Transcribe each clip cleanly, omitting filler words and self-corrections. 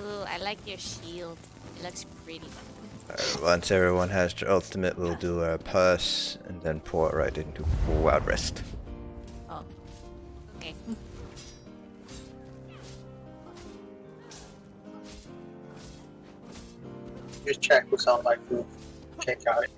Ooh, I like your shield. It looks pretty. Once everyone has their ultimate, we'll do our pass and then pour it right into Cloudrest. Oh. Okay. Just check what's on my food. Check out it.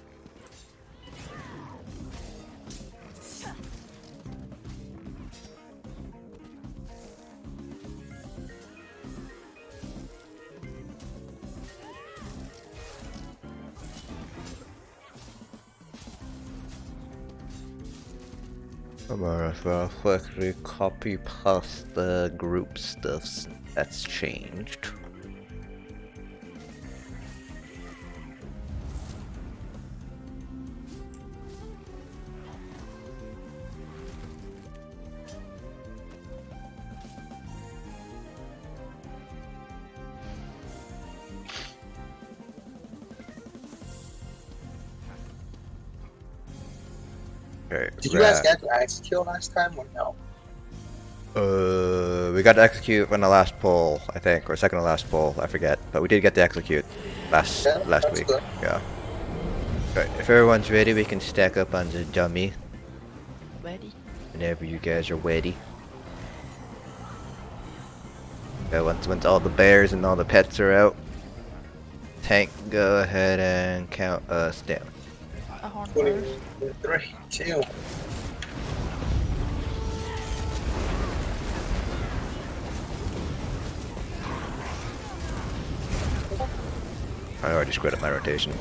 Come on, I'll quickly copy paste the group stuffs that's changed. Okay, Did you guys get to execute last time or no? we got to execute on the last poll, I think, or second to last poll, I forget. But we did get to execute last week. Good. Yeah. Right, if everyone's ready, we can stack up on the dummy. Ready? Whenever you guys are ready. Okay, once all the bears and all the pets are out, Tank, go ahead and count us down. A horn 20, first. 3, 2. I already screwed up my rotation.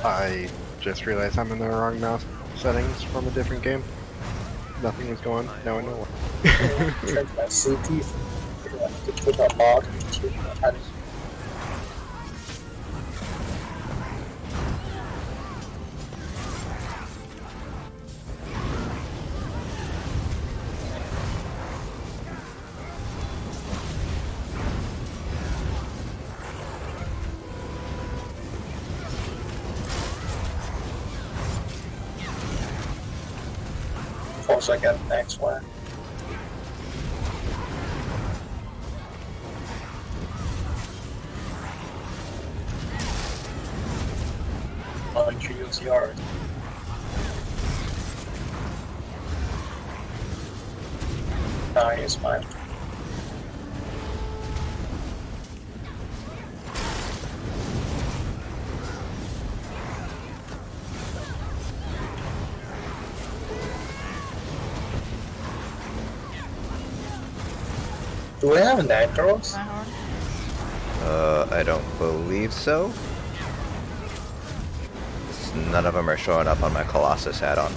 I just realized I'm in the wrong mouse settings from a different game. Nothing was going. Now I know what. Check my CT. To put a log. Also, I got the next one. I'll introduce yours. It's fine. Do we have nitros? My horn. I don't believe so. None of them are showing up on my Colossus add-on.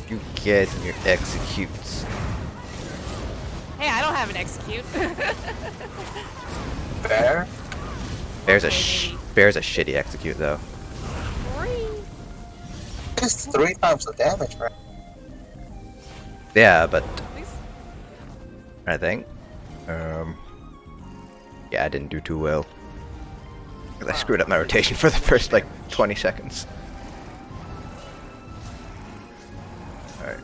You guys and your executes. Hey, I don't have an execute. Bear? Bear's a Okay, bear's a shitty execute though. Free. It's 3 times the damage, right? Yeah, but At least I think, yeah, I didn't do too well. 'Cause I screwed up my rotation for the first like 20 seconds. Alright.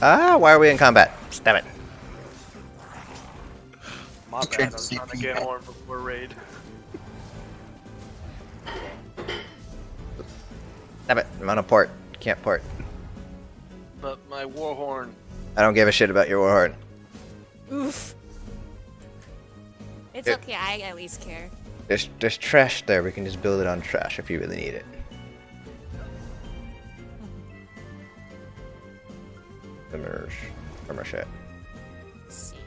Ah, why are we in combat? Damn it. My Just bad, change I was the trying to CP, get man. horn before raid. Damn it, I'm on a port. Can't port. But my war horn, I don't give a shit about your warhorn. Oof. It's It- okay, I at least care. There's trash there, we can just build it on trash if you really need it. Armor shit. Let's see.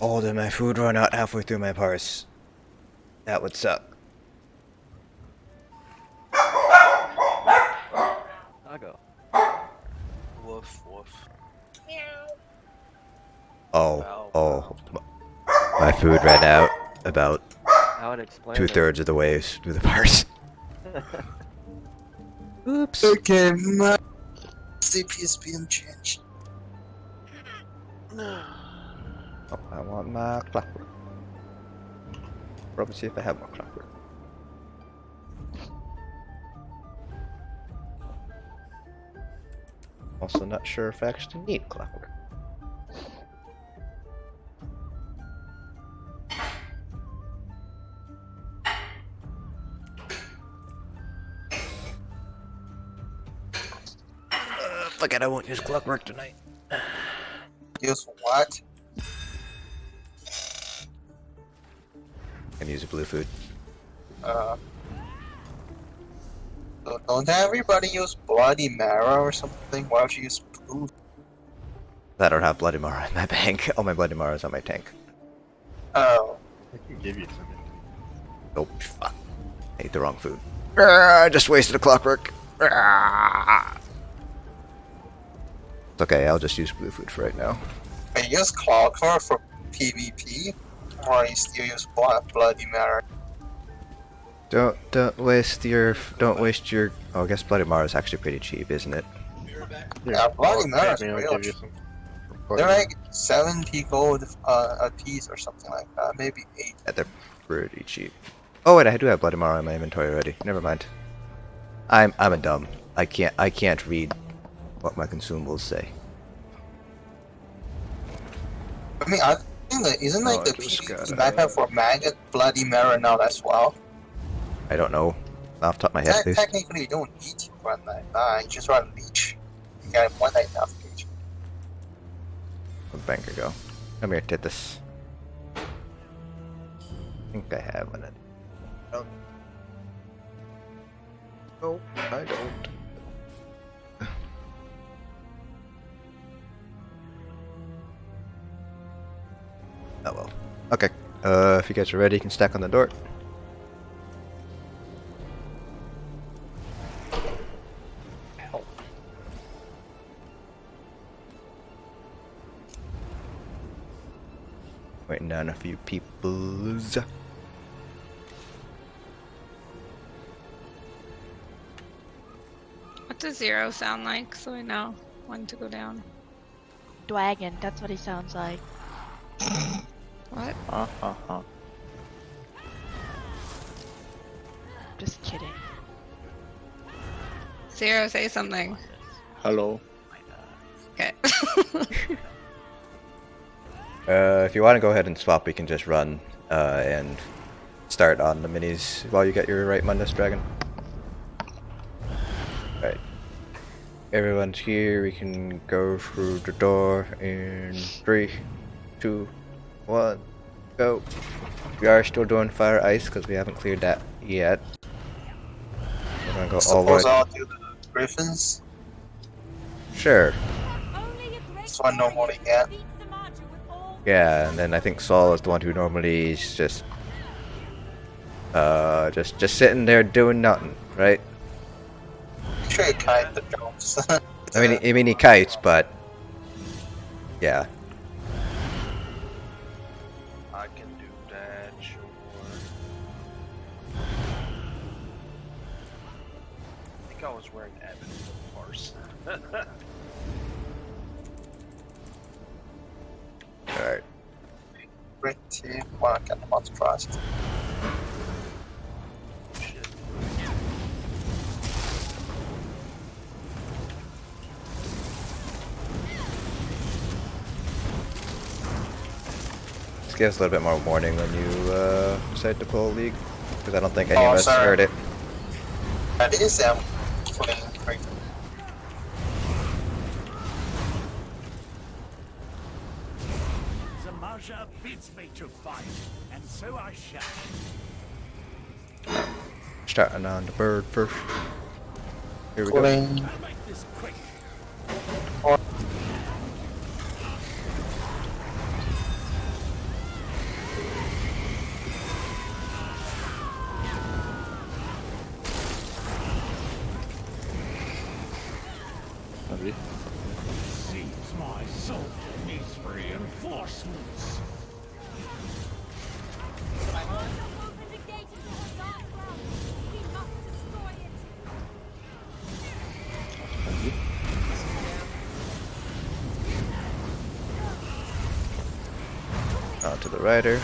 Oh, did my food run out halfway through my parse? That would suck. Doggo. Woof woof. Oh, my food ran out about That would explain 2/3 of the way through the parse. it. Oops. Okay, my CP is being changed. Oh, I want my clockwork. Probably see if I have more clockwork. Also not sure if I actually need clockwork. Fuck it, I won't use clockwork tonight. Use what? Can use a blue food. So don't everybody use Bloody Marrow or something? Why don't you use blue? I don't have Bloody Mara in my bank. All my Bloody Mara is on my tank. Oh. I can give you some. Nope, fuck. I ate the wrong food. I just wasted a clockwork. It's okay, I'll just use blue food for right now. I use Clockwork for PvP, or you still use Bloody Marrow? Don't waste your. Oh, I guess Bloody Mara is actually pretty cheap, isn't it? Yeah, Bloody Marrow is maybe I'll real give you cheap. some. They're like 70 gold a piece or something like that, maybe 8. Yeah, they're pretty cheap. Oh wait, I do have Bloody Mara in my inventory already. Never mind. I'm a dumb. I can't read what my consumables say. I mean, I think that isn't like Oh, the I just PvP gotta- backup for Maggot Bloody Marrow now as well. I don't know. Off the top of my head, please. Technically, you don't need to run that. You just run Leech. You got one enough Leech. Where'd Banker go? Come here, Titus. I think I have one. Oh. No, I don't. Oh well. Okay. If you guys are ready, you can stack on the door. Waiting on a few peoples. What does zero sound like so I know when to go down? Dwagon, that's what he sounds like. What? Just kidding. Zero, say something. Hello. Okay. If you want to go ahead and swap, we can just run and start on the minis while you get your right Mundus Dragon. Right. Everyone's here. We can go through the door in 3, 2, 1, go. We are still doing fire ice because we haven't cleared that yet. We're gonna go all the Suppose way. I'll do the Griffins. Sure. This one normally get. Yeah, and then I think Saul is the one who normally is just sitting there doing nothing, right? Sure, you kite the jumps. I mean he kites, but yeah. I can do that, sure. I think I was wearing Abbott for the parse. Alright. Pretty well, I got much trust. Shit. Just give us a little bit more warning when you decide to pull a league, because I don't think any of us sorry. heard it. That is playing great. Zamaja bids me to fight, and so I shall. Starting on the bird first. Here we go. Pulling. I'll make this quick. Distance. Onto the rider.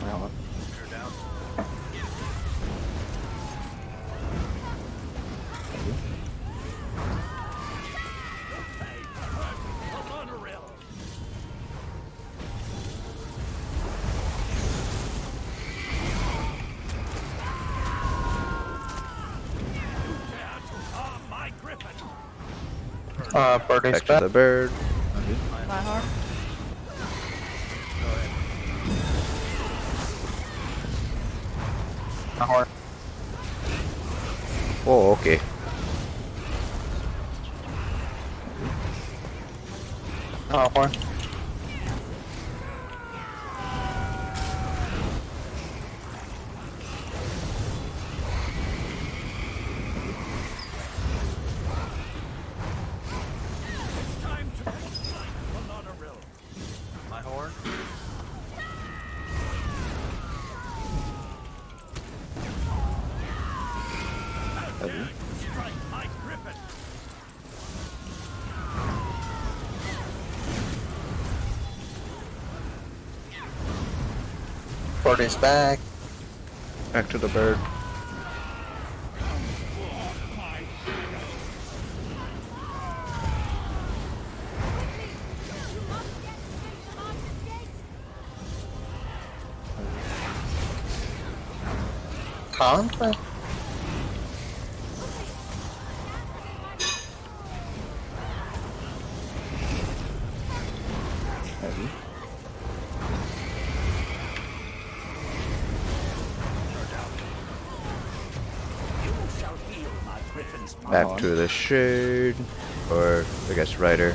Well, You're down. The monorail. Dare to harm my griffin. Birdie's Back to back. the bird. My heart. My horn. Oh, okay. Horn. It's time to fight the monorail. My horn. Dare to strike my griffin. Birdie's back. Back to the bird. Counter. You shall heal my griffin's Back to the shade. Or, I guess, rider.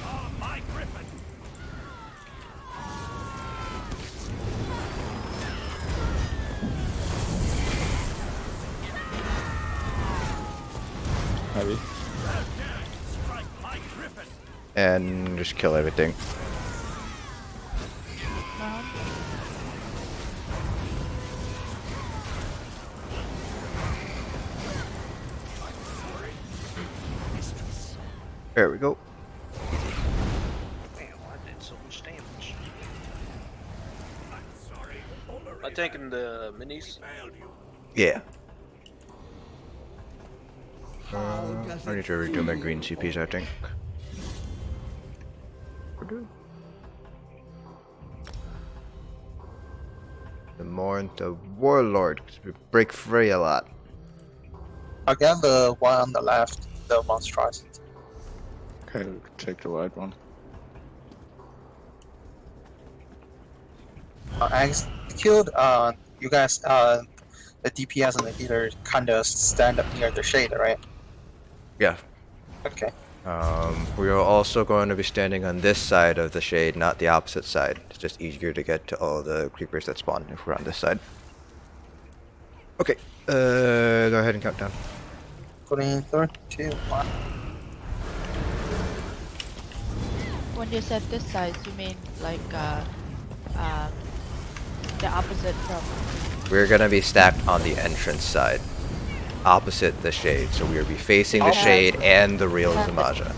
harm my griffin. heavy. Dare to strike my griffin. And just kill everything. My heart. There we go. Damn, I did so much damage. I'm sorry. Am I taking the minis? Yeah. I need to redo my green CPs, I think. The Mourn the Warlord. 'Cause we break free a lot. Again, the one on the left, the monstrosity. Okay, take the wide one. Execute. You guys. The DPS and the healer kind of stand up near the shade, right? Yeah. Okay. We are also going to be standing on this side of the shade, not the opposite side. It's just easier to get to all the creepers that spawn if we're on this side. Okay, go ahead and count down. Putting 3, 2, 1. When you said this size, you mean like the opposite from. We're gonna be stacked on the entrance side, opposite the shade. So we'll be facing the Okay. shade and the real Yeah. Zamaja.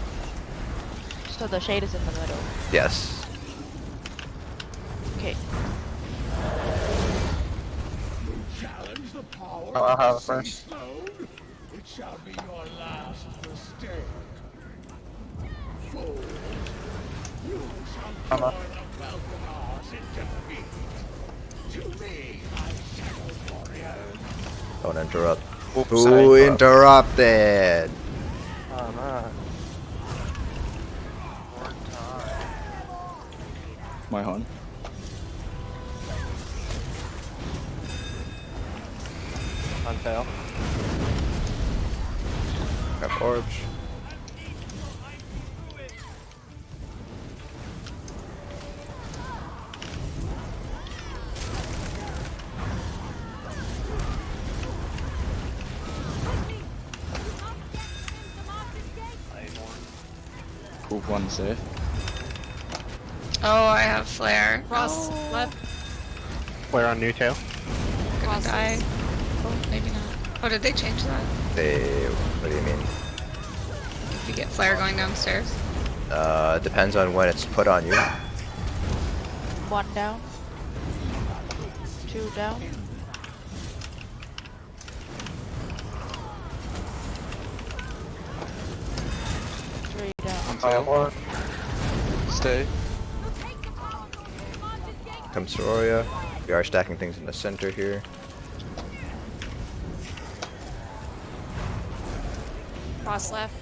So the shade is in the middle. Yes. Okay. Challenge the power I'll have of it the first. sea stone. It shall be your last mistake. Fool, you shall Come on. join the Valkanars in defeat. To me, my shadow warrior. Don't interrupt. Oops, Who I interrupted? Oh, no. Horn time. My horn. On tail. Got orbs. Move one safe. Oh, I have flare. Cross No. left. Flare on new tail. Gonna Cross. die. Oh, maybe not. Oh, did they change that? What do you mean? If you get flare going downstairs. Depends on when it's put on you. 1 down. 2 down. Three down. On tail. Stay. Comes Sororia. We are stacking things in the center here. Cross left.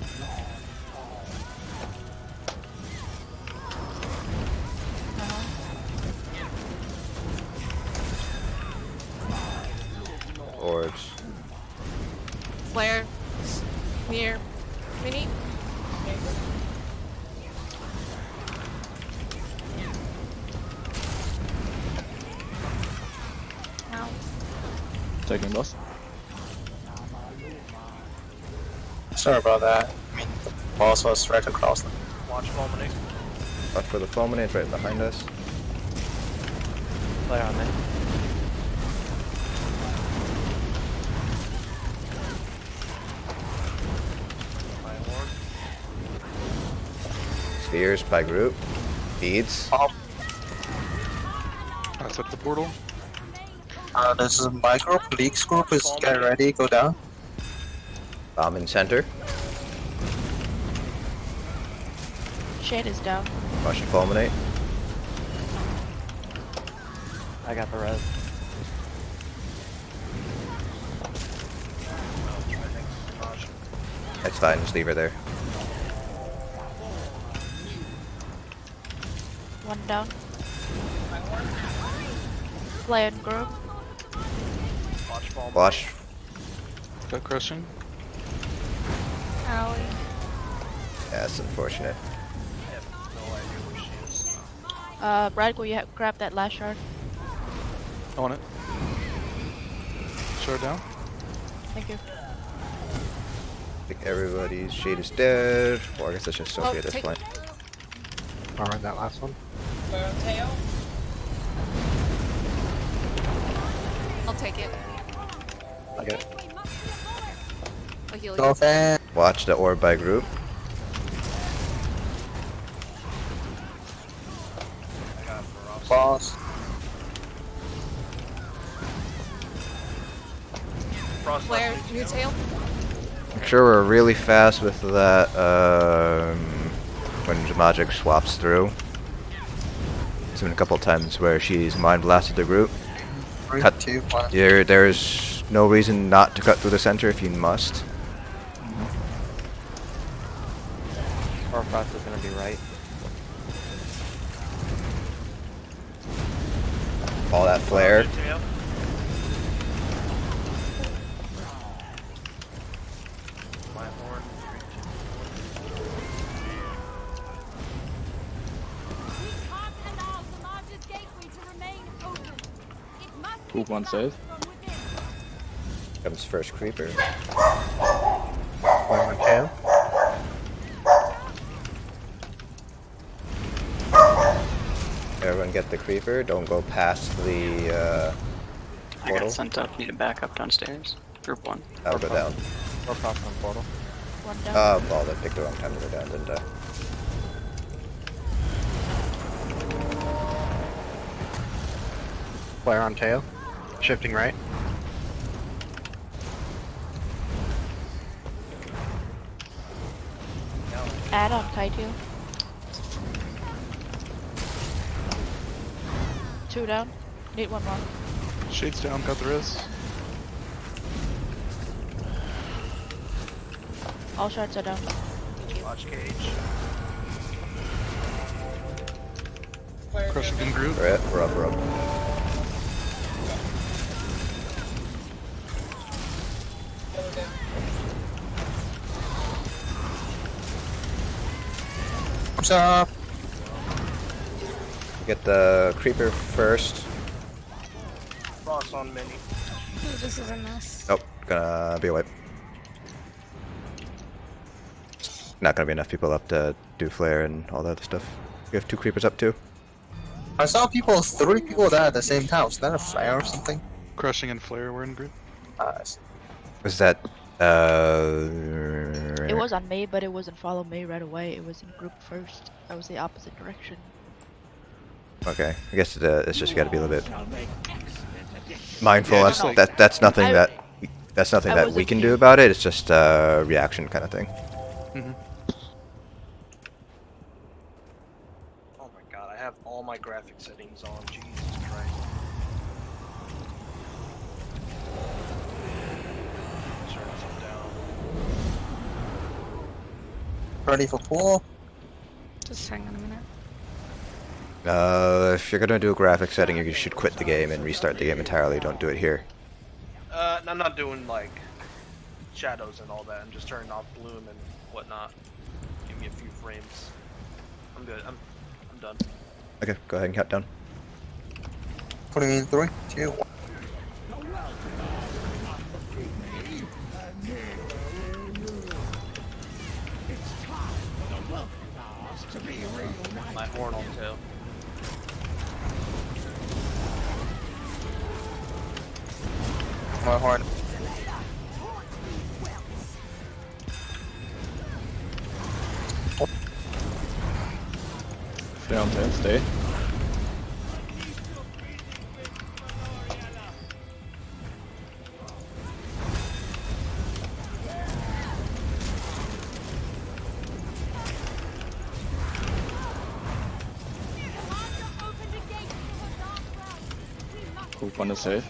Orbs. Flare. Near. Mini. Ow. Taking boss. Sorry about that. I mean, the boss was right across them. Watch Fulminate. Watch for the Fulminate right behind us. Flare on me. My ward. Spheres by group. Beads. I took the portal. This is my group. League's group is get ready, go down. Bomb in center. Shade is down. Watch the Fulminate. I got the res. That's fine, just leave her there. 1 down. Play in group. Watch Fulminate. Watch. Got crushing. Owie. Yeah, that's unfortunate. I have no idea where she is. Brad, will you grab that last shard? I want it. Short down. Thank you. I think everybody's shade is dead. Well, I guess it's just Sophie at this take- point. Alright, that last one. I'll take it. I get it. I'll heal Go you. fast. Watch the orb by group. I got Feroz. Boss. Frost Flare. left. New tail. Make sure we're really fast with that when Magic swaps through. There's been a couple times where she's mind blasted the group. 3, Cut. 2, 1. There's no reason not to cut through the center if you must. Or Frost is gonna be right. All that flare. New tail. My horn. 3, 2, 1. Move one safe. Comes first creeper. Flare on tail. Everyone get the creeper. Don't go past the I portal. got sent up. Need to back up downstairs. Group 1. I'll go down. Or Frost on portal. 1 down. Oh, well, I picked the wrong time to go down, didn't I? Flare on tail. Shifting right. Add on Kaiju. 2 down. Need 1 more. Shades down, got the res. All shards are down. Watch Cage. Crushing in group. We're up, we're up, we're up. What's up? Get the creeper first. Frost on mini. Ooh, this is a mess. Nope, gonna be a wipe. not gonna be enough people up to do flare and all that other stuff. You have 2 creepers up too. I saw 3 people die at the same time. Was that a flare or something? Crushing and flare were in group. I see. Was that It was on May, but it wasn't follow May right away. It was in group first. That was the opposite direction. okay? I guess it's just got to be a little bit mindful. Yeah, That's, just like- that's nothing I- that's nothing I that was we a can few- do about it. It's just a reaction kind of thing. Mm-hmm. Oh my god, I have all my graphic settings on. Jesus Christ. Turn some down. Ready for pool? Just hang on a minute. If you're gonna do a graphic setting, you should quit the game and restart the game entirely. Don't do it here. I'm not doing like shadows and all that. I'm just turning off bloom and whatnot. Give me a few frames. I'm good. I'm done. Okay, go ahead and count down. Putting in 3, 2, 1. My horn on tail. My horn. Stay on 10, stay. Group 1 is safe.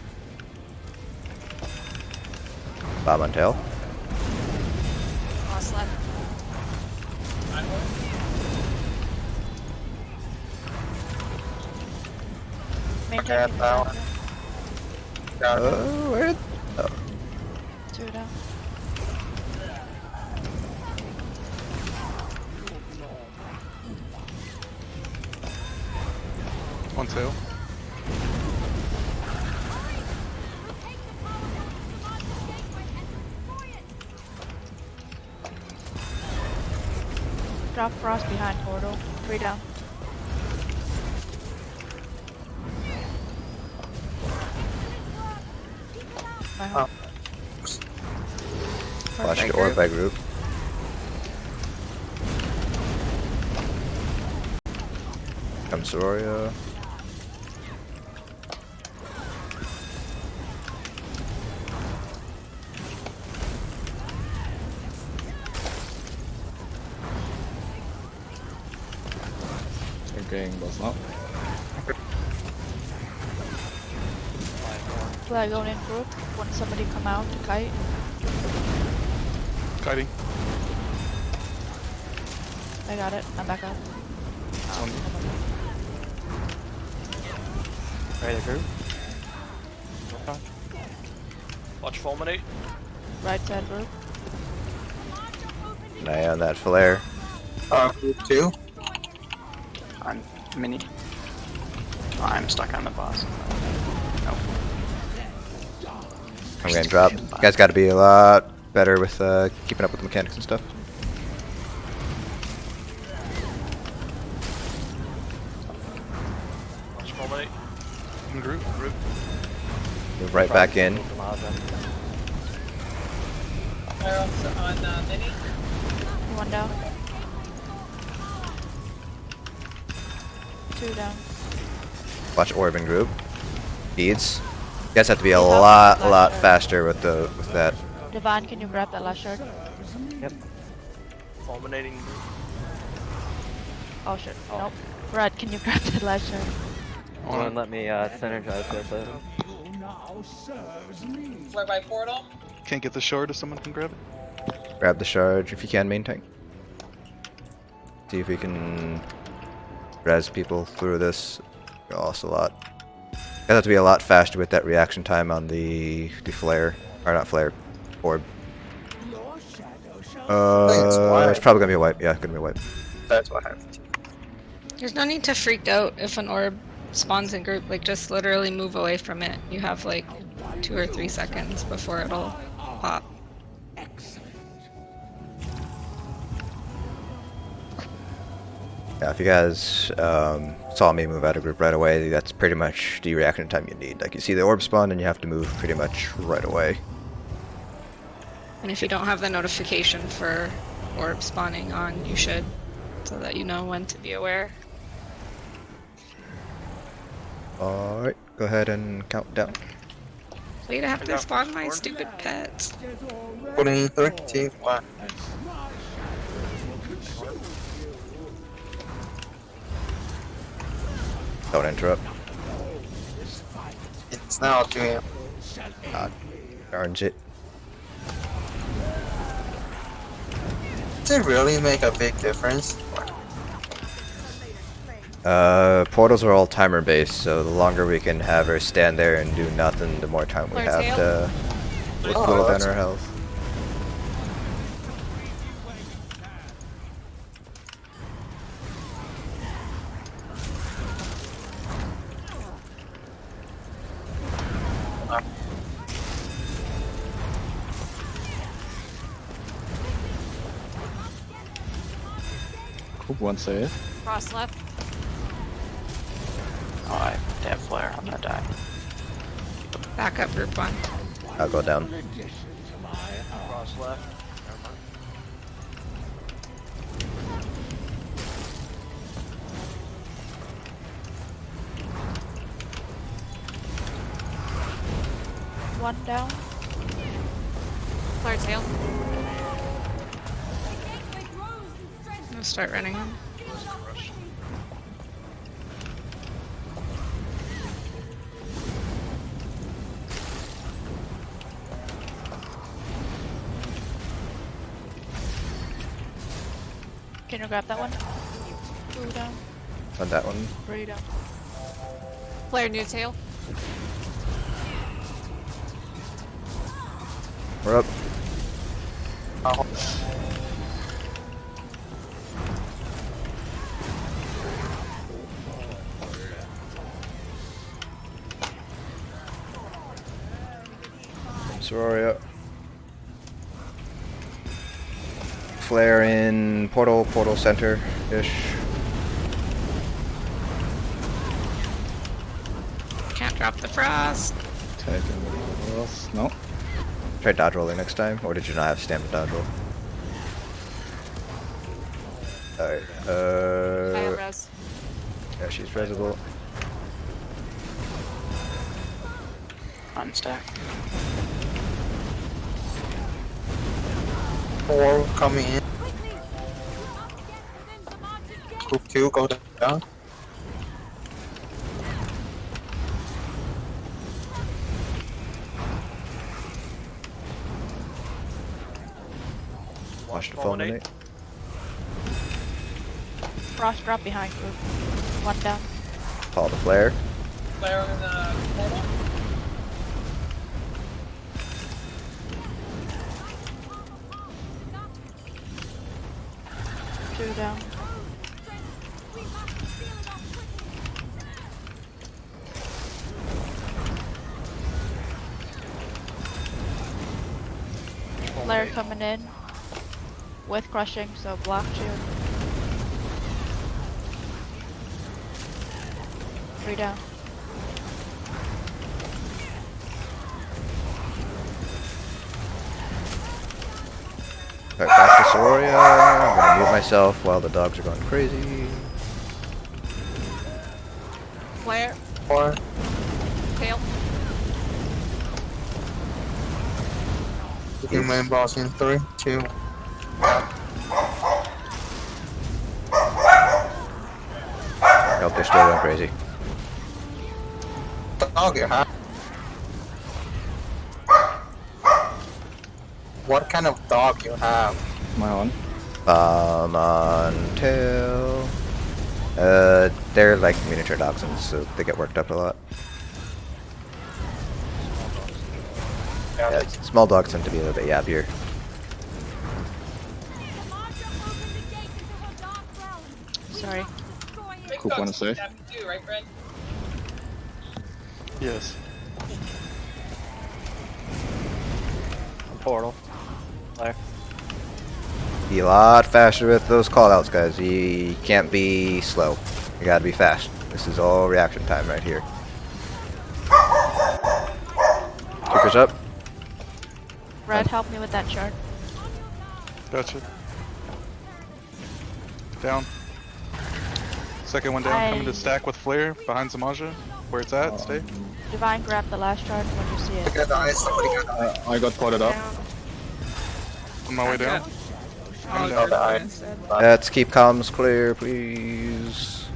Bob on tail. Lost left. Main Okay, tank, now. Got it. Where? Oh, 2 down. On tail. Drop frost behind portal. 3 down. My Oh. watch the orb by group. Come Sororia. Gang was not. Flag going in group. Want somebody come out to kite? Kiting. I got it. I'm back up. It's on me. Right, group. Watch fulminate. Right side group. An eye on that flare. Group 2. I'm mini. Oh, I'm stuck on the boss. Nope. I'm getting dropped. You guys got to be a lot better with keeping up with the mechanics and stuff. Watch fulminate. In group. Move right back in. One down. 2 down. Watch orb in group. Beads. You guys have to be a lot faster with that. Devon, can you grab that last shard? Fulminating. Oh shit. Nope. Rod, can you grab that last shard? On. Let me synergize this item. Flare by portal. Can't get the shard if someone can grab it. Grab the shard if you can, main tank. See if we can res people through this. Also a lot. You guys have to be a lot faster with that reaction time on the flare, or not flare, orb. It's probably gonna be a wipe. Yeah, gonna be a wipe. That's what happened. There's no need to freak out if an orb spawns in group. Like, just literally move away from it. You have like 2 or 3 seconds before it'll pop. Yeah, if you guys saw me move out of group right away, that's pretty much the reaction time you need. Like, you see the orb spawn and you have to move pretty much right away. And if you don't have the notification for orb spawning on, you should, so that you know when to be aware. Alright, go ahead and count down. Wait, I have I to got spawn my firstborn. stupid pets. Putting 3, 2, 1. Don't interrupt. It's now 2 a.m. Orange it. Does it really make a big difference? Portals are all timer based, so the longer we can have her stand there and do nothing, the more time we Flare have tail? to Oh, cool down that's- our health. Cool, one save. Frost left. Oh, they have flare. I'm gonna die. Back up group 1. I'll go down. Cross left. Never mind. One down. Flare tail. I'm gonna start running him. Rush. Can you grab that one? 2 down. On that one. 3 down. Flare new tail. We're up. Oh, Sororia. Flare in portal center-ish. Can't drop the frost. Taking the else. No. Try dodge rolling next time, or did you not have stamina dodge roll? Alright, I have res. yeah, she's resable. Unstack. 4 coming in. Group 2 go down. Watch the Fulminate. fulminate. Frost drop behind group. 1 down. Follow the flare. Flare in the portal. Two down. Flare coming in. With crushing, so block shield. 3 down. Alright, back to Sororia. I'm gonna mute myself while the dogs are going crazy. Flare. 4. Tail. Your main boss in 3, 2. Nope, they're still going crazy. Dog you have. What kind of dog you have? Am I on? On tail. They're like miniature dachshunds, so they get worked up a lot. Yeah, small dogs tend to be a little bit yappier. Sorry. Coop want to say? Yes. Portal. Flare. Be a lot faster with those callouts, guys. You can't be slow. You gotta be fast. This is all reaction time right here. Keepers up. Red, help me with that chart. Gotcha. Down. Second one down, coming to stack with flare behind Zamaja. Where it's at, stay. Divine, grab the last chart when you see it. Got the eyes, somebody got the eyes. I got potted up. On my way down. Oh, Got the good. eyes. Let's keep comms clear, please.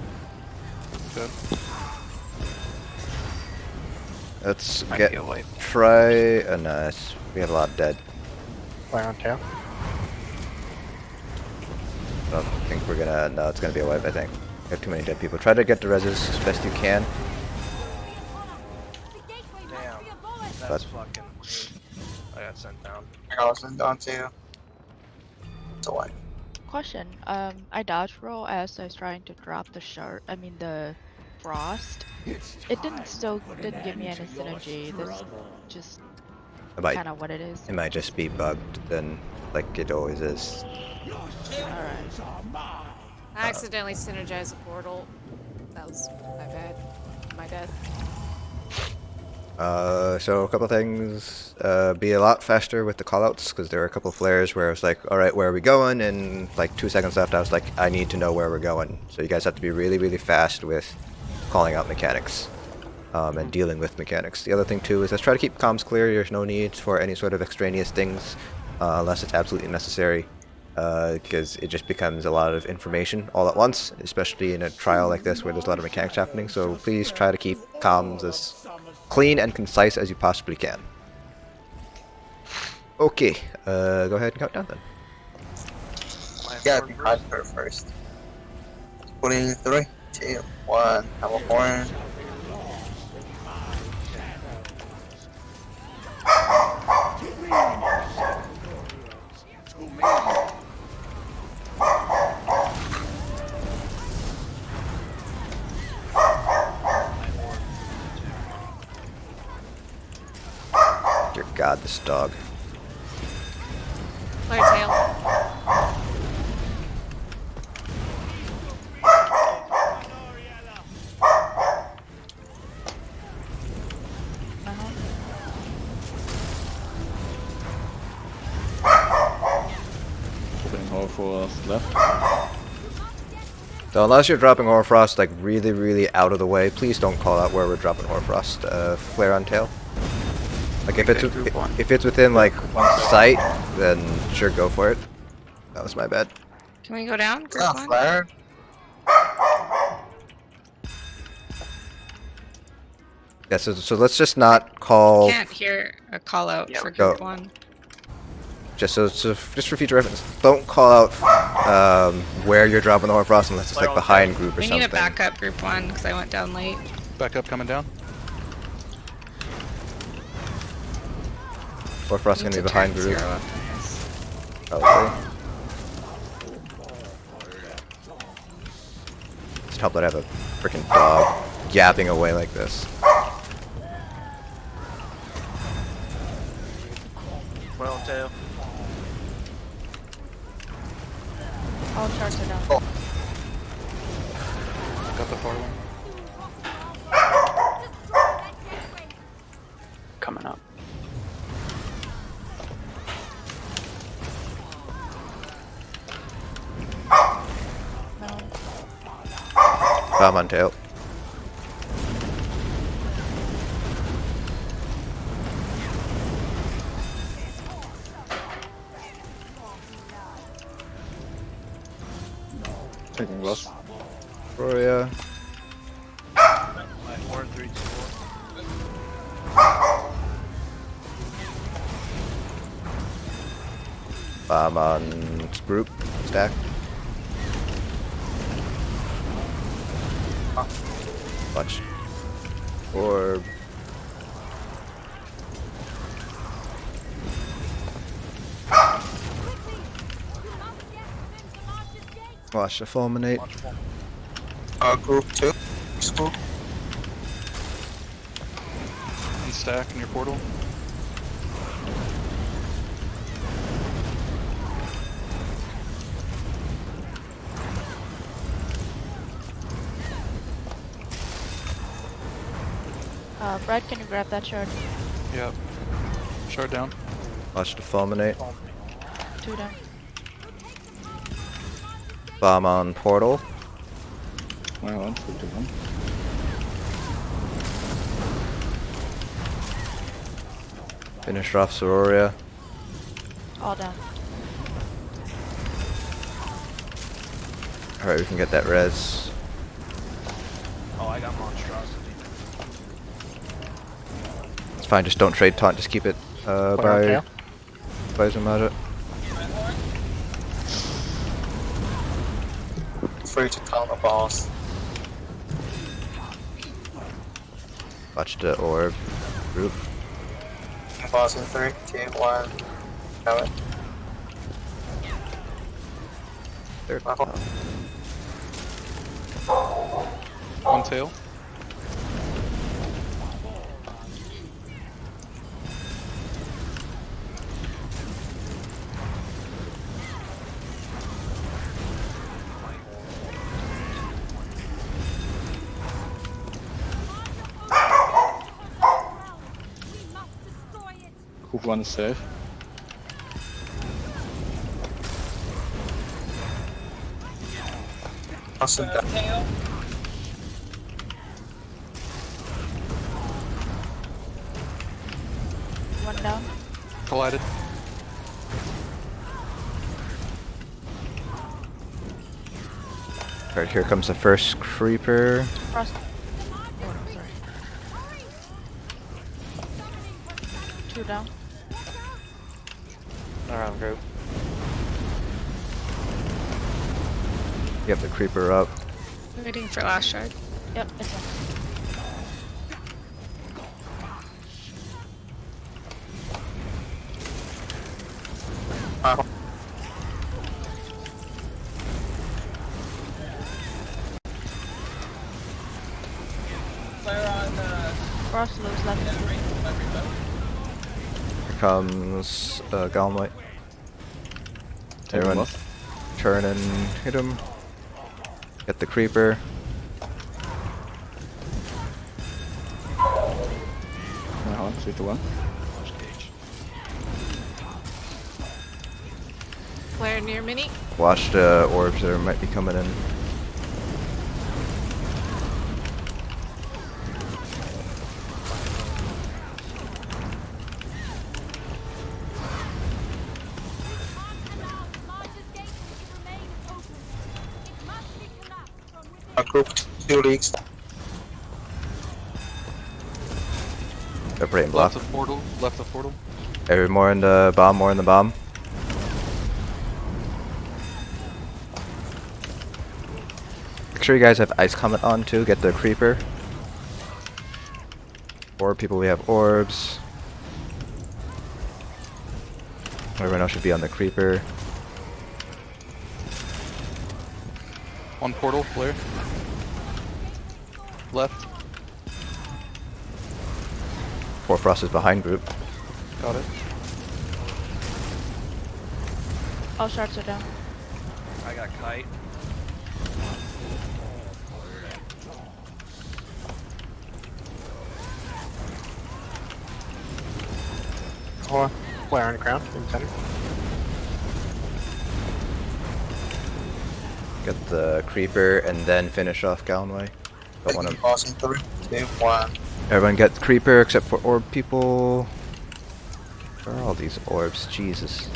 Dead. Let's Might get be a wipe. try. Nice. We have a lot dead. Fire on tail. I don't think we're gonna. No, it's gonna be a wipe. I think. We have too many dead people. Try to get the reses as best you can. Damn. But- That's fucking lame. I got sent down. I was sent down too. It's a wipe. Question. I dodge roll as I was trying to drop the shard. I mean the frost. It didn't give me any synergy. That's just It might. kind of what it is. It might just be bugged then, like it always is. Alright. I accidentally synergized a portal. That was my bad. My death. So a couple things. Be a lot faster with the callouts because there were a couple flares where I was like, all right, where are we going? And like 2 seconds left, I was like, I need to know where we're going. So you guys have to be really, really fast with calling out mechanics and dealing with mechanics. The other thing too is let's try to keep comms clear. There's no need for any sort of extraneous things unless it's absolutely necessary. Because it just becomes a lot of information all at once, especially in a trial like this where there's a lot of mechanics happening. So please try to keep comms as clean and concise as you possibly can. Okay, go ahead and count down then. You gotta be hardcore first. 23, 2, 1. Have a horn. Dear God, this dog. Flare tail. Opening hole for us left. So unless you're dropping Horfrost like really, really out of the way, please don't call out where we're dropping Horfrost. Flare on tail. Like if it's within like sight, then sure go for it. That was my bad. Can we go down? Group Yeah, one? flare. Yeah, so let's just not call. Can't hear a call out Yeah, for go. group one. Just for future reference, don't call out where you're dropping the Horfrost unless it's like behind group or We something. need a backup group one because I went down late. Back up, coming down. Horfrost Need gonna be to behind turn group. 0 up on this. Probably. Just hope that I have a freaking dog yapping away like this. Well, tail. All charts are down. Got the far one. Coming up. Come on, tail. Taking Ross. Gloria. My horn 3, 2, 1. Bomb on group stack. Watch. Orb. Watch the fulminate. Group 2. School. And stack in your portal. Brad, can you grab that shard? Yep. Shard down. Watch the fulminate. 2 down. Bomb on portal. My own, 3 to 1. Finish off Sororia. All down. Alright, we can get that res. Oh, I got monstrosity. It's fine, just don't trade taunt, just keep it Flare on by tail. Zamaja. Free to counter boss. Watch the orb group. Boss in 3, 2, 1. Have it. There. On tail. Group 1 is safe. Awesome. One down. Collided. Alright, here comes the first creeper. Frost. Oh, sorry. 2 down. Around group. Get the creeper up. Waiting for last shard. Yep, it's in. Frost lows left. Here comes Galmite. Take Everyone buff. turn and hit him. Get the creeper. My own, 3 to 1. Flare near mini. Watch the orbs that might be coming in. A group 2 leagues. Separate and block. Left of portal. Left of portal. Every more in the bomb, more in the bomb. Make sure you guys have ice comment on too. Get the creeper. Orb people, we have orbs. Everyone else should be on the creeper. On portal. Flare. Left. Four Frost is behind group. Got it. All shards are down. I got kite. Or flare on ground in center. Get the creeper and then finish off Galway. Don't want to. Boss in 3, 2, 1. Everyone get the creeper except for orb people. Where are all these orbs? Jesus.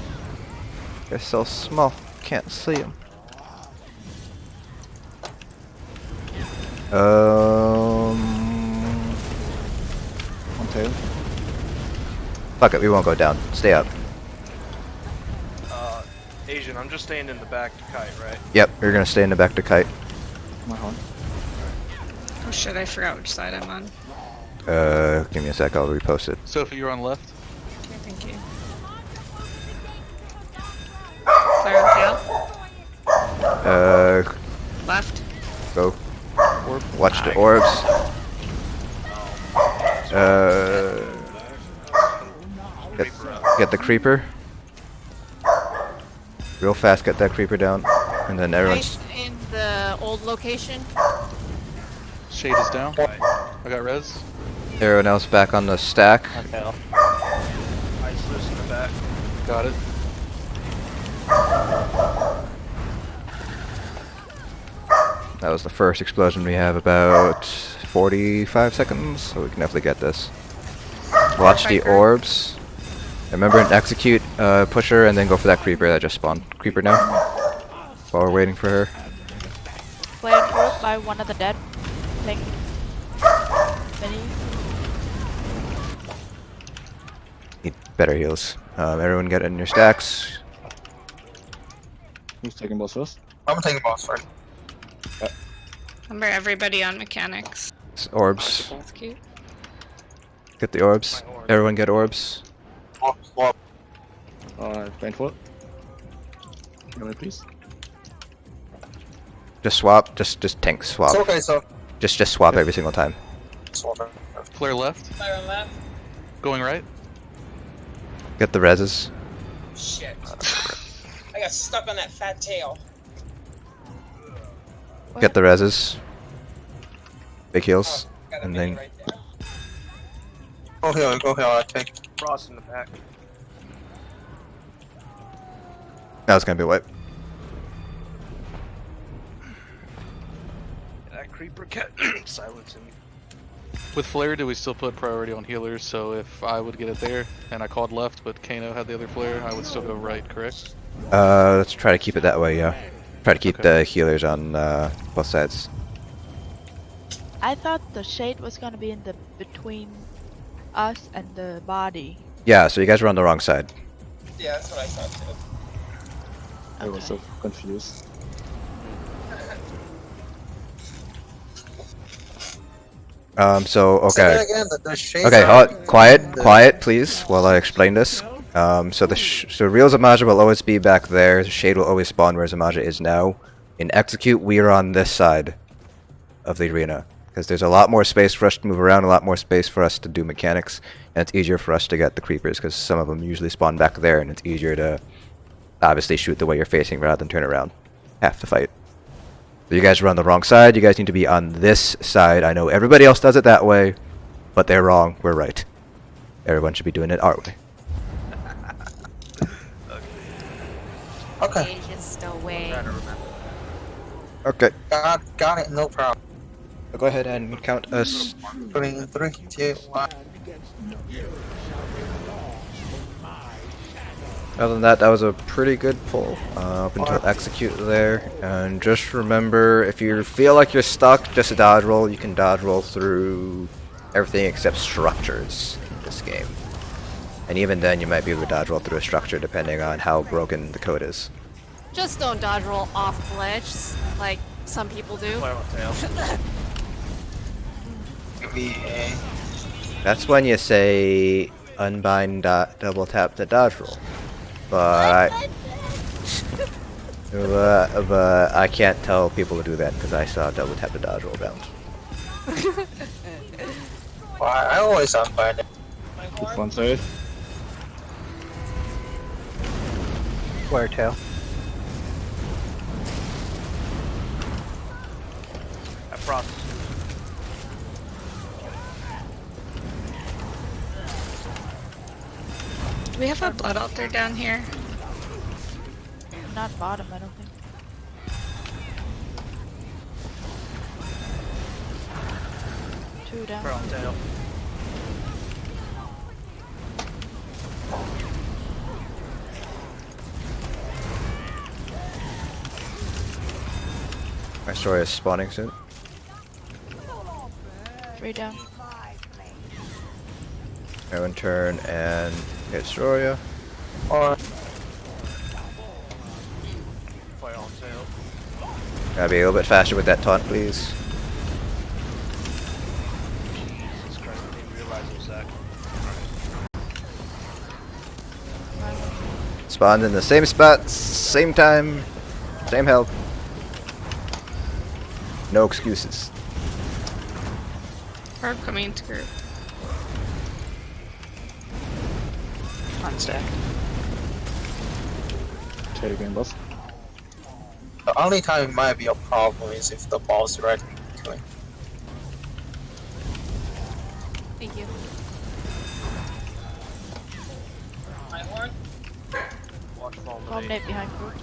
They're so small. Can't see them. On tail. Fuck it, we won't go down. Stay up. Asian, I'm just staying in the back to kite, right? Yep, you're gonna stay in the back to kite. My own. Oh shit, I forgot which side I'm on. Give me a sec, I'll repost it. Sophie, you're on left. Okay, thank you. Flare on tail. Left. Go. Orb. Watch the orbs. Get the creeper. Real fast, get that creeper down. And then everyone's. Ice in the old location. Shade is down. I got res. Everyone else back on the stack. Okay. Ice loose in the back. Got it. That was the first explosion. We have about 45 seconds, so we can definitely get this. Watch the orbs. Remember and execute pusher and then go for that creeper that just spawned. Creeper now. While we're waiting for her. Flare group by one of the dead. Thing. Mini. Need better heals. Everyone get in your stacks. Who's taking boss first? I'm taking boss first. Remember everybody on mechanics. Orbs. That's cute. Get the orbs. Everyone get orbs. Swap. Painful. Go ahead, please. Just swap. Just tank swap. It's okay, so. Just swap every single time. Swap. Flare left. Fire left. Going right. Get the reses. Shit. I got stuck on that fat tail. Get the reses. Big heals. Got a And mini then right there. Go here, I'll take. Frost in the back. that was gonna be a wipe. That creeper kept silencing me. With flare, do we still put priority on healers? So if I would get it there, and I called left, but Kano had the other flare, I would still go right, correct? Let's try to keep it that way, yeah. Try to keep Okay. the healers on both sides. I thought the shade was gonna be in the between us and the body. Yeah, so you guys were on the wrong side. Yeah, that's what I thought too. I was so confused. So, Say okay. that again, the shades Okay, are- quiet, please, while I explain this. So so real Zamaja will always be back there. The shade will always spawn where Zamaja is now. In execute, we are on this side of the arena because there's a lot more space for us to move around, a lot more space for us to do mechanics, and it's easier for us to get the creepers because some of them usually spawn back there, and it's easier to obviously shoot the way you're facing rather than turn around half the fight. So you guys are on the wrong side. You guys need to be on this side. I know everybody else does it that way, but they're wrong. We're right. Everyone should be doing it our way. Okay, Just away. Trying to remember. Okay. got it, no problem. Go ahead and count us. Putting in 3, 2, 1. Other than that, that was a pretty good pull. Up until execute there. And just remember, if you feel like you're stuck, just a dodge roll. You can dodge roll through everything except structures in this game. And even then, you might be able to dodge roll through a structure depending on how broken the code is. Just don't dodge roll off the ledge like some people do. Flare on tail. Maybe That's when you say unbind double tap the dodge roll. But I can't tell people to do that because I saw double tap the dodge roll bounce. well, I always unbind it. Keep one side. Flare tail. At Frost. Do we have a blood altar down here? Not bottom, I don't think. Two down. Flare on tail. My story is spawning soon. 3 down. Everyone turn and get Soroya. Or Flare on tail. Gotta be a little bit faster with that taunt, please. Jesus Christ, I didn't realize it was that. Spawned in the same spot, same time, same health. No excuses. Orb coming into group. Unstack. Tail again, boss. the only time it might be a problem is if the ball's right in between. Thank Fulminate behind group.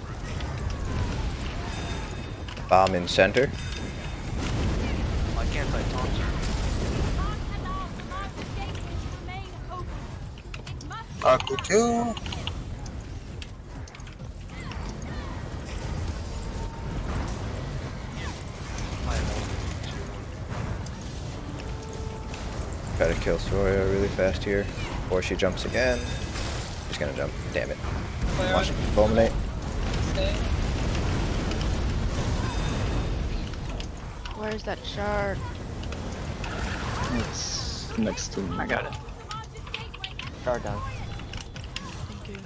Bomb in center. Like anti-Thompson. Aku 2. Try to kill Soria really fast here. Before she jumps again. She's gonna jump. Damn it. Watch it fulminate. Where's that shard? It's next to me. I got it. Shard down. Thank you.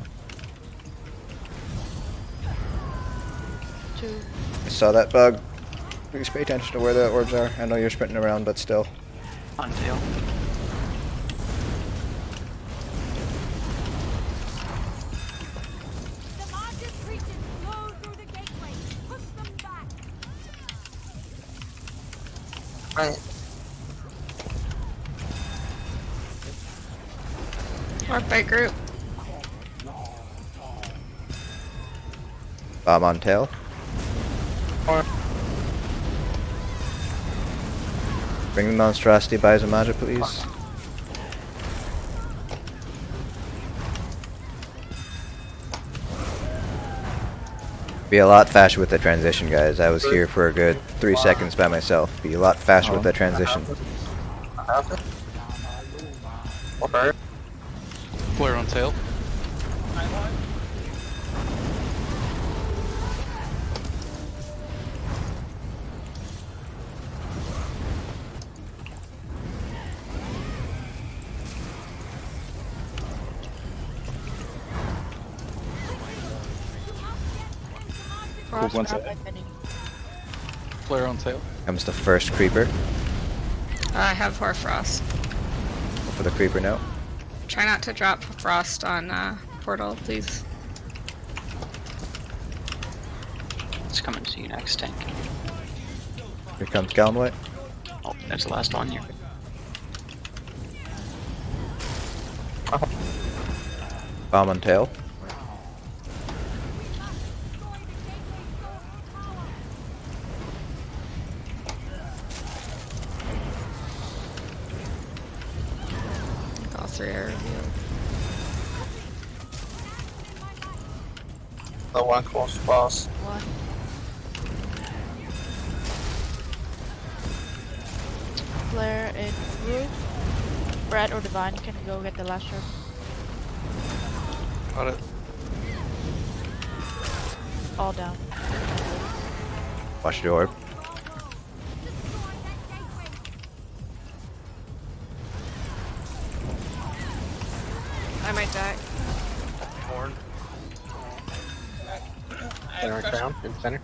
2. I saw that bug. Please pay attention to where the orbs are. I know you're sprinting around, but still. On tail. Right. Orb by group. Bomb on tail. Bring the monstrosity by Zamaja, please. Be a lot faster with the transition, guys. I was here for a good 3 seconds by myself. Be a lot faster with the transition. Okay. Flare on tail. Frost one grab side. by Penny. Flare on tail. Comes the first creeper. I have Hoarfrost. Go for the creeper now. Try not to drop Frost on portal, please. It's coming to you next, tank. Here comes Galmway. Oh, there's the last one here. Bomb on tail. All 3 are revealed. The one close to boss. 1. Flare in group. Brad or Divine can go get the last shard. Got it. All down. Watch the orb. I might die. Horn. They're on crown in center.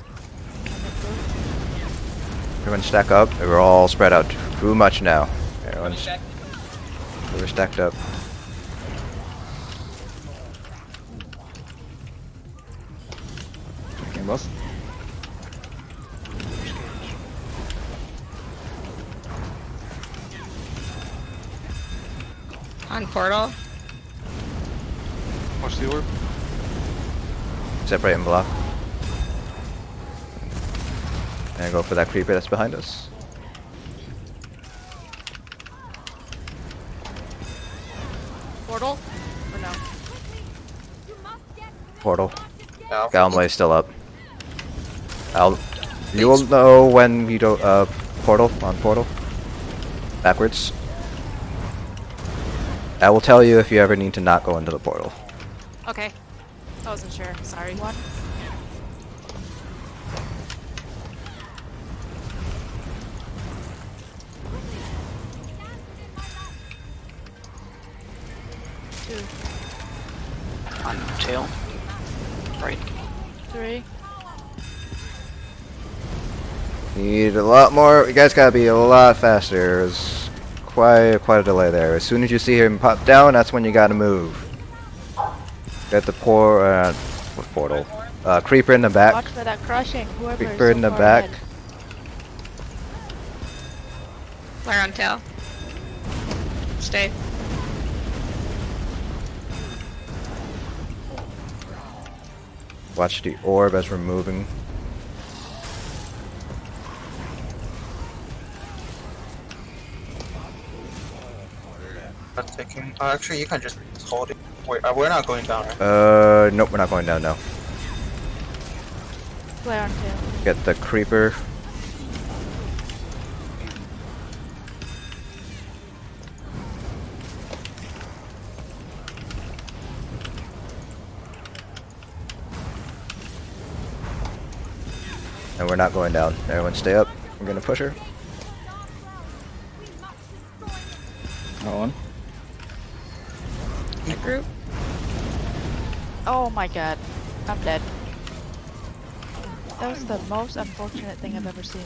Everyone stack up. We're all spread out too much now. Everyone's we're stacked up. Okay, boss. On portal. Watch the orb. Separate and block. And go for that creeper that's behind us. Portal? Or no? Portal. Yeah. Galmway's still up. You will know when you don't portal on portal. Backwards. I will tell you if you ever need to not go into the portal. Okay. I wasn't sure. Sorry. 1. On tail. Right. 3. Need a lot more. You guys gotta be a lot faster. There's quite a delay there. As soon as you see him pop down, that's when you gotta move. Get the what portal? Creeper in the back. Watch for that crushing. Whoever is Creeper in so the far back. ahead. Flare on tail. Stay. Watch the orb as we're moving. I'm taking. Actually, you can just hold it. Wait, we're not going down, right? Nope, we're not going down now. Flare on tail. Get the creeper. And we're not going down. Everyone stay up. We're gonna push her. Not one. The group. Oh my god. I'm dead. That was the most unfortunate thing I've ever seen.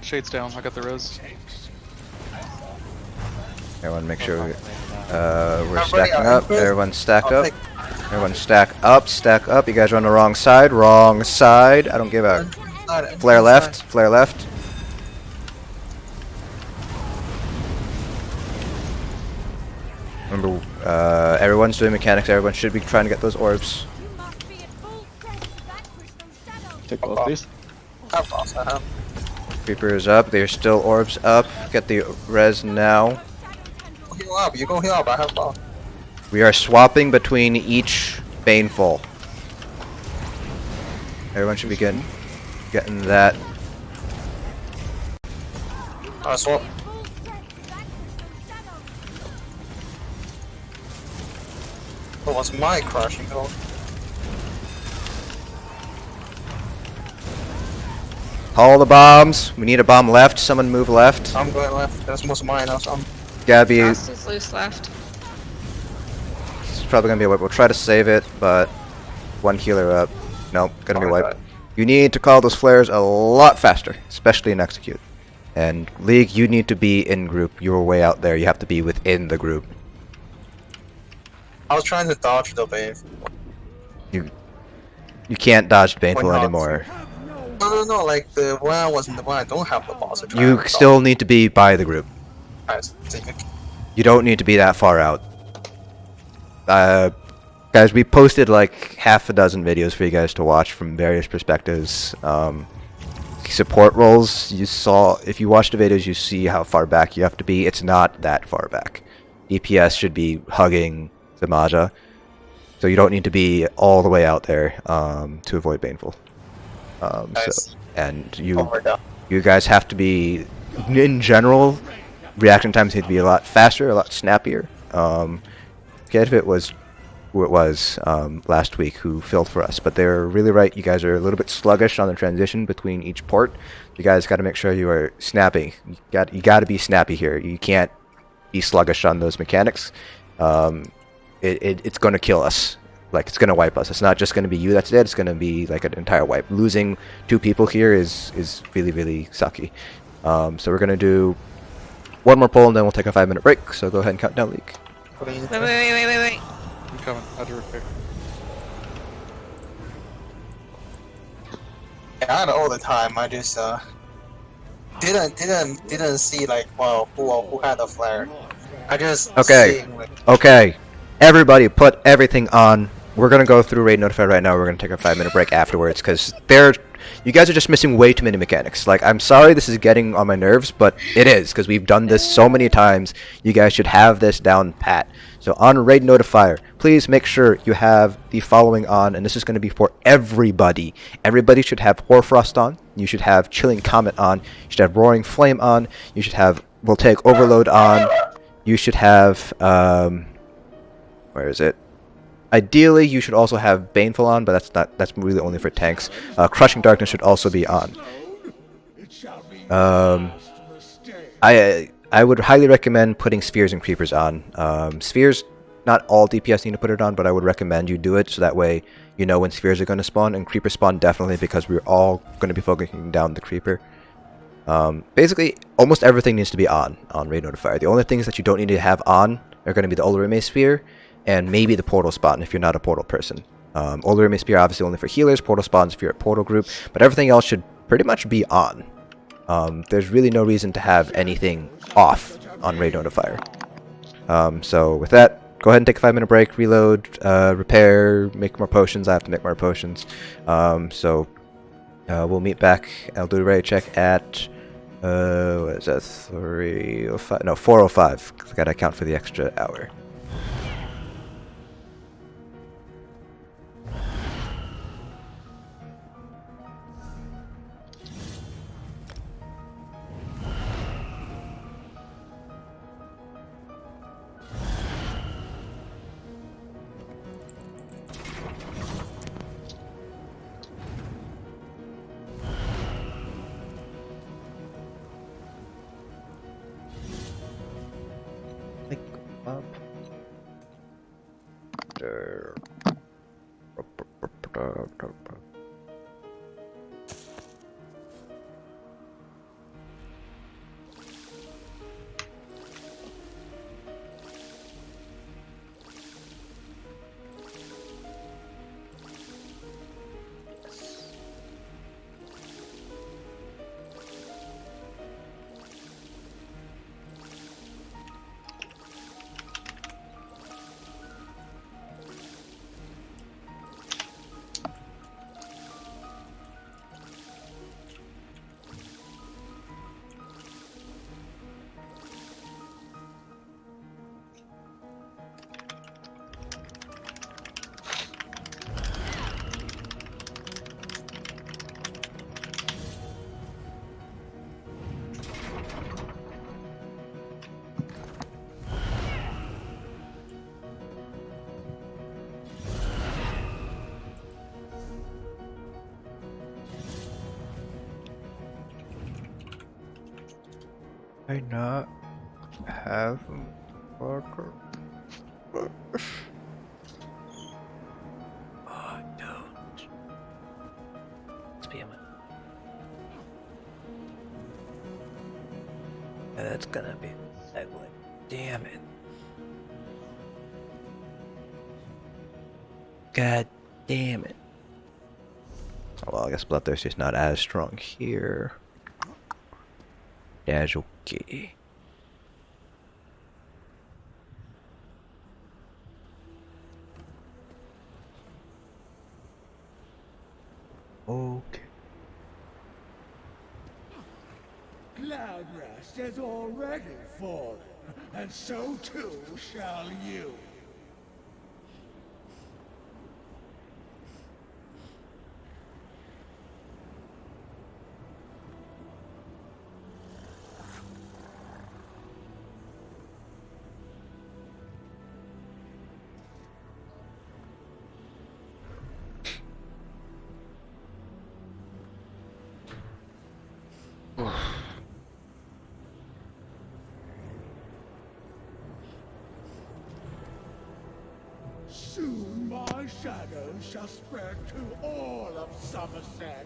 Shades down. I got the res. Everyone make sure we're Everybody stacking out. up. Everyone stack I'll up. take- Everyone stack up, stack up. You guys are on the wrong side. Wrong side. I don't give a flare left. Flare left. Remember, everyone's doing mechanics. Everyone should be trying to get those orbs. Take both, please. Have boss, I have. Creeper is up. There's still orbs up. Get the res now. Go heal up. You go heal up. I have boss. We are swapping between each Baneful. Everyone should be getting that. Swap. What was my crashing though? Haul the bombs. We need a bomb left. Someone move left. I'm going left. That's most of mine now, so I'm... Gabby, Frost is loose left. it's probably gonna be a wipe. We'll try to save it, but one healer up. Nope, gonna be a wipe. You need to call those flares a lot faster, especially in execute. And League, you need to be in group. You're way out there. You have to be within the group. I was trying to dodge the bane. You can't dodge Why Baneful not? anymore. No, like when I don't have the boss. I try You to still need to be by the group. dodge. So you can- You don't need to be that far out. Guys, we posted like half a dozen videos for you guys to watch from various perspectives. Support roles, you saw, if you watch the videos, you see how far back you have to be. It's not that far back. DPS should be hugging the Maja, so you don't need to be all the way out there to avoid Baneful. Nice. And Over down. you guys have to be, in general, reaction times need to be a lot faster, a lot snappier. Gedvit was who it was last week who filled for us, but they're really right. You guys are a little bit sluggish on the transition between each port. You guys got to make sure you are snappy. You got to be snappy here. You can't be sluggish on those mechanics. It's going to kill us. Like, it's going to wipe us. It's not just going to be you that's dead. It's going to be like an entire wipe. Losing 2 people here is really, really sucky. So we're going to do one more pull and then we'll take a 5-minute break. So go ahead and count down, League. Wait. I'm coming. I had to repair. Yeah, I had all the time. I just didn't see like who had a flare. I just Okay. seeing, like, Okay. Everybody put everything on. We're going to go through Raid Notify right now. We're going to take a 5-minute break afterwards because you guys are just missing way too many mechanics. Like, I'm sorry this is getting on my nerves, but it is because we've done this so many times. You guys should have this down pat. So on Raid Notifier, please make sure you have the following on, and this is going to be for everybody. Everybody should have Hoarfrost on. You should have Chilling Comet on. You should have Roaring Flame on. You should have Will Take Overload on. You should have where is it? Ideally, you should also have Baneful on, but that's really only for tanks. Crushing Darkness should also be on. I would highly recommend putting Spheres and Creepers on. Spheres, not all DPS need to put it on, but I would recommend you do it so that way you know when Spheres are going to spawn, and Creepers spawn definitely because we're all going to be focusing down the Creeper. Basically, almost everything needs to be on Raid Notifier. The only things that you don't need to have on are going to be the Olorime Sphere, and maybe the portal spawn if you're not a portal person. Olorime Spear obviously only for healers, portal spawns if you're a portal group, but everything else should pretty much be on. There's really no reason to have anything off on Raid Notifier. So with that, go ahead and take a 5-minute break, reload, repair, make more potions. I have to make more potions. So we'll meet back. I'll do a ready check at what is that? 3:05? No, 4:05. 'Cause I gotta account for the extra hour. Up. There. I not have a marker? Oh, I don't. Spam it. Yeah, that's gonna be ugly. Damn it. God damn it. Oh, well, I guess Bloodthirsty's not as strong here. That's okay. Okay. Cloudrest has already fallen, and so too shall you. Soon my shadow shall spread to all of Somerset.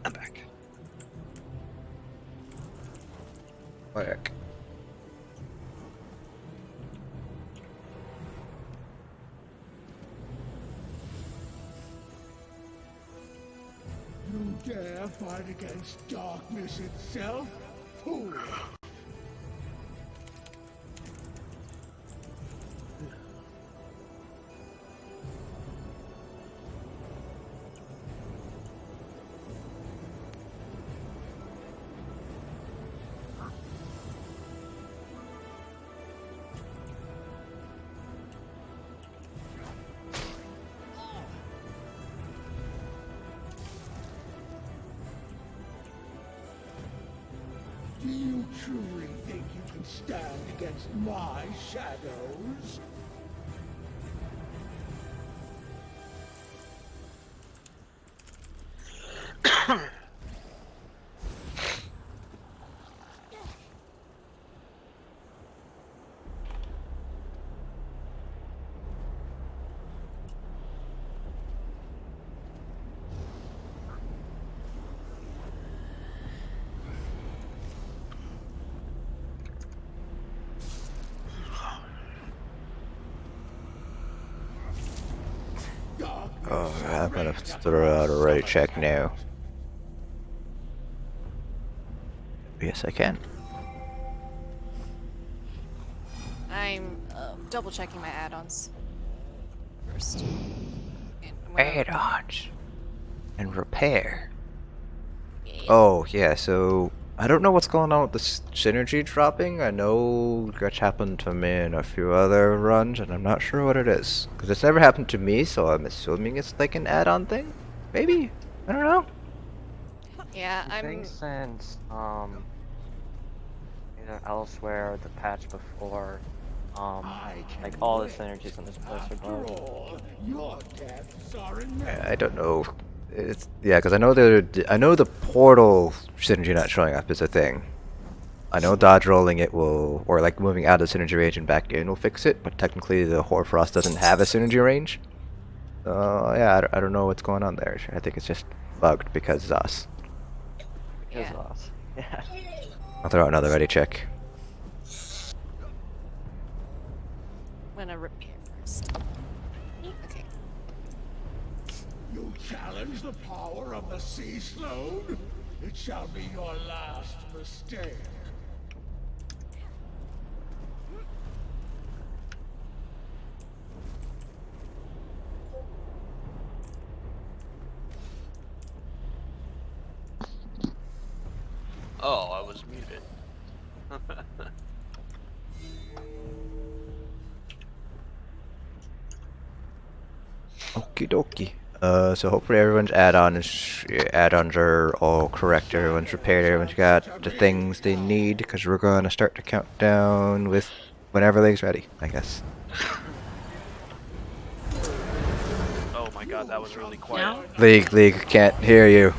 I'm back. Back. You dare fight against darkness itself? Fool! Do you truly think you can stand against my shadows? I'm gonna throw out a ready check now. Yes, I can. I'm double checking my add-ons first. And I'm gonna- Add-ons and repair. Yeah. Oh yeah, so I don't know what's going on with the synergy dropping. I know that's happened to me in a few other runs, and I'm not sure what it is because it's never happened to me. So I'm assuming it's like an add-on thing. Maybe, I don't know. Yeah, I I'm. think since either elsewhere or the patch before, like all the synergies in this place are bugged. Your deaths are I don't know. It's yeah, because I know the portal synergy not showing up is a thing. I know dodge rolling it will, or like moving out of the synergy range and back in will fix it, but technically the Hoarfrost doesn't have a synergy range. So yeah, I don't know what's going on there. I think it's just bugged because it's us. Because of us. Yeah. I'll throw out another ready check. I'm gonna repair first. Okay. You challenge the power of the Sea Slone? It shall be your last mistake. Oh, I was muted. Okie dokie. So hopefully everyone's add-ons are all correct. Everyone's repaired. Everyone's got the things they need because we're gonna start the countdown with whenever League's ready, I guess. Oh my god, that was really quiet. League can't hear you.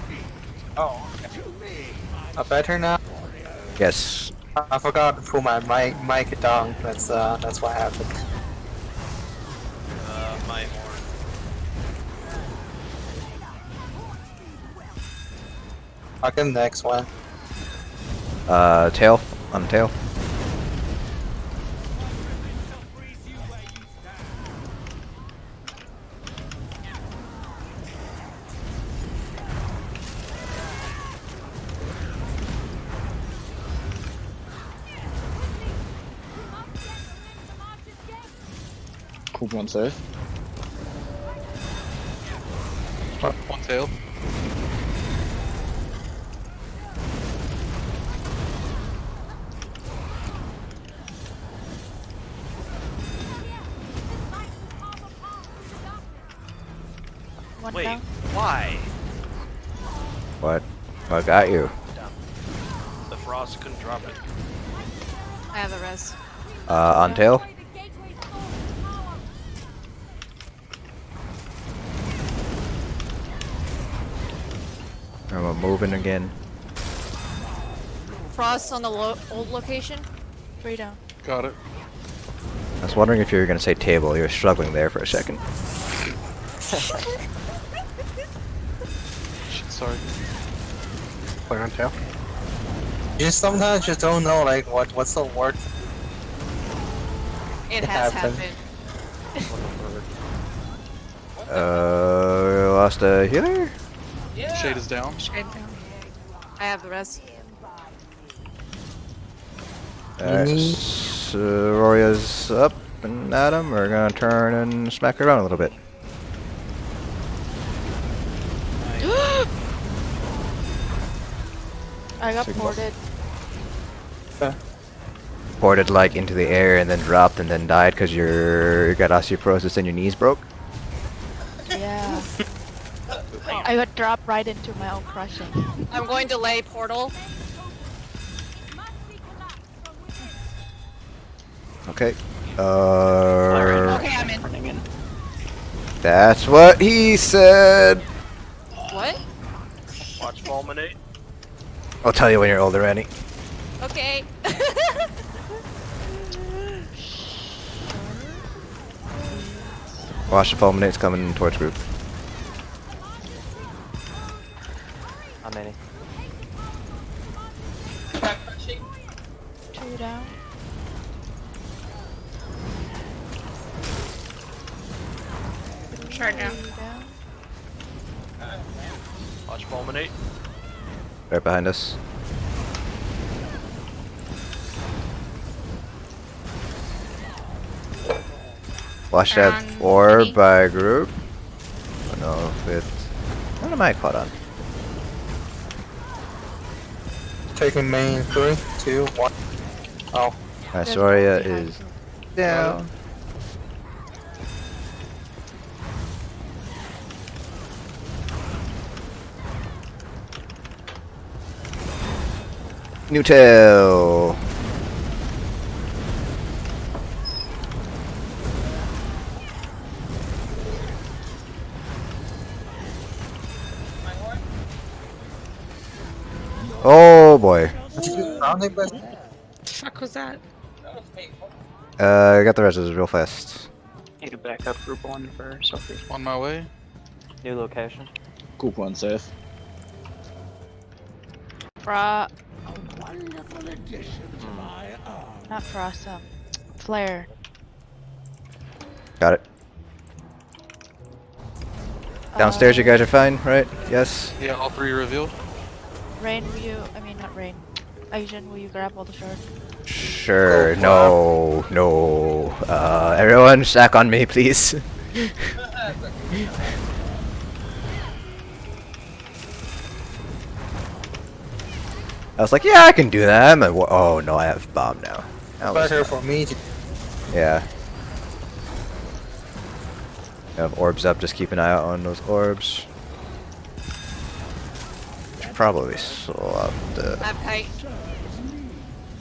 Oh. Better now? Yes. I forgot to pull my mic down. That's what happened. My horn. I'll get the next one. Tail on tail. Cool one safe. One tail. One Wait, down. why? What? I got you. The frost couldn't drop it. I have a res. On tail. I'm moving again. Frost on the old location. 3 down. Got it. I was wondering if you were gonna say table. You were struggling there for a second. Shit, sorry. Play on tail. You sometimes just don't know like what's the word. It has happened. happened. Lost a healer? Shade is down. Shade down. I have the res. Alright, Roria's up and at him. We're gonna turn and smack her around a little bit. I got Signal. ported. Ported like into the air and then dropped and then died because you got osteoporosis and your knees broke. Yeah. I got dropped right into my own crushing. I'm going to lay portal. Okay. Okay, I'm in. Running in. That's what he said. What? Watch fulminate. I'll tell you when you're older, Annie. Okay. Watch the fulminate's coming towards group. How many? 2 down. Shard down. 3 down. Watch fulminate. Right behind us. Watch that Around orb mini. by group. I don't know if it's. What am I caught on? Taking main 3, 2, 1. Oh, My There's Soria one behind is you. down. New tail. Oh boy. rounding best. The fuck was that? I got the reses real fast. Need to back up group 1 for Sophie. On my way. New location. Group 1 safe. Frost. A wonderful addition to my arm. Not Frost. Flare. Got it. Downstairs, you guys are fine, right? Yes. Yeah, all 3 revealed. Rain, will you? I mean, not Rain. Asian, will you grab all the shards? Sure. No. No. Everyone, stack on me, please. I was like, yeah, I can do that. I'm like, oh no, I have bomb now. That was Better for me to. yeah. I have orbs up. Just keep an eye out on those orbs. Should probably swap the. I have kite.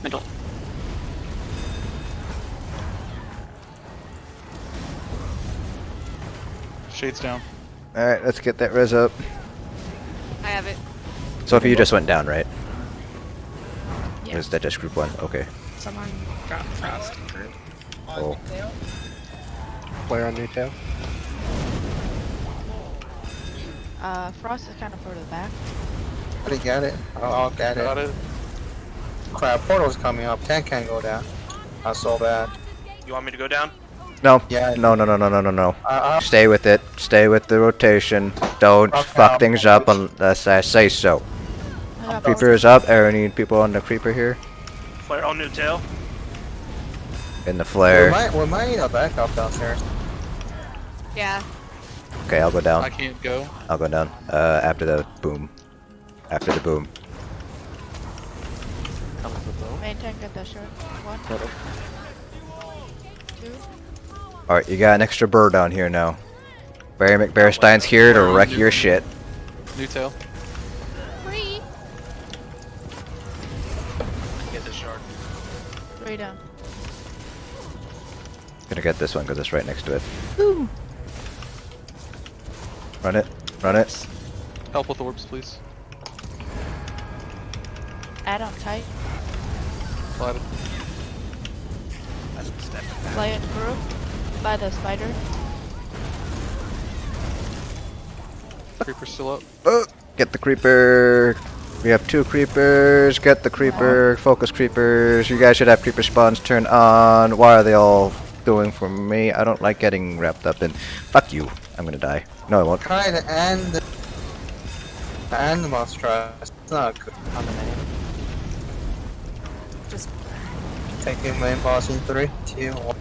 Middle. Shades down. All right, let's get that res up. I have it. Sophie, you just went down, right? Yeah. Or is that just group 1? Okay. Someone dropped Frost in group. Cool. Flare on new tail. Frost is kind of further back. I didn't get it. I'll get Got it. it. Crap, portal's coming up. Can't go down. That's so bad. You want me to go down? No. Yeah. No. No. No. No. No. No. No. Stay. Stay with it. Stay with the rotation. Don't Okay, fuck I'll things push. up unless I say so. I got Creeper is up. I need people on the creeper here. Flare on new tail. In the flare. We might need a backup downstairs. Yeah. Okay, I'll go down. I can't go. I'll go down. After the boom. After the boom. Main tank at the short. 1, 2. Alright, you got an extra bird down here now. Barry McBearstein's here to wreck your shit. New tail. Free. Get this shard. 3 down. Gonna get this one because it's right next to it. Run it. Run it. Help with orbs, please. Add on tight. Slide it. I should step back. Play it group. By the spider. Creeper's still up. Get the creeper. We have 2 creepers. Get the creeper. Focus creepers. You guys should have creeper spawns turned on. Why are they all doing for me? I don't like getting wrapped up in. Fuck you. I'm gonna die. No, I won't. Try to end the monster. It's not good. On the main. Just Taking main boss in 3, 2, 1.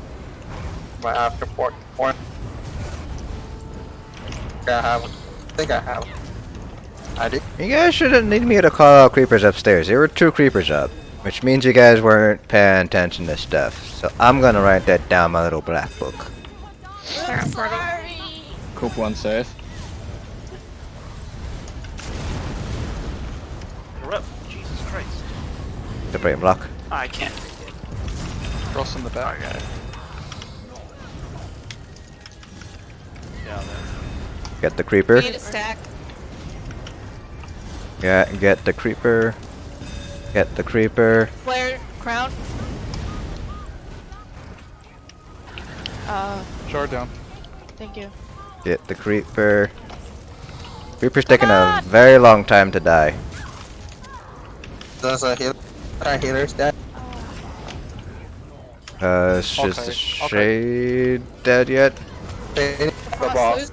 My after port. I have it. I think I have it. I did. You guys shouldn't need me to call out creepers upstairs. There were 2 creepers up, which means you guys weren't paying attention to stuff. So I'm gonna write that down in my little black book. They're on portal. Group 1 safe. Interrupt. Jesus Christ. The brain block. I can't. Cross in the back. I got it. Down there. Get the creeper. need a stack. Yeah, get the creeper. Get the creeper. Flare. Crown. Shard down. Thank you. Get the creeper. Creeper's taking a very long time to die. Does a healer's dead? Is the Okay. shade dead yet? The boss.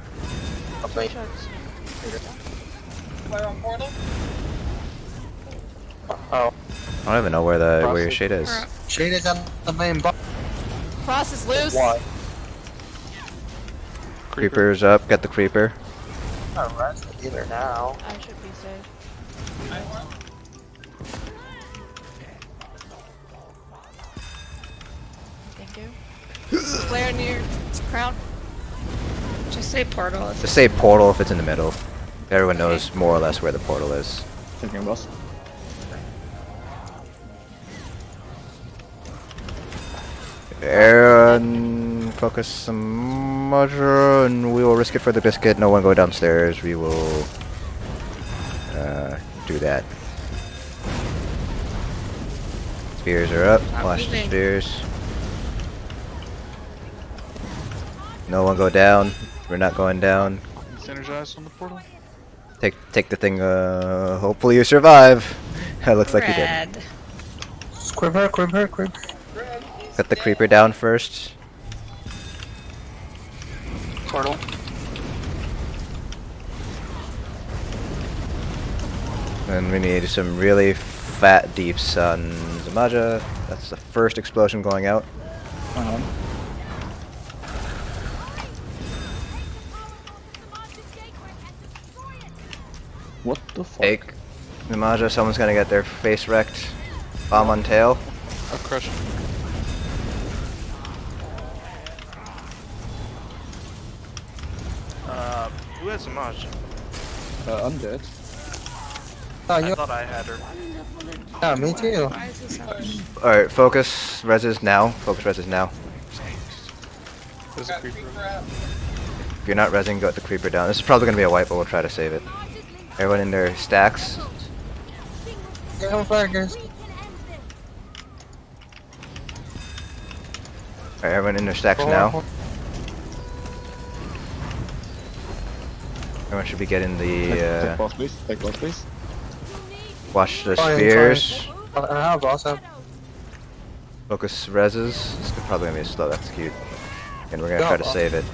Okay. Shards. Oh, I don't even know where your shade is. shade is on the main box. Frost is loose. Why? Creeper's up. Get the creeper. Not rested either now. I should be safe. Thank you. Flare near crown. Just say portal. If Just say portal if it's in the middle. Everyone knows more or less where the portal is. Thinking boss. And focus some measure, and we will risk it for the biscuit. No one go downstairs. We will do that. Spears are up. Watch the spears. No one go down. We're not going down. Synergize on the portal. Take the thing. Hopefully you survive. It looks like you did. red. Quiver. Cut the creeper down first. Portal. And we need some really fat deeps on Zamaja. That's the first explosion going out. What the fuck? Take Zamaja, someone's gonna get their face wrecked. Bomb on tail. I'll crush it. Who has a Maj? I'm dead. Oh, I you. thought I had her. Yeah, me too. Why is this happening? Alright, focus reses now. Focus reses now. There's a creeper. If you're not resing, go at the creeper down. This is probably gonna be a wipe, but we'll try to save it. Everyone in their stacks. Get on fire, guys. Alright, everyone in their stacks now. Everyone should be getting Take the boss, please. Take boss, please. watch the Fine, spears. I have also. Focus reses. This is probably gonna be a slow execute. And we're gonna Go, try to boss. save it.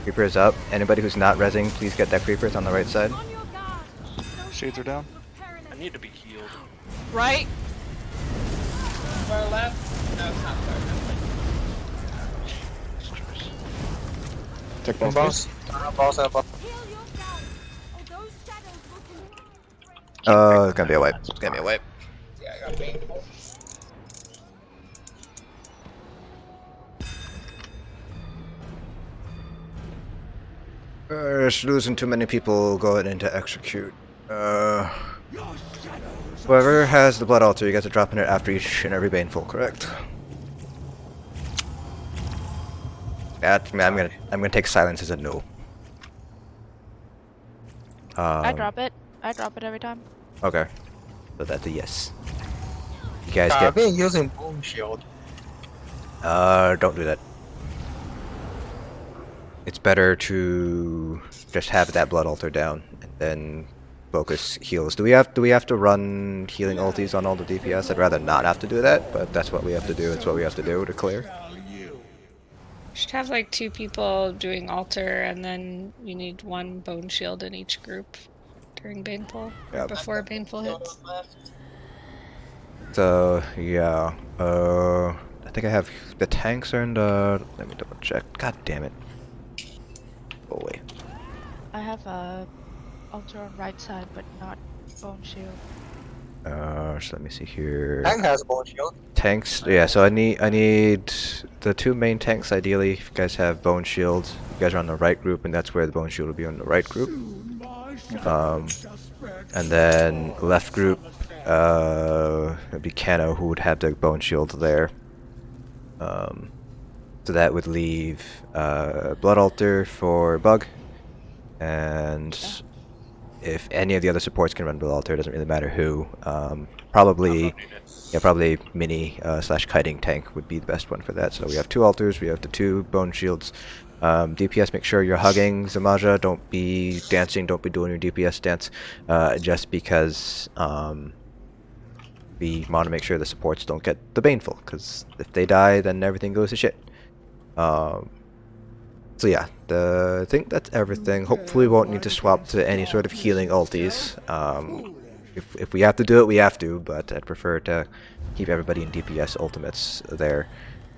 Creeper is up. Anybody who's not resing, please get that creeper. It's on the right side. Shades are down. I need to be healed. Right. Take boss, please. Boss up. It's gonna be a wipe. It's gonna be a wipe. Just losing too many people going into execute. Whoever has the blood altar, you guys are dropping it after each and every baneful, correct? I'm gonna take silence as a no. I drop it. I drop it every time. Okay. So that's a yes. You guys I've get. been using bone shield. Don't do that. It's better to just have that blood altar down and then focus heals. Do we have to run healing ultis on all the DPS? I'd rather not have to do that, but that's what we have to do. It's what we have to do to clear. Should have like 2 people doing altar, and then you need 1 bone shield in each group during baneful or Yep. before baneful hits. So yeah, I think I have the tanks are in the. Let me double check. God damn it. Go away. I have a altar on right side, but not bone shield. So let me see here. Tank has bone shield. Tanks, yeah. So I need the 2 main tanks. Ideally, if you guys have bone shield, you guys are on the right group, and that's where the bone shield will be on the right group. And then left group, it'd be Kano who would have the bone shield there. So that would leave blood altar for Bug, and if any of the other supports can run blood altar, it doesn't really matter who. Probably mini slash kiting tank would be the best one for that. So we have 2 altars, we have the 2 bone shields. DPS, make sure you're hugging Zamaja. Don't be dancing. Don't be doing your DPS dance. Just because we want to make sure the supports don't get the baneful. Because if they die, then everything goes to shit. So yeah, I think that's everything. Hopefully we won't need to swap to any sort of healing ultis. If we have to do it, we have to, but I'd prefer to keep everybody in DPS ultimates there.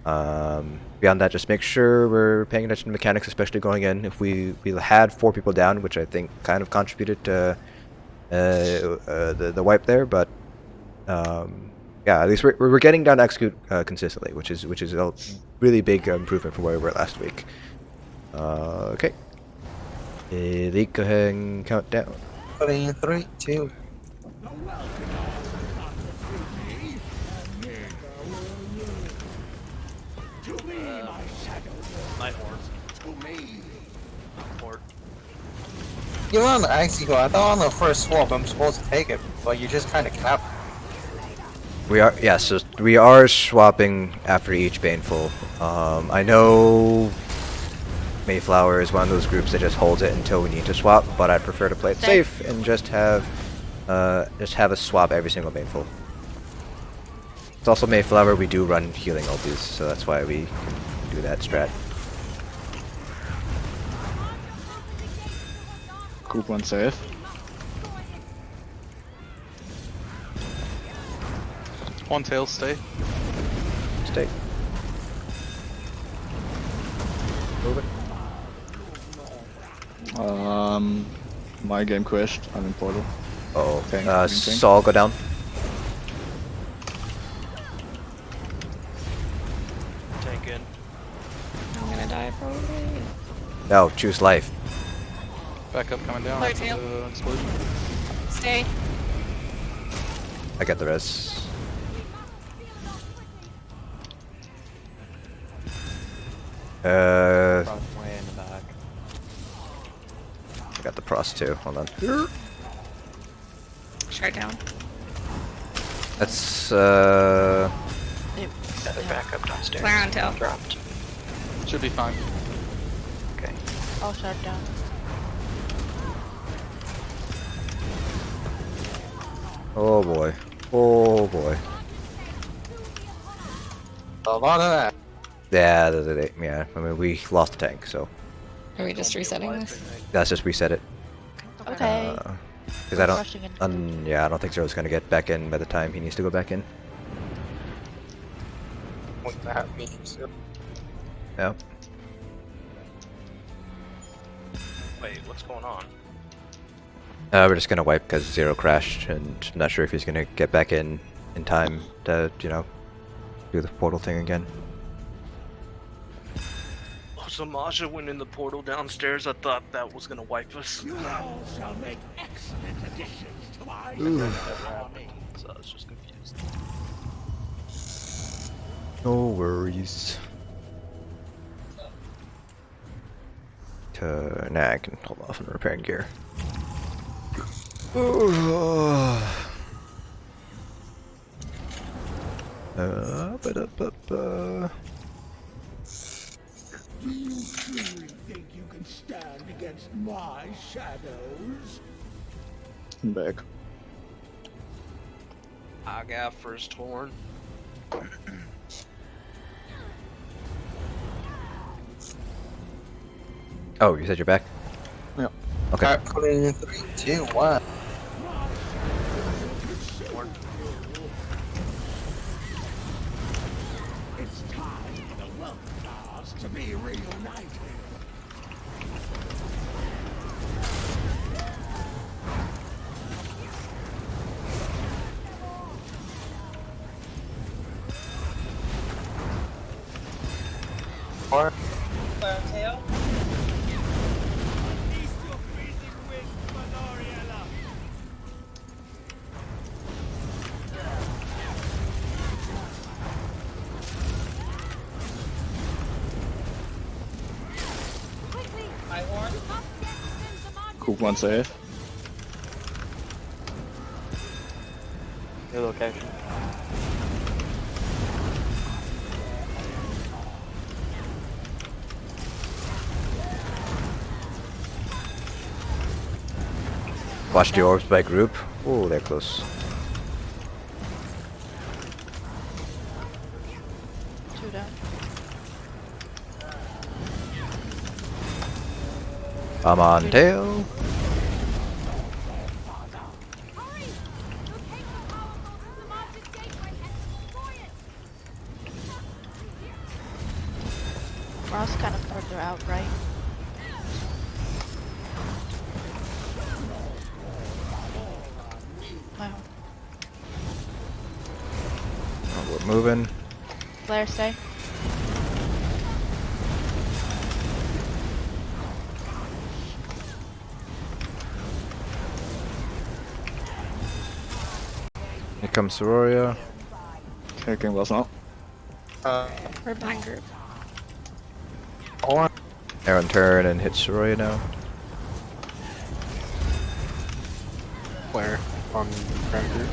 Beyond that, just make sure we're paying attention to mechanics, especially going in. If we had 4 people down, which I think kind of contributed to the wipe there, but yeah, at least we're getting down to execute consistently, which is a really big improvement from where we were last week. Okay. Elite, go ahead and count down. Putting in 3, 2. You know, actually, I thought on the first swap I'm supposed to take it, but you just kind of capped. We are, yeah, so we are swapping after each Baneful. I know Mayflower is one of those groups that just holds it until we need to swap, but I'd prefer to play it safe and just have a swap every single Baneful. It's also Mayflower, we do run healing ultis, so that's why we can do that strat. Group 1 safe. One tail, stay. Stay. Move it. My game crashed. I'm in portal. Oh, Tank, green tank. Saul, go down. Tank in. I'm gonna die probably. No, choose life. Backup coming down. Low After tail. the explosion. Stay. I got the res. Way in the back. I got the pros too. Hold on. Shut down. That's Another backup downstairs. Flare on tail. Dropped. Should be fine. Okay. I'll shut down. Oh boy. Oh boy. A lot of that. Yeah, yeah. I mean, we lost the tank, so Are we just resetting this? let's just reset it. Okay. Because I don't. Rushing in. Yeah, I don't think Zero's gonna get back in by the time he needs to go back in. What that means. Yeah. Wait, what's going on? We're just gonna wipe because Zero crashed, and I'm not sure if he's gonna get back in time to, you know, do the portal thing again. Oh, so Maja went in the portal downstairs. I thought that was gonna wipe us. You all shall make excellent additions to my army. So I was just confused. No worries. Nah, I can hold off on repairing gear. Ba-da-ba-ba. Do you truly think you can stand against my shadows? I'm back. I got first horn. Oh, you said you're back? Yeah. Okay. Alright, putting in 3, 2, 1. It's time for the welcome class to be reunited. Or Group 1 safe. New location. Watch the orbs by group. Oh, they're close. 2 down. I'm on tail. Frost kind of further out, right? Wow. Oh, we're moving. Flare, stay. Here comes Sororia. Taking was not. We're behind group. Aaron turn and hit Sororia now. Flare on ground group.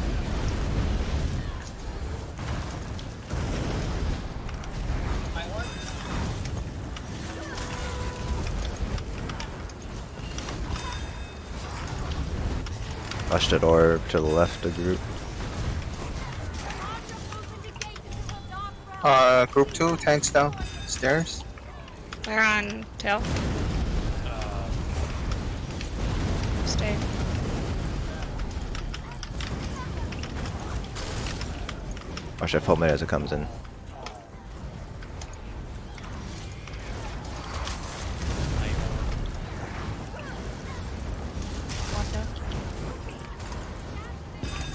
Flushed at orb to the left of group. Group 2, tanks down. Stairs. We're on tail. Stay. Watch that full minute as it comes in. One down.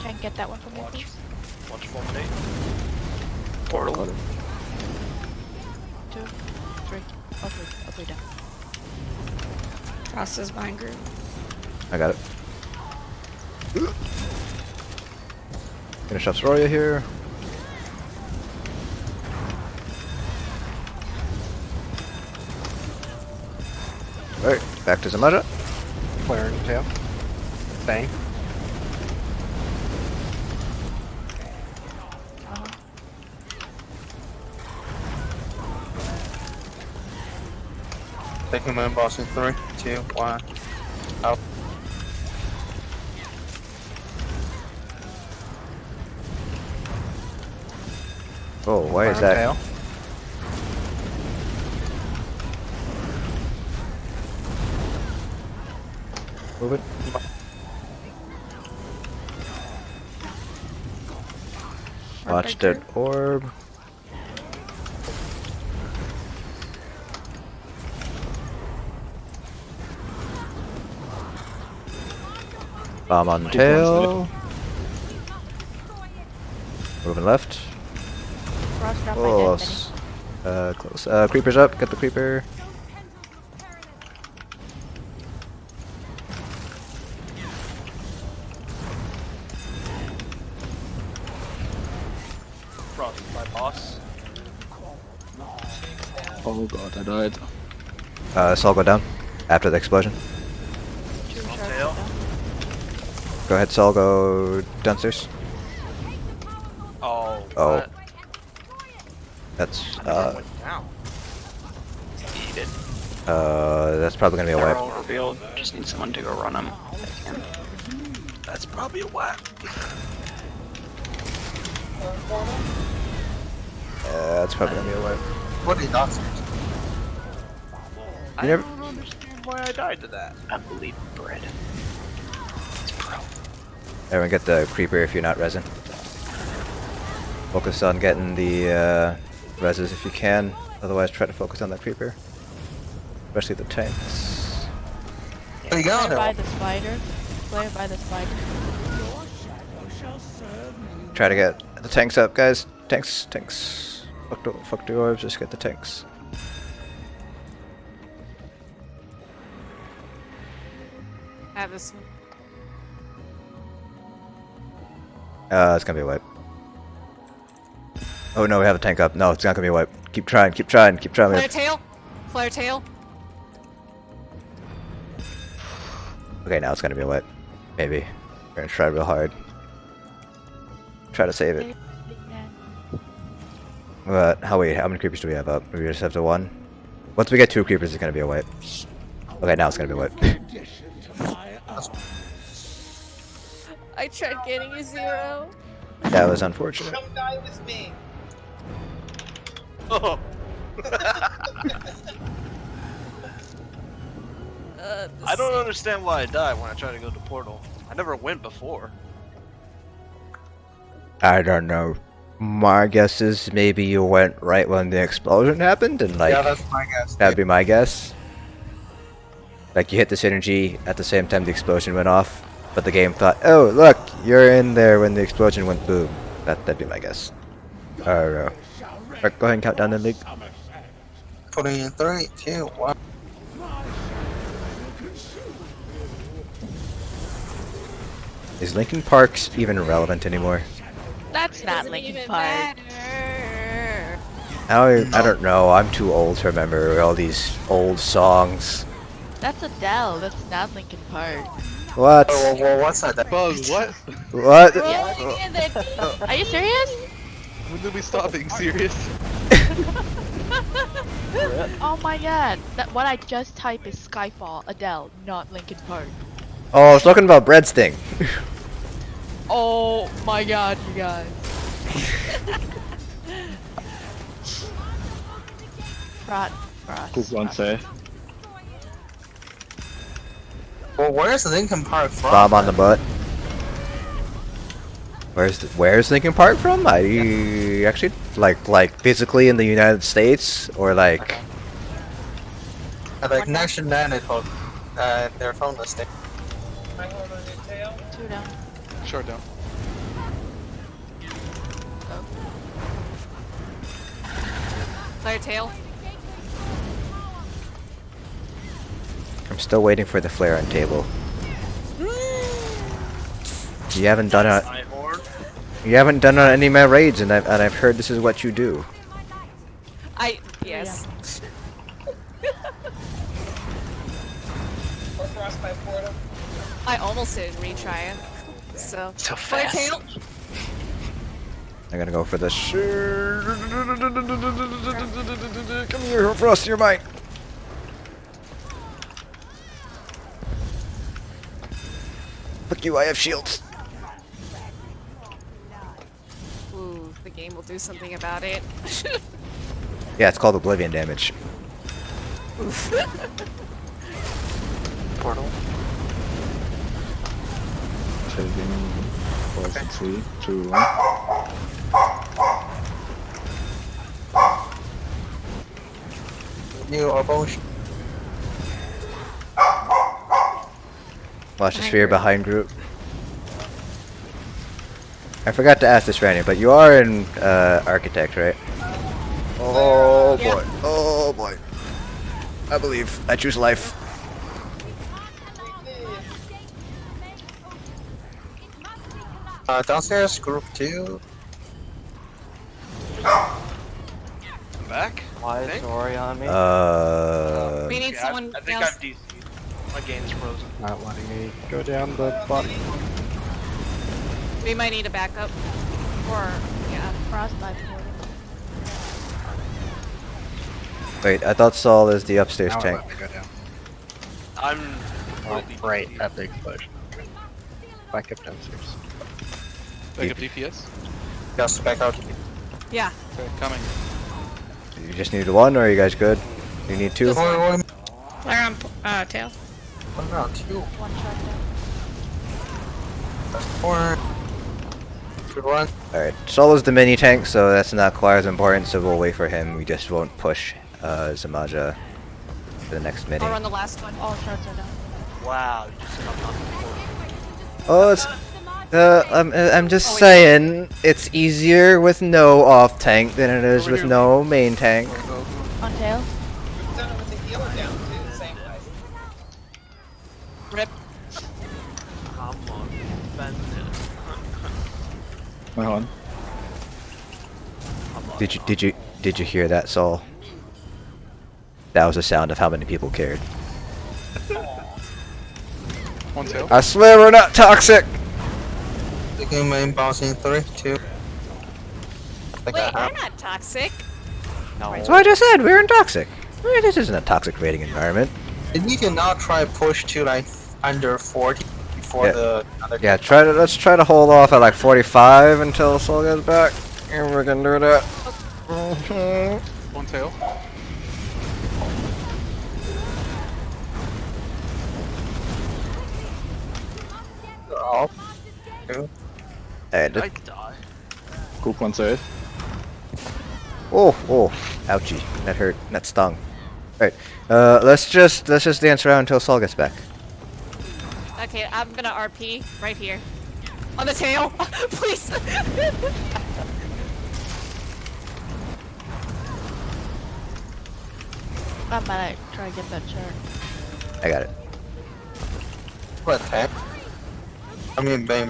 Try and get that one from me, please. Watch fulminate. Portal. 2, 3. Up, way down. Frost is behind group. I got it. Finish off Sororia here. Alright, back to Zamaja. Flare and tail. Staying. Taking my boss in 3, 2, 1. Out. Oh, why is that? Tail. Move it. Watch that orb. Bomb on tail. Moving left. Frost drop Oh, my dead close. Creeper's up. Get the creeper. Frost, my boss. Oh god, I died. Sol go down after the explosion. On tail. Go ahead, Sol. Go downstairs. Oh. Oh. What? That's Went down. Eat it. that's probably gonna be a They're wipe. all revealed. Just need someone to go run them. That's probably a whack. That's probably gonna be a wipe. What are you not saying? I never- don't understand why I died to that. I believe bread. It's pro. Everyone get the creeper if you're not resin. Focus on getting the reses if you can. Otherwise, try to focus on that creeper. Especially the tanks. What you got Flare by there? the spider. Flare by the spider. Try to get the tanks up, guys. Tanks, tanks. Fuck the orbs, just get the tanks. I have this one. It's gonna be a wipe. Oh no, we have a tank up. No, it's not gonna be a wipe. Keep trying, keep trying, keep trying. Flare tail. Flare tail. Okay, now it's gonna be a wipe. Maybe. We're gonna try real hard. Try to save it. How many creepers do we have up? We just have the one. Once we get 2 creepers, it's gonna be a wipe. Okay, now it's gonna be a wipe. I tried getting a 0. That was unfortunate. Come die with me. Oh. I don't understand why I died when I tried to go to portal. I never went before. I don't know. My guess is maybe you went right when the explosion happened, and like Yeah, that's my guess. that'd be my guess. Like you hit the synergy at the same time the explosion went off, but the game thought, "Oh, look, you're in there when the explosion went boom." That'd be my guess. I don't know. Alright, go ahead and count down the league. Putting in 3, 2, 1. Is Linkin Park's even relevant anymore? That's not Linkin Park. I don't know. I'm too old to remember all these old songs. That's Adele. That's not Linkin Park. What? Well, what's that? Buzz, what? What? Are you serious? When did we stop being serious? Oh my god. What I just typed is Skyfall, Adele, not Linkin Park. Oh, I was talking about Bread's thing. Oh my god, you guys. Frost. Who's on say? Well, where's Linkin Park from? Bomb on the butt. Where's Linkin Park from? I actually like physically in the United States or like. Like nationality, their phone listing. 2 down. Short down. Flare tail. I'm still waiting for the flare on table. You haven't done it. You haven't done it on any of my raids, and I've heard this is what you do. Yes. I almost didn't retry it. So flare fast. tail. I'm gonna go for the Come here, Frost, you're mine. Fuck you, I have shields. Ooh, the game will do something about it. Yeah, it's called Oblivion damage. Portal. Taking 4, 3, 2, 1. You are bullshit. Watch the sphere behind group. I forgot to ask this Randy, but you are in Architect, right? Oh boy. Oh boy. I believe. I choose life. Downstairs, group 2. I'm back. Why is Ori on me? We need someone I think else. I've DC'd. My game's frozen. Not letting me go down the bottom. We might need a backup. Or yeah. Frost by portal. Wait, I thought Saul is the upstairs Now it tank. let me go down. I'm Right at the explosion. Back up downstairs. Back up DPS. Just back out. Yeah. Okay, coming. You just need one, or are you guys good? You need two? Just Flare on tail. One round, 2. 1 shot down. 4. 3, 1. Alright, Saul is the mini tank, so that's not quite as important, so we'll wait for him. We just won't push Zamaja for the next mini. I'll run the last one. All shots are down. wow. You just got knocked before. Oh, it's... I'm just saying, it's easier with no off tank than it is with no main tank. On tail. Rip. Come on, defend it. My on. Did you hear that, Saul? That was the sound of how many people cared. One tail. I swear we're not toxic! Taking main boss in 3, 2. Wait, we're not toxic. No. That's what I just said, we're in toxic. This isn't a toxic raiding environment. Did you not try push to like under 40 before Yeah. the other? Yeah, let's try to hold off at like 45 until Saul gets back. And we're gonna do that. One tail. Off. Two. Hey, Did I die? Coop 1 safe. oh, ouchie, that hurt, that stung. Alright, let's just dance around until Saul gets back. Okay, I'm gonna RP right here. On the tail! Please! I might try to get that chart. I got it. What tank? I mean, Bane.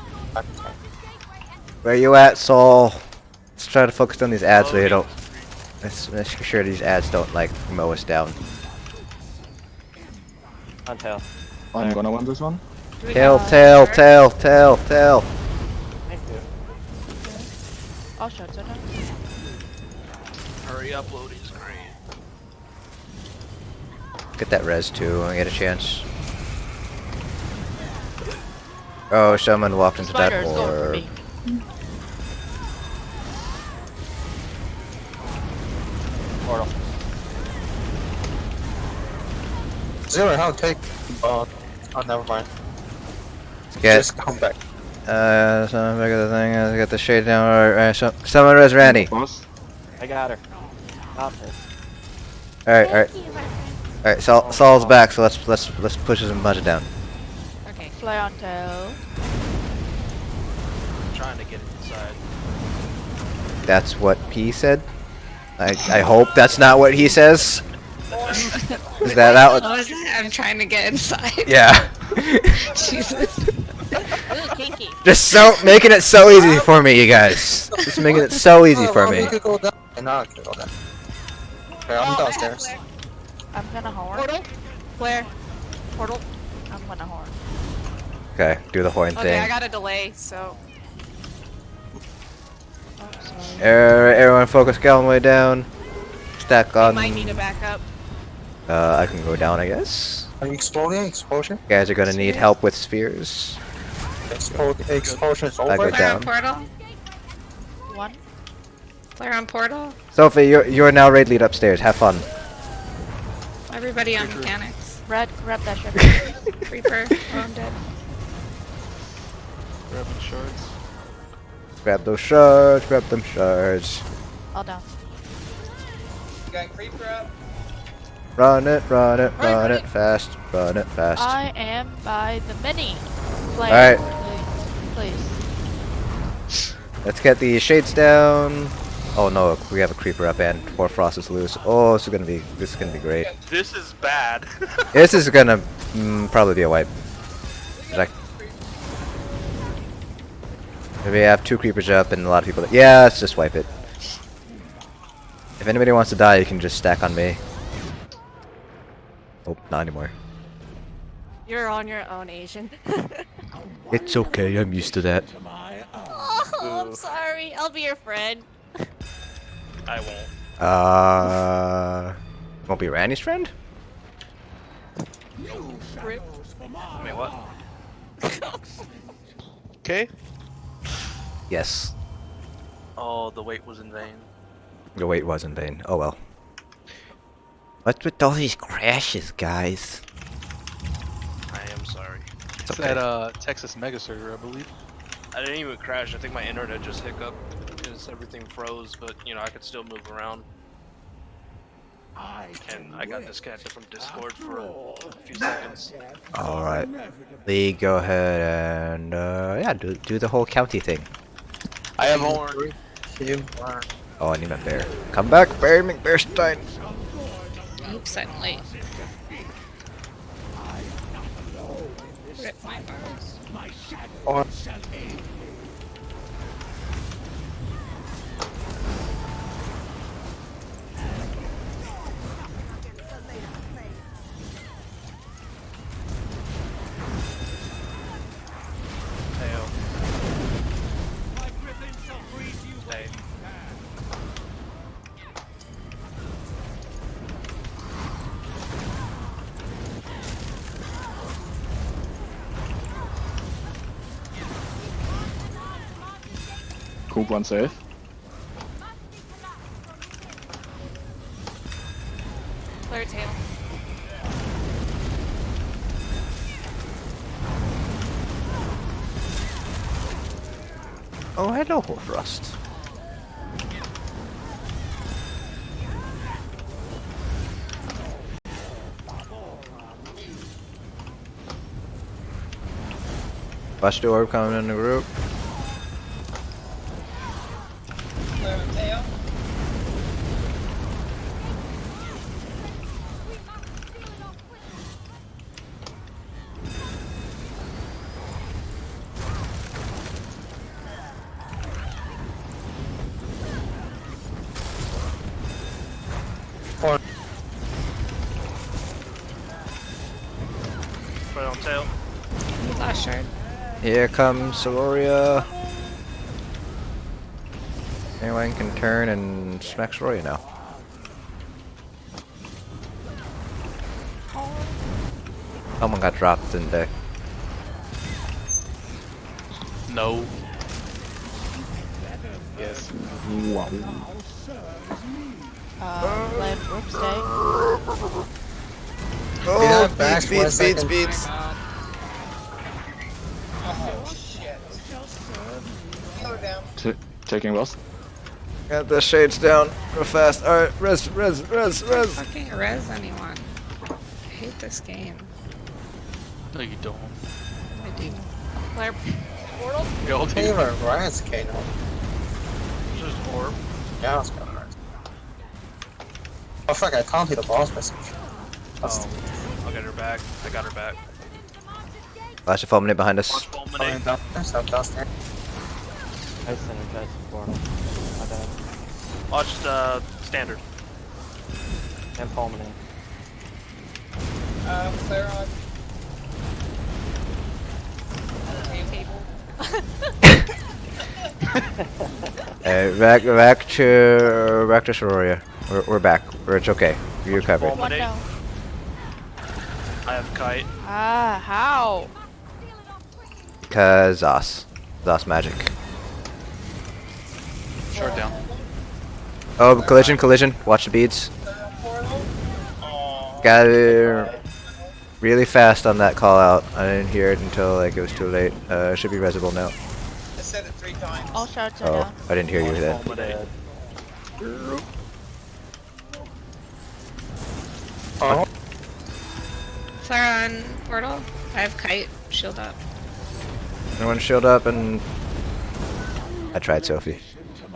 Where you at, Saul? Let's try to focus on these ads so they don't. Let's make sure these ads don't like mow us down. On tail. I'm gonna win this one. Tail. Thank you. All shots are done. Hurry up, loading screen. Get that res too when I get a chance. Oh, someone walked into that Spider's going for orb. me. Portal. Zero, how take? Oh, never mind. Let's get. Just come back. Someone back at the thing. Let's get the shade down. Alright, someone res Randy. Boss. I got her. Got this. Alright. Alright, Saul's back, so let's push his budget down. Okay. Fly on tail. I'm trying to get inside. That's what he said. I hope that's not what he says. Is that out? What was that? I'm trying to get inside. Yeah. Jesus. Ooh, kinky. Just making it so easy for me, you guys. Just making it so easy for me. You could go down. Now I can go down. Okay, I'm downstairs. I'm gonna horn. Portal. Flare. Portal. I'm gonna horn. Okay, do the horn Okay, thing. I got a delay, so. Oh, sorry. Everyone focus Galloway down. Stack I on. might need a backup. I can go down, I guess. Are you exploding? Explosion? You guys are gonna need help with spheres. Explosion is I go over. Flare down. on portal. One. Flare on portal. Sophie, you're now raid lead upstairs. Have fun. Everybody on mechanics. Red, grab that ship. Reaper. Oh, I'm dead. Grabbing shards. Grab those shards. Grab them shards. All down. Run it fast. Run it fast. I am by the mini. Alright. Please. Let's get the shades down. Oh no, we have a creeper up and Frost is loose. Oh, this is gonna be great. This is bad. This is gonna probably be a wipe. Like, we have 2 creepers up and a lot of people. Yeah, let's just wipe it. If anybody wants to die, you can just stack on me. Oh, not anymore. You're on your own, Asian. It's okay, I'm used to that. Oh, I'm sorry. I'll be your friend. I won't. Won't be Randy's friend? Rip. Wait, what? Okay. Yes. Oh, the wait was in vain. The wait was in vain. Oh well. What's with all these crashes, guys? I am sorry. It's It's okay. that Texas mega server, I believe. I didn't even crash. I think my internet just hiccuped because everything froze, but you know, I could still move around. And I got disconnected from Discord for a few seconds. Alright. Lee, go ahead and yeah, do the whole county thing. I have horn. 3, 2, 1. Oh, I need my bear. Come back, Bear McBearstein. Oops, I'm late. Rip my balls. Oh. Tail. Stay. Coop 1 safe. Flare tail. Oh, hello, Horfrost. Watch the orb coming in the group. Right on tail. Last shard. Here comes Sororia. Anyone can turn and smack Sororia now. Someone got dropped, didn't they? No. Yes. Land group stay. Oh, back for a second. beats. Taking loss. Got the shades down real fast. Alright, res. Fucking res anyone. I hate this game. No, you don't. I do. Flare portal. Y'all do. Taylor, Ryan's Kano. Just orb. Yeah, it's got Ryan's. Oh fuck, I can't hit the boss message. Oh, I'll get her back. I got her back. Flash of fulminate behind us. Watch fulminate. Downstairs, I'm downstairs. I synergized the portal. My bad. Watch the standard. And fulminate. Clear on. Back to Sororia. We're back. It's okay. You're covered. One Fulminate. down. I have kite. Ah, how? Cause Zos magic. Short down. Oh, collision. Watch the beads. Got it really fast on that call out. I didn't hear it until like it was too late. Should be resible now. I said it 3 times. All shards are Oh, down. I didn't hear you then. Fulminate. Oh, Flare on portal. I have kite. Shield up. Everyone shield up and I tried Sophie.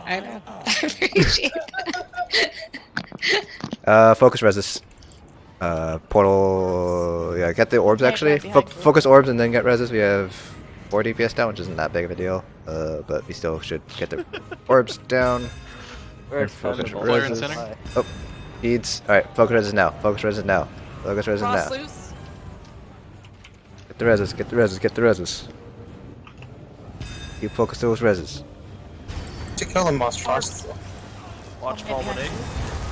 I know. I appreciate that. Focus reses. Portal. Yeah, get the orbs Okay, actually. right behind you. Focus orbs and then get reses. We have 4 DPS down, which isn't that big of a deal. But we still should get the orbs down. We're And focus expendable. Flare in reses. center. Oh, beads. Alright, focus reses now. Focus reses now. Focus reses Cross now. loose. Get the reses. Keep focus those reses. to kill the boss first. Watch fulminate.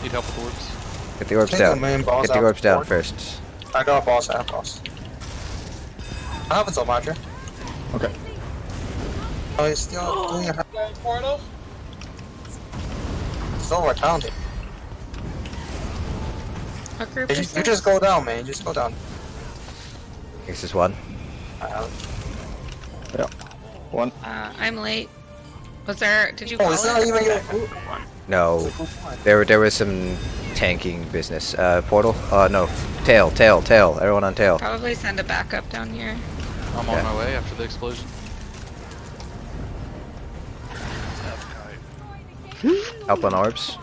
Need help with orbs. Get the orbs Take the down. main boss Get the out orbs down before. first. I got a boss, I have boss. I have it, Roger. Okay. Oh, he's still doing a Portal. still recounting. What group You is just, this? you just go down, man. Just go down. This is one. I have it. Yeah. One. I'm late. Was there? Did you Oh, call it's not it? even your group. No. There was some tanking business. Portal? No. Tail. Everyone on tail. Probably send a backup down here. I'm Yeah. on my way after the explosion. I have kite. Help on orbs.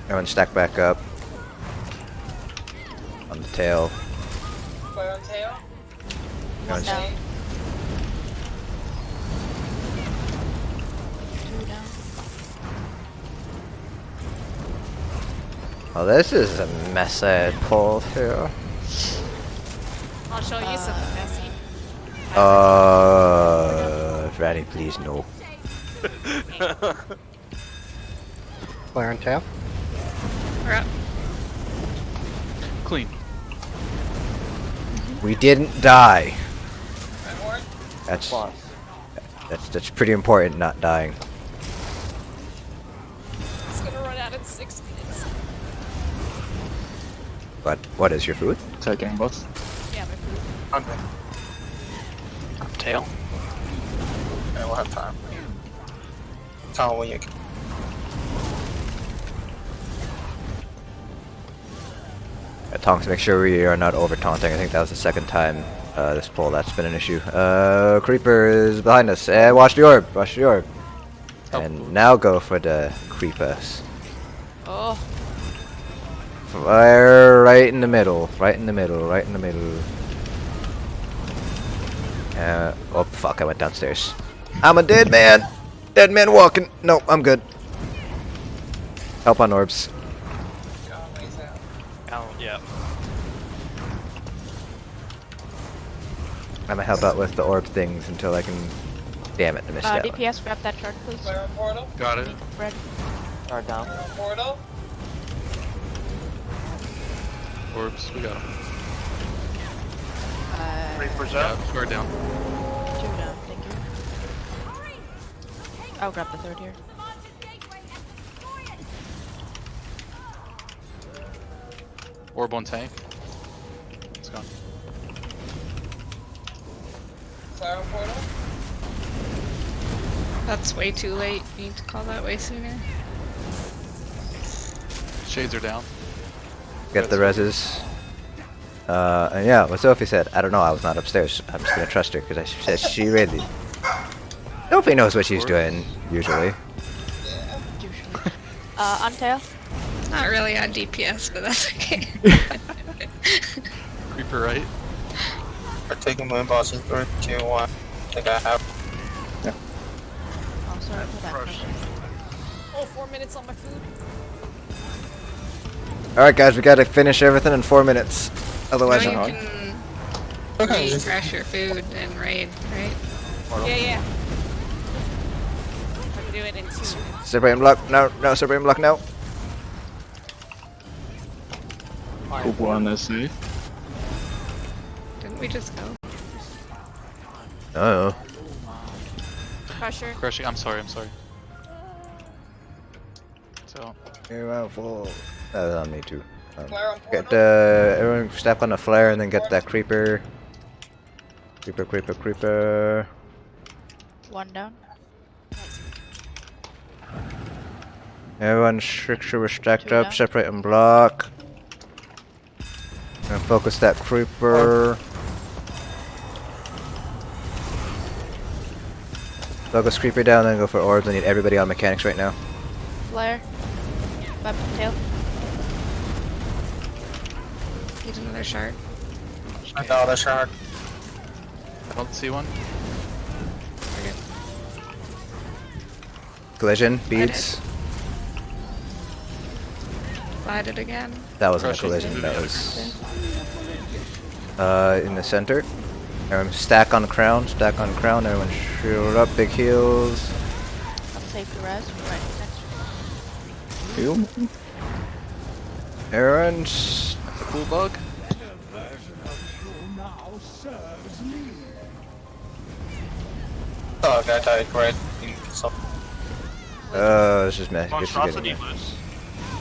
Everyone stack back up. On the tail. Fire on tail. Everyone down. st- 2 down. Oh, this is a mess I had pulled here. I'll show you something messy. Randy, please no. Flare and tail. We're up. Clean. We didn't die. Horn. That's Plus. that's pretty important, not dying. It's gonna run out in 6 minutes. But what is your food? Taking boss. Yeah. Okay. Tail. Okay, we'll have time. Tell me when you can. Tonks, make sure we are not over taunting. I think that was the second time this pull that's been an issue. Creeper is behind us. And watch the orb. Watch the orb. And now go for the creepers. Oh. Fire right in the middle. Right in the middle. Right in the middle. Oh fuck! I went downstairs. I'm a dead man. Dead man walking. No, I'm good. Help on orbs. Oh, yeah. I'm gonna help out with the orb things until I can. Damn it! I missed that one. DPS, grab that shard, please. Got it. Red. Guard down. Orbs, we got them. Reaper's Yeah, up. guard down. 2 down, thank you. I'll grab the 3rd here. Orb on tank. It's gone. That's way too late. You need to call that way sooner. Shades are down. Get the reses. And yeah, what Sophie said. I don't know. I was not upstairs. I'm just gonna trust her because I said she really. Sophie knows what she's doing usually. Usually. On tail. Not really on DPS, but that's okay. Creeper right. We're taking moon boss in 3, 2, 1. I think I have. Oh, sorry for that. Crush. Oh, 4 minutes on my food. All right, guys, we gotta finish everything in 4 minutes. Otherwise, No, you I'm can refresh your food and raid, right? Yeah, yeah. I can do it in 2 minutes. Supreme block. No, no, Supreme block. No. Group 1 is safe. Didn't we just go? Oh. Crusher. Crushing. I'm sorry. So. You're out full. That was on me too. Get everyone step on the flare and then get that creeper. Creeper. 1 down. Everyone, make sure we're stacked 2 up. down. Separate and block. And focus that creeper. Focus creeper down, then go for orbs. I need everybody on mechanics right now. Flare. Weapon tail. Need another shard. Another shard. I don't see one. Collision, beads. Slide it again. That wasn't a Crushing. collision, that was in the center. Everyone stack on the crown, everyone shield up, big heals. I'll save the res. Right next to Heal? Everyone, That's a cool bug. The version of you now serves me. Oh, guy died right in some. this is messy. Monstrosity loose.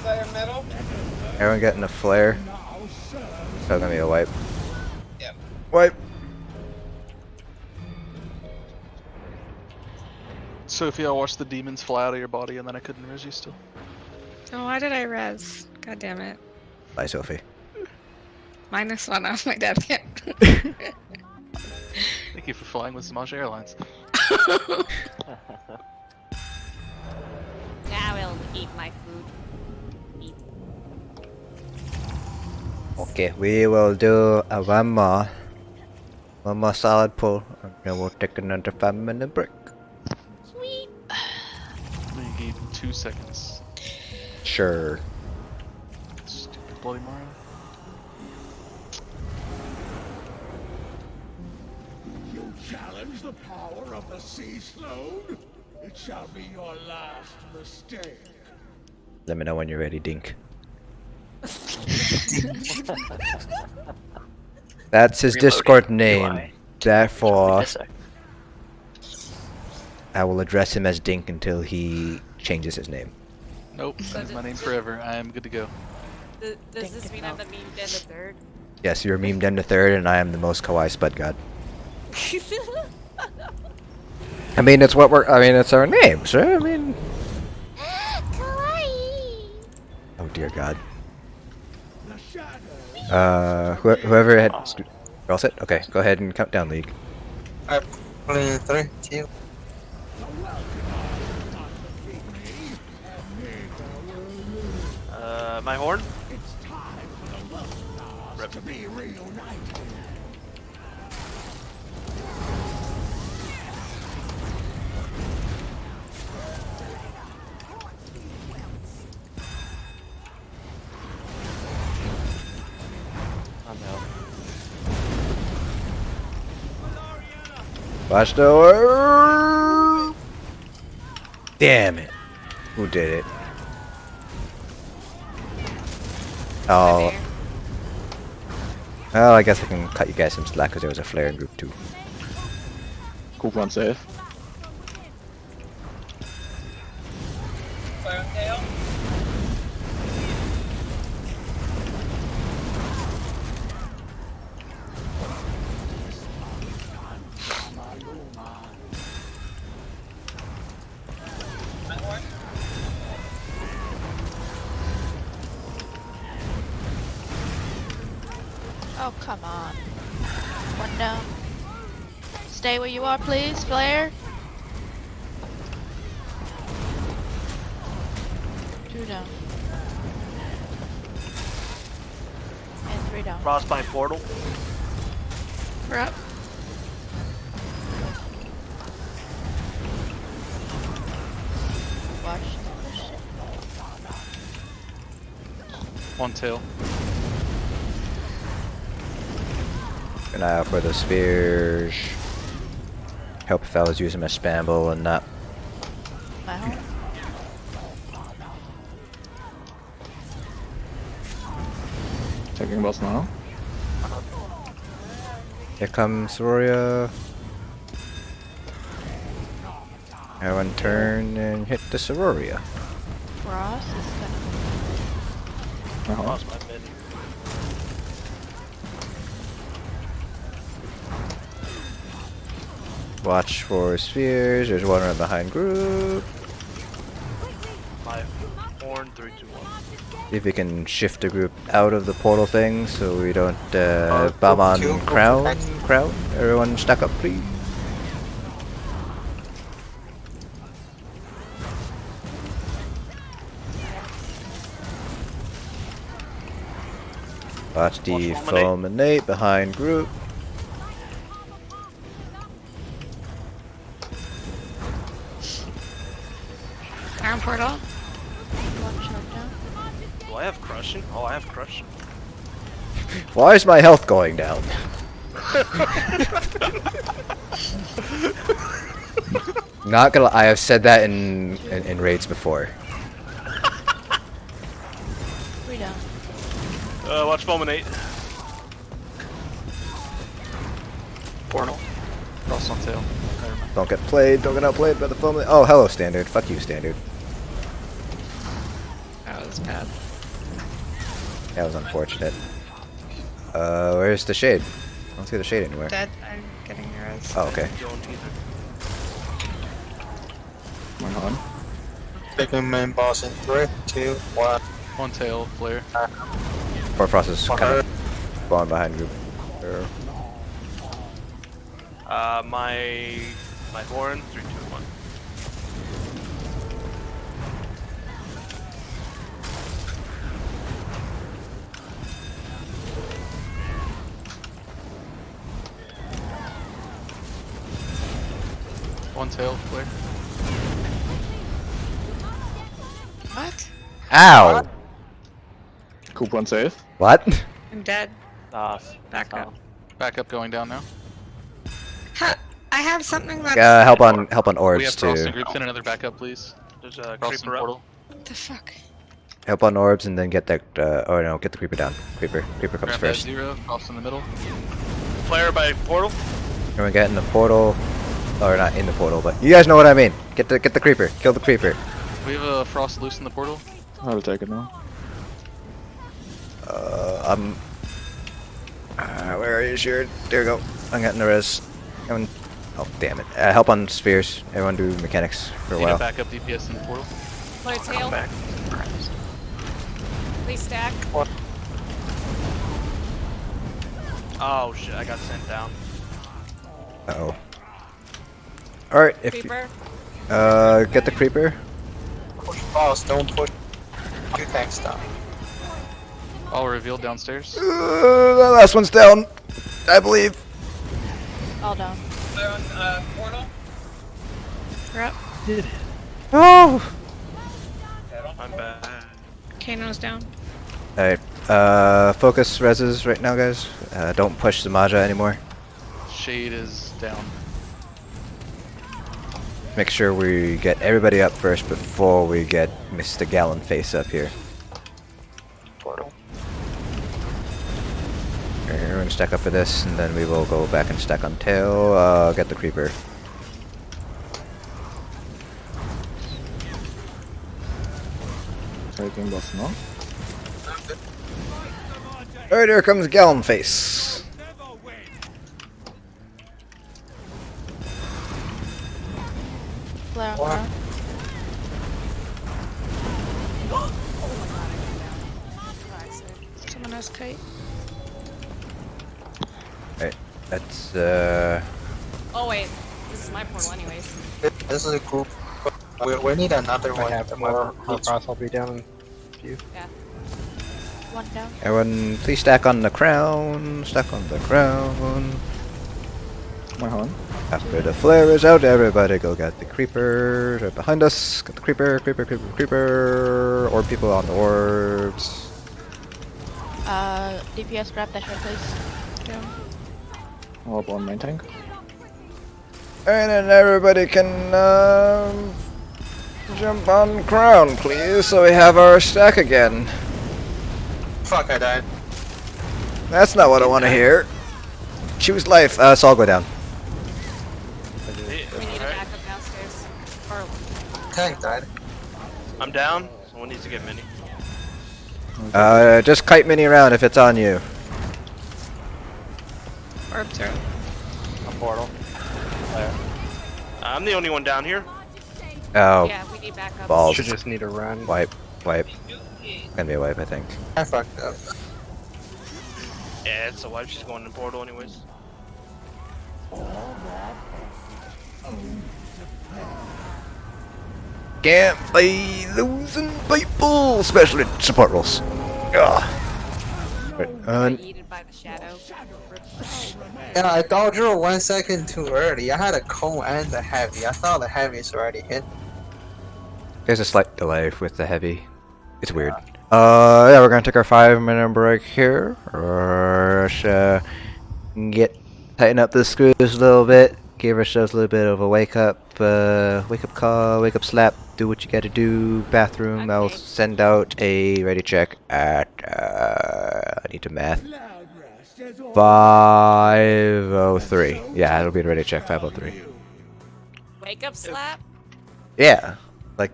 Everyone getting a flare. That's gonna be a wipe. Yep. Wipe. Sophie, I watched the demons fly out of your body and then I couldn't res you still. Oh, why did I res? God damn it. Bye, Sophie. -1 off my death hit. Thank you for flying with Smosh Airlines. Now I'll eat my food. Eat. Okay, we will do one more solid pull, and then we'll take another 5-minute break. Sweet. I'm gonna give you 2 seconds. Sure. Stupid Bloody Mario. You challenge the power of the sea slode? It shall be your last mistake. Let me know when you're ready, Dink. That's his Reloading. Discord name. UI. Therefore, This sec. I will address him as Dink until he changes his name. Nope, that's my name forever. I am good to go. Does this mean I'm the meme then the 3rd? Yes, you're memed into third, and I am the most kawaii spud god. I mean, it's what we're. I mean, it's our names, right? I mean. Oh dear God. Whoever had. You're all set? Okay, go ahead and count down, League. Alright, pulling in 3, 2. My horn. I'm out. Watch the door. Damn it. Who did it? Oh. Well, I guess I can cut you guys some slack because there was a flare in group 2. Cool run safe. Oh, come on. One down. Stay where you are, please, Flare. 2 down. And 3 down. Frostbite portal. We're up. Watch. One tail. Keep an eye out for the spears. Help if I was using my spamble and not. My home. Taking boss now. Here comes Roria. Everyone turn and hit the Sororia. Frost is gonna. Lost my mid. Watch for spheres. There's one right behind group. My horn. 3, 2, 1. See if we can shift the group out of the portal thing so we don't bomb on crown. Crown. Everyone stack up, please. Watch the fulminate behind group. Iron portal. One shot down. Do I have crushing? Oh, I have crushing. Why is my health going down? Not gonna. I have said that in raids before. 3 down. Watch fulminate. Portal. Frost on tail. Never mind. Don't get played. Don't get outplayed by the fulminate. Oh, hello, standard. Fuck you, standard. That was bad. That was unfortunate. Where's the shade? I don't see the shade anywhere. Dead. I'm getting yours. Oh, okay. Don't either. My on. Taking main boss in 3, 2, 1. One tail, flare. Frost is kind of falling behind group. My horn. 3, 2, 1. One tail, flare. What? Ow! Cool run safe. What? I'm dead. Back up. Backup going down now. Ha! I have something that's. Help on orbs We have too. Frost and group. Send another backup, please. There's a Frost and creeper up. portal. What the fuck? Help on orbs and then get that. Or no, get the creeper down. Creeper comes Grab that first. 0. Frost in the middle. Flare by portal. Everyone get in the portal, or not in the portal, but you guys know what I mean. Get the creeper. Kill the creeper. We have a Frost loose in the portal. I'll take it now. sure. There we go. I'm getting the res. Coming. Oh, damn it. Help on spheres. Everyone do mechanics for a Need a while. backup DPS in the portal. My tail. Back. Please stack. Oh shit, I got sent down. Uh-oh. Alright, if Creeper. get the creeper. Push boss, don't push. Two tanks down. All revealed downstairs. The last one's down, I believe. All down. We're up. Oh! I'm back. Kano's down. Alright, focus reses right now, guys. Don't push the Maja anymore. Shade is down. Make sure we get everybody up first before we get Mr. Gallon face up here. Portal. We're gonna stack up for this, and then we will go back and stack on tail. Get the creeper. Taking boss now. Alright, here comes Gallon face. Flare on What? ground. Someone has kite. Alright, that's Oh wait, this is my portal anyways. This is a group. We need another I one. have More. more cross. I'll be down in a few. Yeah. One down. everyone please stack on the crown. Stack on the crown. My horn. After the flare is out, everybody go get the creeper right behind us. Get the creeper, creeper, creeper, creeper. Or people on the orbs. DPS grab that shot, please. Yeah. All up on main tank. And then everybody can jump on crown, please, so we have our stack again. Fuck, I died. That's not what I want to hear. Choose life. So I'll go down. We need a backup downstairs. Or Tank died. I'm down. Someone needs to get mini. Just kite mini around if it's on you. Orbs are up. A portal. There. I'm the only one down here. Oh, yeah, we need backup. balls. Should just need a run. Wipe, wipe. Gonna be a wipe, I think. I fucked up. Yeah, it's a wife. She's going in the portal anyways. Can't be losing people, especially support roles. Ugh. Right, Eaten by the shadow. Yeah, I dodged her 1 second too early. I had a cone and the heavy. I thought the heavy is already hit. there's a slight delay with the heavy. It's weird. Yeah, we're gonna take our 5-minute break here. Get tighten up the screws a little bit. Give ourselves a little bit of a wake up call, wake up slap. Do what you gotta do. Bathroom. Okay. I'll send out a ready check at I need to math. Cloudrest has all 503. Yeah, it'll be a ready check. 503. Wake up slap. Yeah, like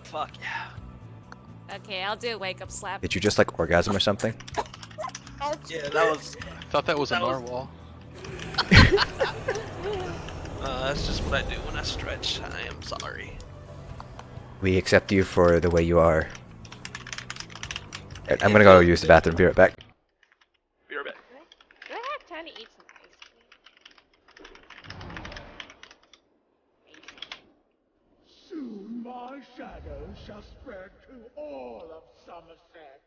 Fuck yeah. Okay, I'll do a wake up slap. did you just like orgasm or something? Yeah, that was. Thought that was a That was- narwhal. That's just what I do when I stretch. I am sorry. We accept you for the way you are. Right, I'm gonna go use the bathroom. Be right back. Be right back. Do I have time to eat some ice cream? soon my shadow shall spread to all of Somerset.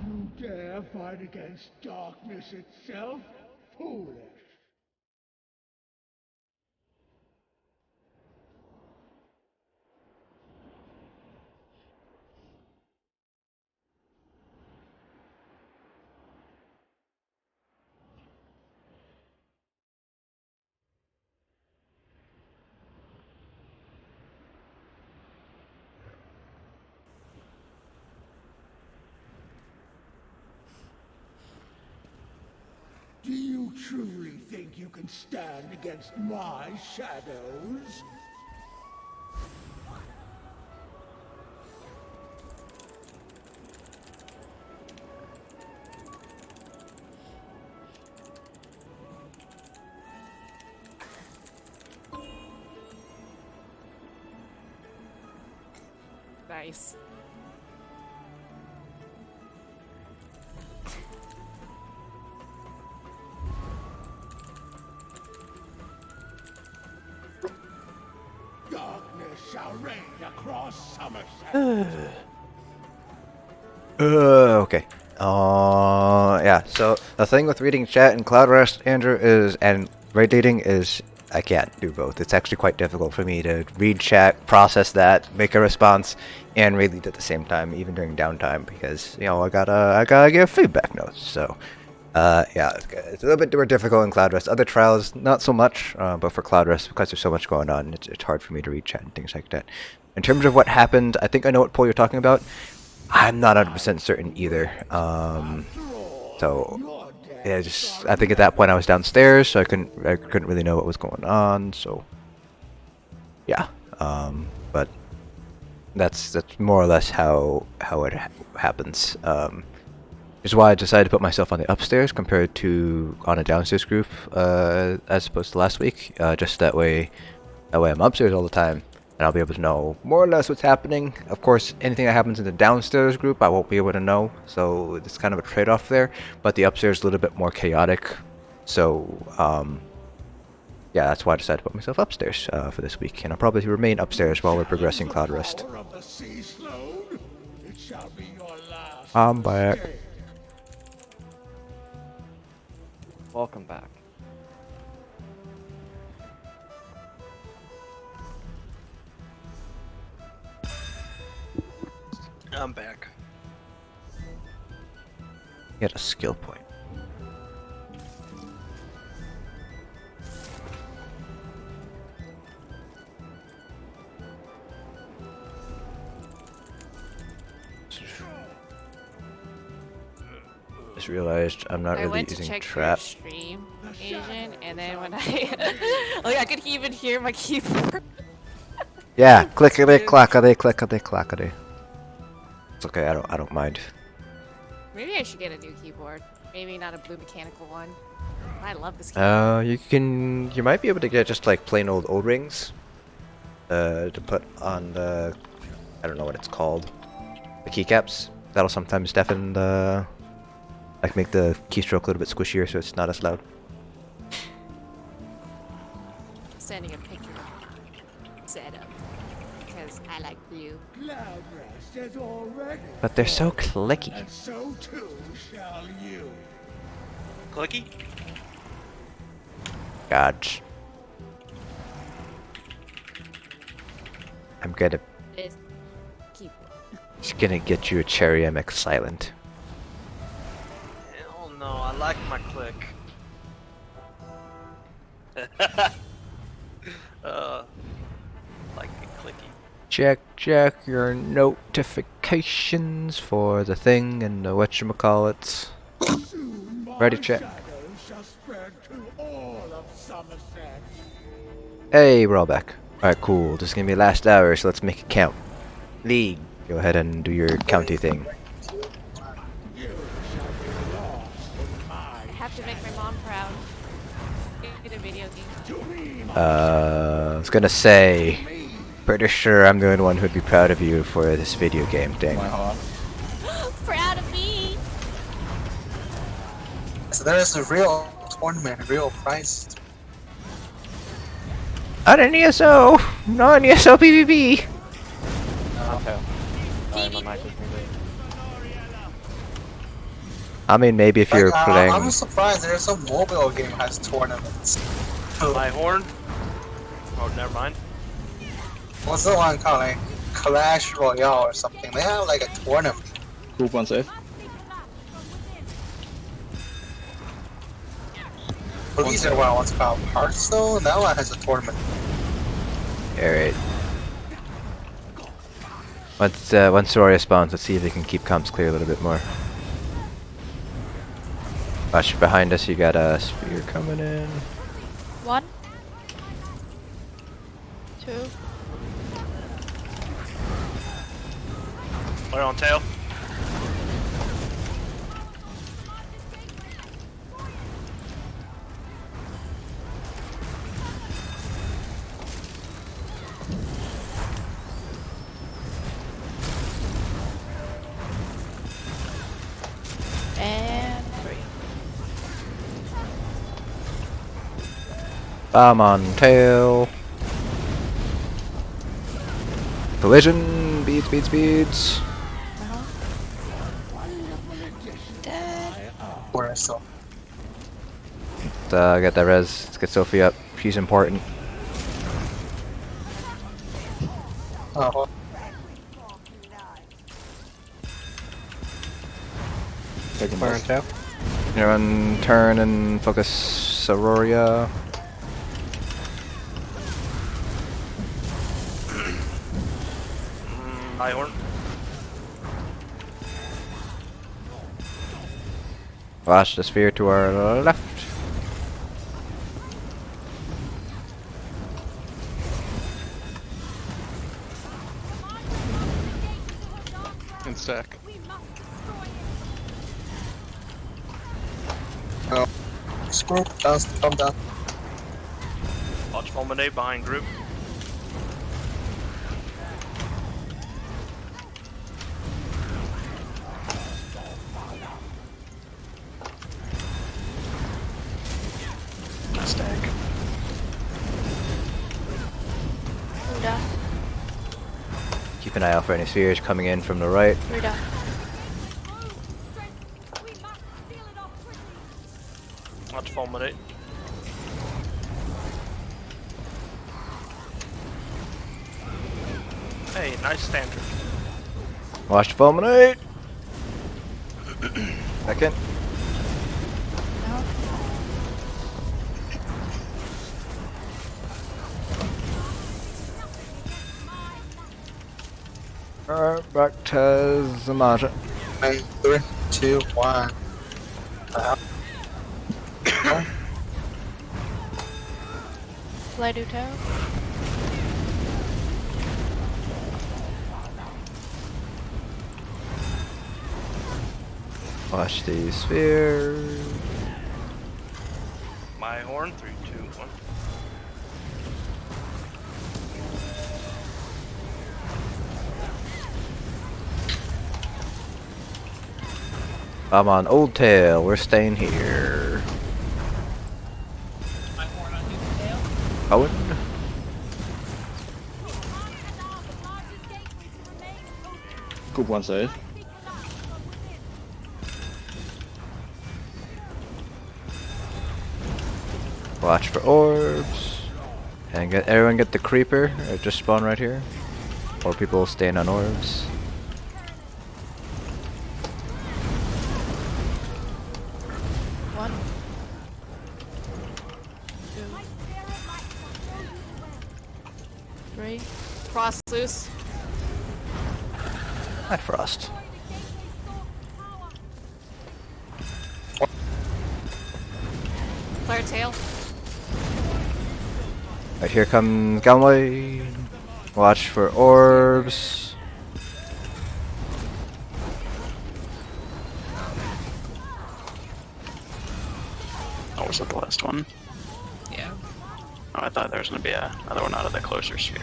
You dare fight against darkness itself? Foolish. truly think you can stand against my shadows? Nice. Darkness shall reign across Somerset. Okay. Yeah. So the thing with reading chat in Cloudrest, Andrew, and raid leading is I can't do both. It's actually quite difficult for me to read chat, process that, make a response, and raid lead at the same time, even during downtime, because I gotta give feedback notes. So, yeah, it's a little bit more difficult in Cloudrest. Other trials, not so much, but for Cloudrest, because there's so much going on, it's hard for me to read chat and things like that. In terms of what happened, I think I know what poll you're talking about. I'm not 100% certain either. So yeah, I think at that point I was downstairs, so I couldn't really know what was going on. So yeah, but that's more or less how it happens. Which is why I decided to put myself on the upstairs compared to on a downstairs group, as opposed to last week. Just that way I'm upstairs all the time. And I'll be able to know more or less what's happening. Of course, anything that happens in the downstairs group, I won't be able to know. So it's kind of a trade-off there. But the upstairs is a little bit more chaotic. So, yeah, that's why I decided to put myself upstairs for this week. And I'll probably remain upstairs while we're progressing Cloudrest. I'm back. Welcome back. I'm back. Get a skill point. Just realized I'm not really went to using check trap. your stream, Asian, and then when I could even hear my keyboard. Yeah, clickety clackety clickety clackety. It's okay, I don't mind. Maybe I should get a new keyboard. Maybe not a blue mechanical one. I love this keyboard. You might be able to get just like plain old O-rings. To put on the, I don't know what it's called, the keycaps. That'll sometimes deafen the, like make the keystroke a little bit squishier so it's not as loud. Sending a picture of setup because I like blue. Cloudrest has already But they're so clicky. and so too shall you. Clicky? Gosh. I'm gonna This keyboard. just gonna get you a Cherry MX Silent. Hell no, I like my click. Like it clicky. Check your notifications for the thing and the whatchamacallits. Soon my Ready, check. shadows shall spread to all of Somerset. Hey, we're all back. Alright, cool. This is gonna be the last hour, so let's make it count. League, go ahead and do your county thing. You shall be lost in my I have to make my mom proud. Get a video game. I was gonna say, pretty sure I'm the only one who'd be proud of you for this video game thing. Proud of me. So there is a real tournament, real prize. Not an ESO! Not an ESO PvP! Okay. My mic was muted. I mean, maybe if you're playing... I'm surprised there's some mobile game has tournaments. My horn? Oh, never mind. What's the one called, like Clash Royale or something? They have like a tournament. Group 1 safe. Police are what's called Hearthstone. That one has a tournament. Alright. Once Soria spawns, let's see if they can keep comps clear a little bit more. Watch behind us, you got a spear coming in. 1, 2. Flare on tail. And 3. Bomb on tail. Collision. Beads, beads, beads. Where I saw. Get that res. Let's get Sophie up. She's important. Oh, Taking Fire on this. tap. Everyone turn and focus Auroria. Ihorn. Watch the sphere to our left. And stack. screw. Down, come down. Watch Fulminate behind group. Stack. Ruda. Keep an eye out for any spheres coming in from the right. Ruda. Watch Fulminate. Hey, nice standard. Watch the fulminate. Second. No. Alright, back to Zamaja. 3, 2, 1. Play do toe. Watch these spheres. My horn. 3, 2, 1. I'm on Old Tail. We're staying here. Owen. Group 1 save. Watch for orbs. And everyone get the creeper. Just spawn right here. Or people staying on orbs. One. 2. 3. Frost loose. Hi, Frost. Flare tail. Right here comes Galway. Watch for orbs. Oh, was that the last one? Yeah. Oh, I thought there was gonna be another one out of the closer sphere.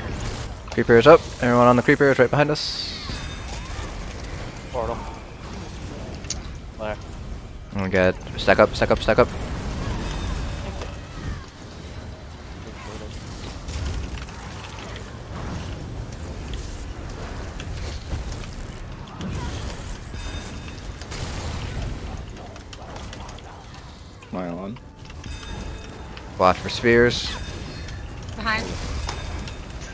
Creeper's up. Everyone on the creeper is right behind us. Portal. There. And we got stack up, stack up, stack up. Smile on. Watch for spheres. Behind.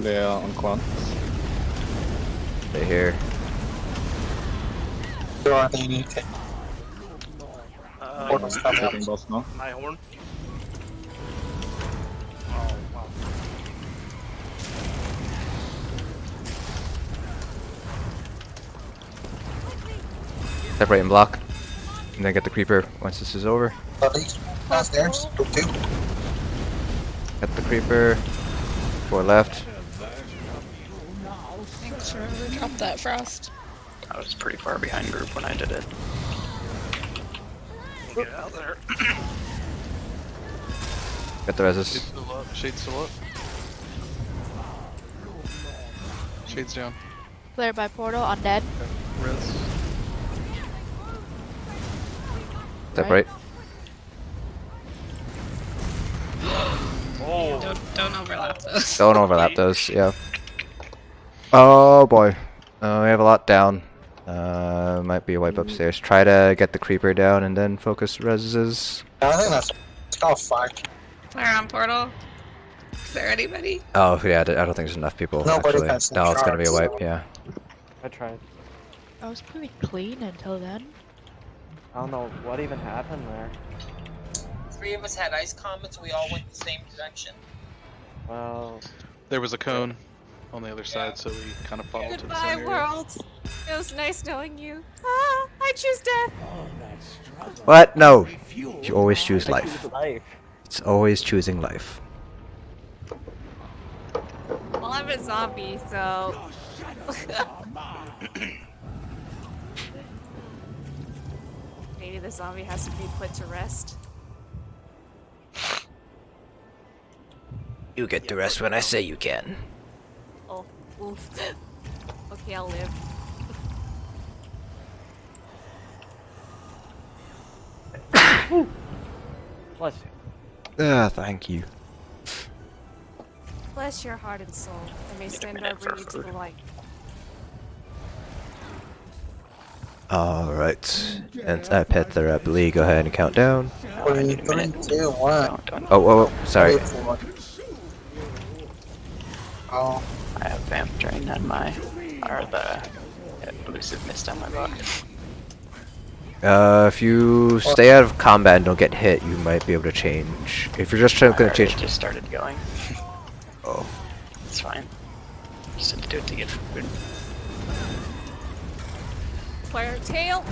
Flare on Quan. Stay here. There are they need to portals coming up. Taking boss now. My horn. Oh, wow. Separate and block. And then get the creeper once this is over. Buddy, downstairs. Group 2. Got the creeper. 4 left. Thanks for drop that frost. I was pretty far behind group when I did it. Get out there. Got the reses. Shade's still up. Shade's still up. Shade's down. Flare by portal, undead. Res. Separate. Oh, Don't overlap those. Don't overlap those, yeah. Oh boy. We have a lot down. Might be a wipe upstairs. Try to get the creeper down and then focus reses. I think that's all fine. Flare on portal. Is there anybody? Oh yeah, I don't think there's enough people Nobody actually. has No, it's gonna be a shards. wipe, yeah. I tried. I was pretty clean until then. I don't know what even happened there. 3 of us had ice comets, we all went the same direction. Well, There was a cone on the other side, so we kind of followed to the Goodbye, same area. world. It was nice knowing you. Ah, I choose death. What? No! You always choose I life. choose life. It's always choosing life. Well, I'm a zombie, so. Maybe the zombie has to be put to rest. You get to rest when I say you can. Oh, oof. Okay, I'll live. Bless you. Ah, thank you. Bless your heart and soul. I may stand over you to the light. Alright. And Pet are up. Lee, go ahead and count down. 3, 2, 1. Oh, sorry. Oh, I have vamp drain on my, or the elusive mist on my book. If you stay out of combat and don't get hit, you might be able to change. If you're just trying to change. Just started going. Oh. It's fine. Just had to do it to get food. Flare tail.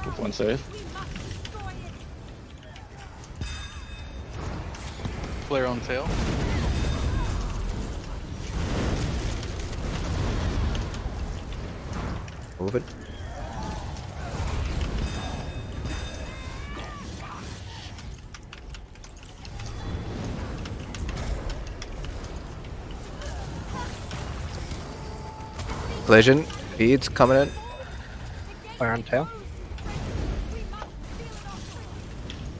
Group 1 save. Flare on tail. Move it. Collision. Feeds coming in. Flare on tail.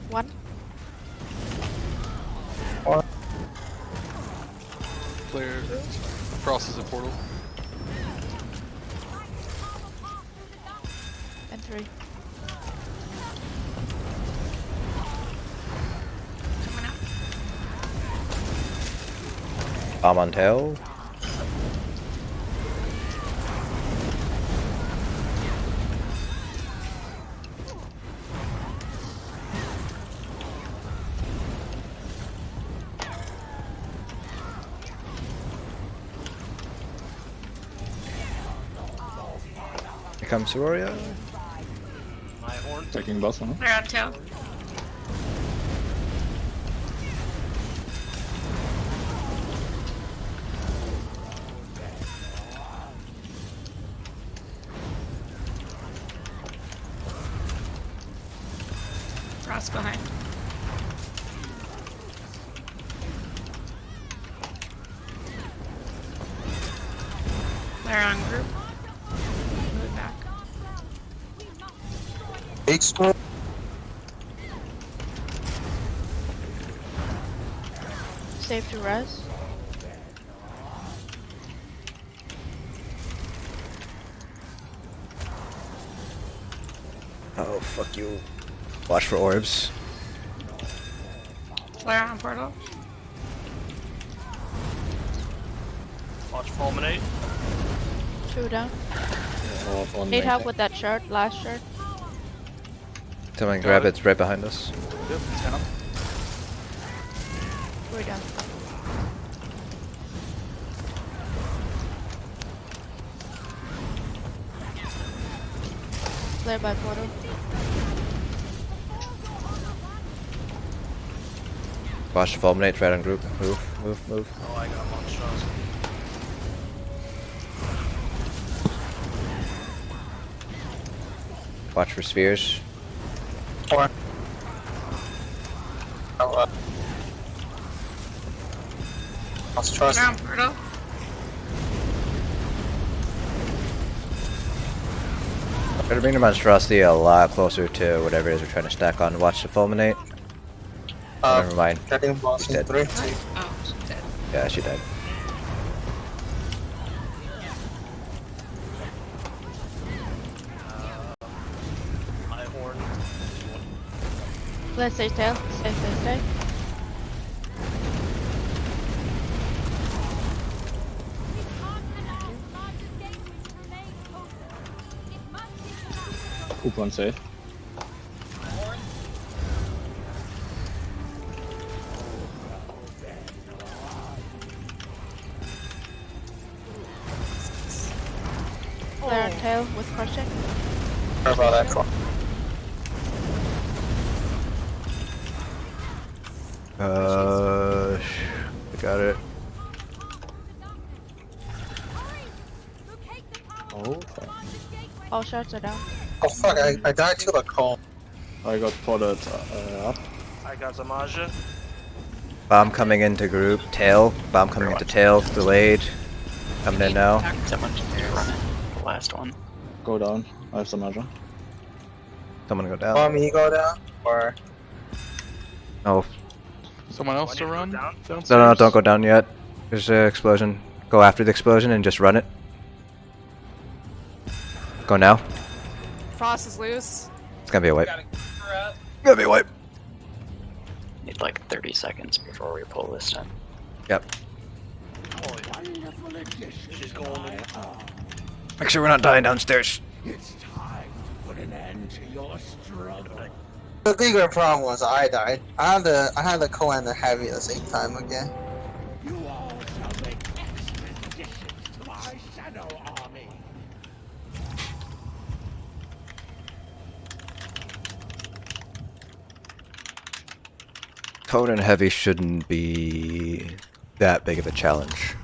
One. Flare. Frost is a portal. And 3. Bomb on tail. Here comes Sororia. my horn. Taking both one. Flare on tail. Frost behind. Flare on group. Move back. big score. Save to res. Oh, fuck you. Watch for orbs. Flare on portal. Watch fulminate. 2 down. One Need help main with that shard, last shard. Someone grab it. It's right behind us. Yep, it's down. We're down. Flare by portal. Watch the fulminate right on group. Move, move, move. Oh, I got monstrosity. Watch for spheres. Or monstrosity. Down, portal. Try to bring the monstrosity a lot closer to whatever it is we're trying to stack on. Watch the fulminate. Oh, never mind. Getting boss She's in dead. 3, 2. Oh, she's dead. Yeah, she died. My horn. Let's stay tail. Stay. Hook one safe. Flare on tail with crushing. Sorry about that. Cool. I got it. Okay. All shots are down. Oh fuck, I died to the cone. I got potted up. I got Zamaja. Bomb coming into group. Tail. Bomb coming into tail. Delayed. Coming in now. Someone just run it. The last one. Go down. I have some Aja. Someone go down. Want me to go down? Or Oh. Someone else to run? Down? Downstairs? No, don't go down yet. There's an explosion. Go after the explosion and just run it. Go now. Frost is loose. It's gonna be a wipe. Gotta keep her up. Gonna be a wipe. Need like 30 seconds before we pull this time. Yep. Wonderful addition She's to going my in. arm. Make sure we're not dying downstairs. It's time to put an end to your struggle. the bigger problem was I died. I had the coal and the heavy at the same time again. You all shall make excellent additions to my shadow army. Cone and heavy shouldn't be that big of a challenge.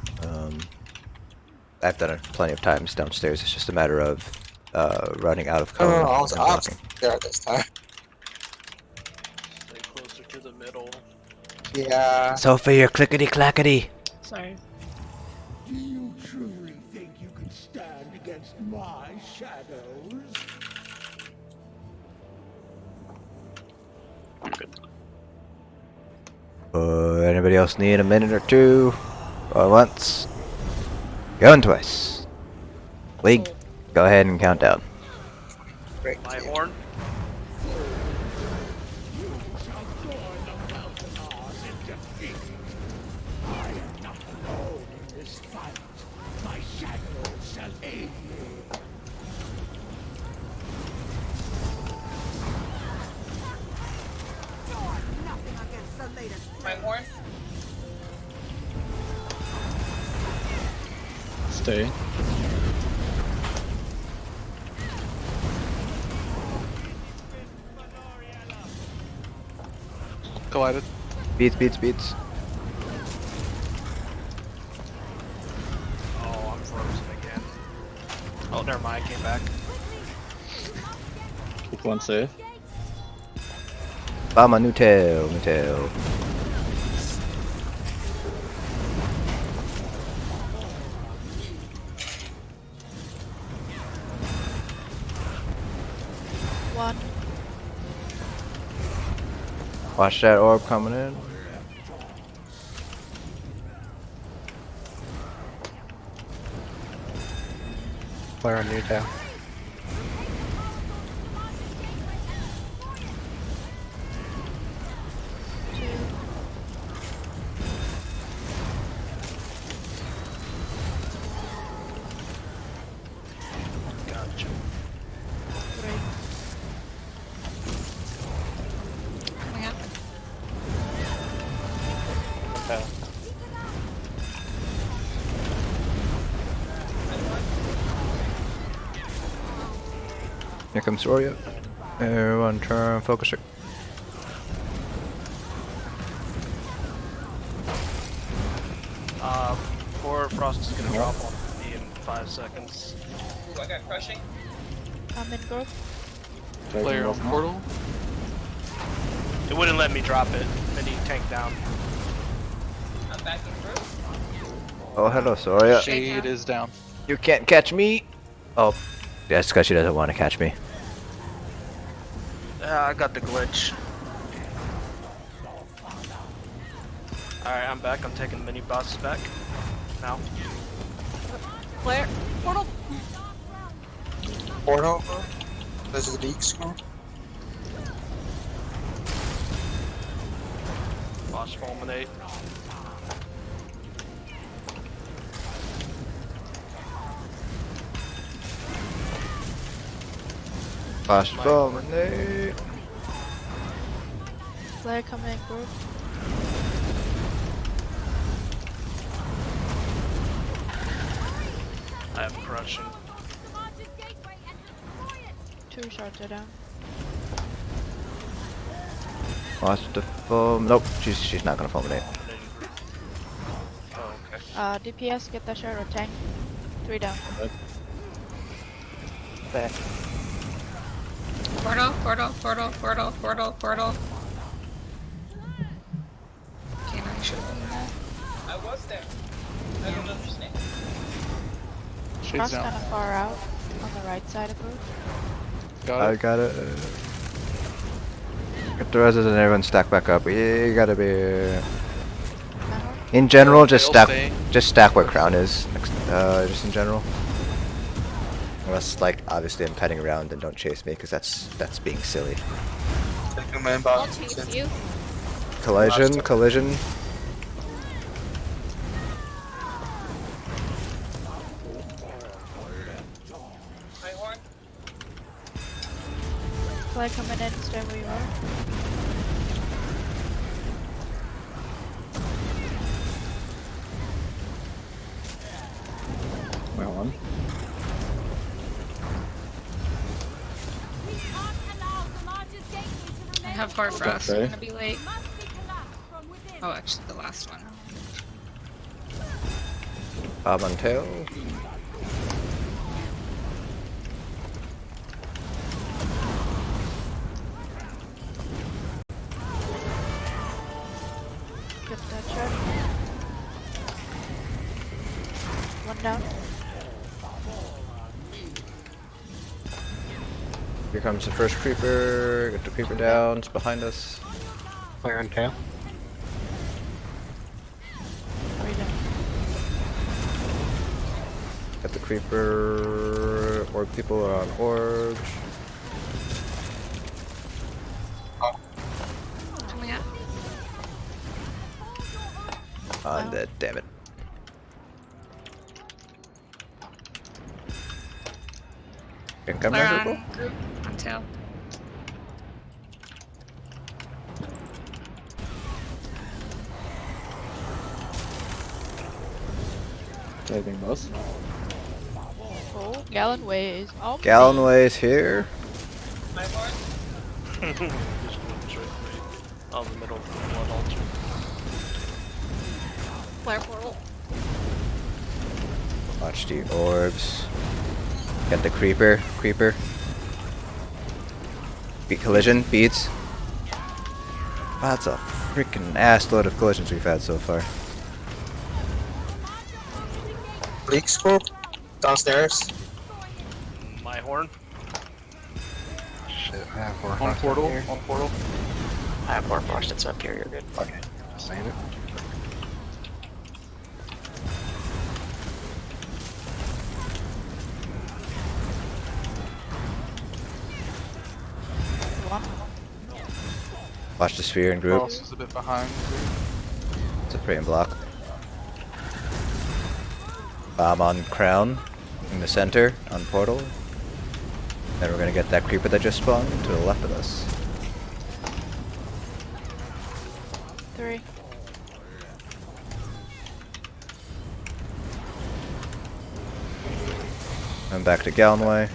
I've done it plenty of times downstairs. It's just a matter of running out of Oh, cone. I was and up walking. there this time. Stay closer to the middle. Yeah. Sophie, you're clickety clackety. Sorry. Do you truly think you can stand against my shadows? I'm good. Anybody else need a minute or two? Going once. Going twice. League, go ahead and count down. Great. My horn. You shall join the mountain Oz in defeat. I am not alone in this fight. My shadows shall aid me. My horn. Stay. Collided. Beats. Oh, I'm frozen again. Oh, never mind. I came back. Keep one safe. Bama, new tail. One. Watch that orb coming in. Flare on Newtown. Gotcha. Three. Here comes Soria. Everyone turn focuser. Or Frost is gonna drop on me in 5 seconds. Ooh, I got crushing. I'm in group. Player on portal. It wouldn't let me drop it. Then he tanked down. I'm backing through. Oh, hello, Soria. Shade is down. You can't catch me. Oh, that's because she doesn't want to catch me. I got the glitch. Alright, I'm back. I'm taking mini bosses back. Now. Player, portal. Portal. This is the leak school. Boss fulminate. Fast fulminate. Player coming in group. I have crushing. 2 shards are down. Watch the fulm. Nope, she's not gonna fulminate. Oh, okay. DPS, get that shard or tank. 3 down. Back. Portal, portal, portal, portal, portal, portal. Can't I should have done that. I was there. I don't understand. Shade's Frost down. kind of far out on the right side of group. Got I it. got it. Get the reses and everyone stack back up. You gotta be. In general, just stack where crown is. Just in general. Unless, like, obviously I'm petting around and don't chase me, because that's being silly. Taking my I'll inbox. chase you. Collision, collision. My horn. Player coming in, stay where you are. Where one? I have Hoarfrost. Okay. I'm gonna be late. Oh, actually, the last one. Bob on tail. Get that shard. 1 down. Here comes the first creeper. Get the creeper down. It's behind us. Player on tail. 3 down. Got the creeper. Orb people are on orbs. Coming up. Undead, damn it. Can come Player here, on people? group, on tail. Taking both. Oh, Gallon Way is on Gallonway is here. My horn. Just glitch right there. On the middle of the blood altar. Player portal. Watch the orbs. Got the creeper. Creeper. Beat collision. Beats. That's a freaking ass load of collisions we've had so far. Leak school. Downstairs. My horn. Shit, I have more. On portal. On portal. I have Hoarfrost. It's up here. You're good. Okay, saying it. Watch the sphere in group. Frost is a bit behind. It's a frame block. Bomb on crown in the center on portal. Then we're gonna get that creeper that just spawned to the left of us. 3. And back to Gallonway.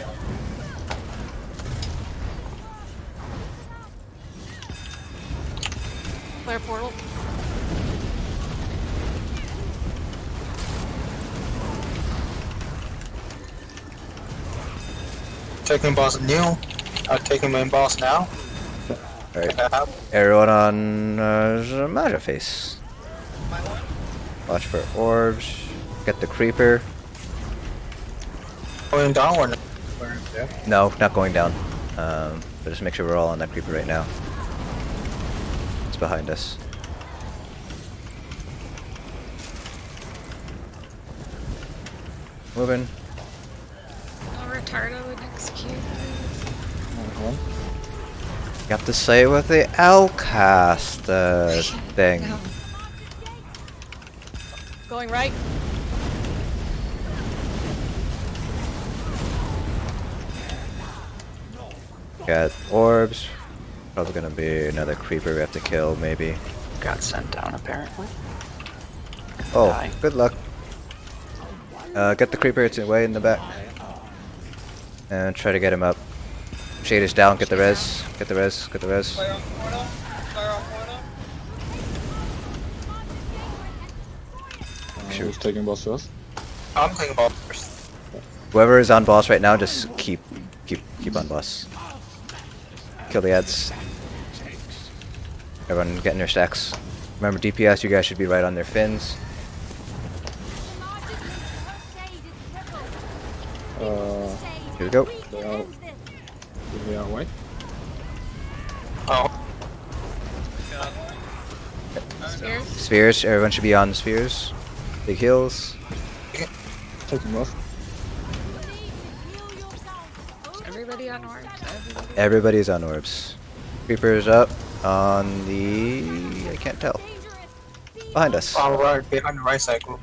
portal. Taking boss new. Taking main boss now. Alright. Everyone on Zamaja face. Watch for orbs. Get the creeper. Going downward. No, not going down. But just make sure we're all on that creeper right now. It's behind us. Moving. Oh, Retardo would execute. You have to say with the L-cast thing. No. Going right. Got orbs. Probably gonna be another creeper we have to kill, maybe. Got sent down apparently. Oh, Die. good luck. Get the creeper, it's way in the back. And try to get him up. Shade is down, get the res. Get the res, get the res. Fire on portal. Fire on portal. Who's taking boss first? I'm taking boss first. Whoever is on boss right now, just keep on boss. Kill the ads. Everyone getting their stacks. Remember DPS, you guys should be right on their fins. Here we go. They are white. Oh. Spheres. Spheres, everyone should be on spheres. Big heals. Taking boss. Everybody on orbs. Everybody's on orbs. Creeper's up on the... I can't tell. Behind us. On right, behind the right side group.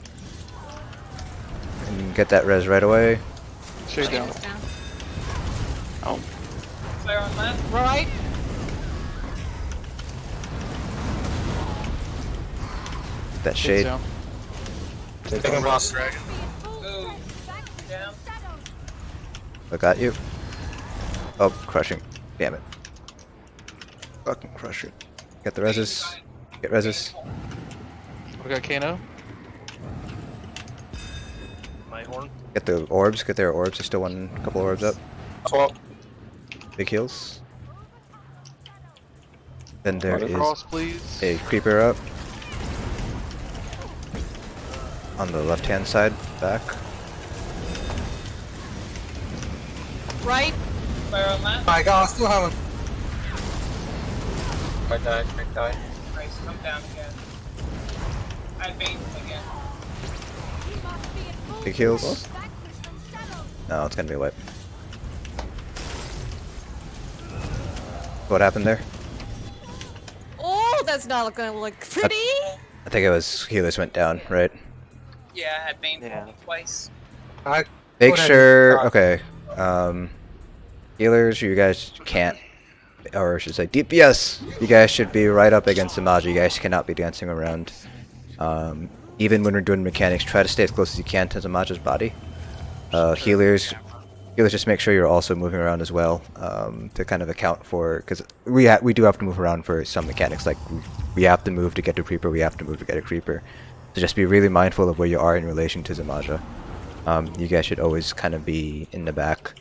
And get that res right away. Shade down. Oh. Fire on left. Right. That Shade's shade. down. Taking boss. Ooh. Down. I got you. Oh, crushing. Damn it. Fucking crush it. Get the reses. Get reses. We got Kano. My horn. Get the orbs. Get their orbs. There's still couple orbs up. Well, Big heals. Then there is Cross, please. a creeper up. On the left hand side, back. Right. Fire on left. my god, I still haven't. I died, I died. Nice. Come down again. I bait again. Big heals. No, it's gonna be a wipe. What happened there? Oh, that's not gonna look pretty. I think it was healers went down, right? Yeah, I had bane Yeah. twice. I Make Go ahead. sure, okay. Healers, you guys can't, or I should say DPS, you guys should be right up against the Maji. You guys cannot be dancing around. Even when we're doing mechanics, try to stay as close as you can to Zamaja's body. Healers, just make sure you're also moving around as well, to kind of account for, because we do have to move around for some mechanics, like we have to move to get a creeper, we have to move to get a creeper. So just be really mindful of where you are in relation to Zamaja. You guys should always kind of be in the back.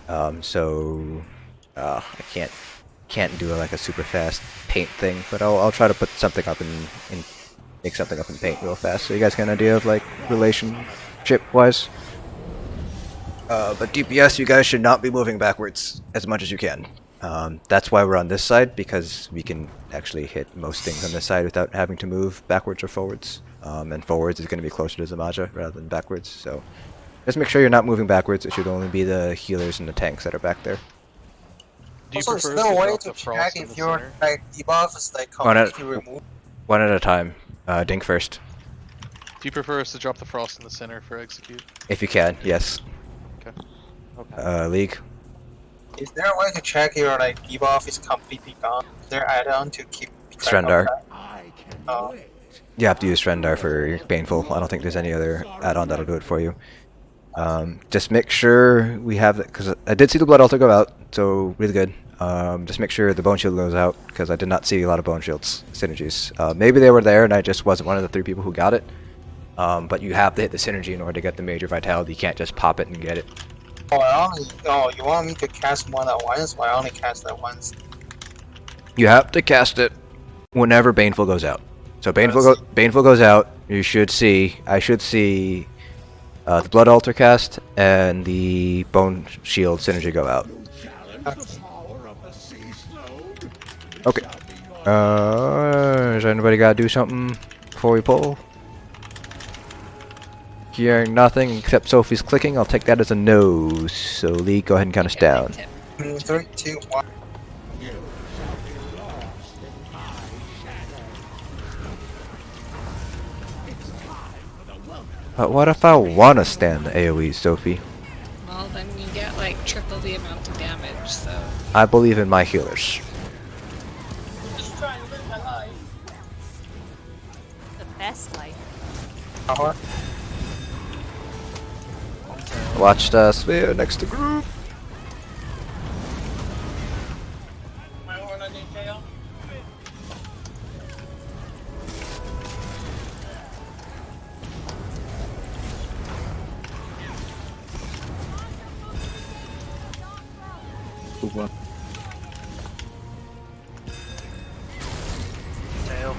I can't do like a super fast paint thing, but I'll try to put something up and make something up in paint real fast, so you guys get an idea of like relationship wise. But DPS, you guys should not be moving backwards as much as you can. That's why we're on this side, because we can actually hit most things on this side without having to move backwards or forwards. And forwards is going to be closer to Zamaja rather than backwards, so just make sure you're not moving backwards. It should only be the healers and the tanks that are back there. Do you also, prefer there's no to way drop to the frost check in if the your center? like debuff is like One at- completely removed. One at a time. Dink first. Do you prefer us to drop the frost in the center for execute? If you can, yes. Okay. League. Is there a way to check your like debuff is completely gone? Is there add-on to keep track of Strandar. that? Oh. You have to use Strandar for Baneful. I don't think there's any other add-on that'll do it for you. Just make sure we have it, because I did see the Blood Altar go out, so really good. just make sure the bone shield goes out, because I did not see a lot of bone shields synergies. Maybe they were there and I just wasn't one of the 3 people who got it. But you have to hit the synergy in order to get the major vitality. You can't just pop it and get it. Oh, you want me to cast one at once? Well, I only cast that once. You have to cast it whenever Baneful goes out. So Baneful goes out, I should see the Blood Altar cast and the Bone Shield synergy go out. Okay. Does anybody gotta do something before we pull? Hearing nothing except Sophie's clicking, I'll take that as a no. So Lee, go ahead and count us down. 3, 2, 1. But what if I wanna stand the AoE, Sophie? Well, then you get like triple the amount of damage, so. I believe in my healers. Just trying to live my life. The best life. Watch the sphere next to group. My horn on your tail. Super. Tail.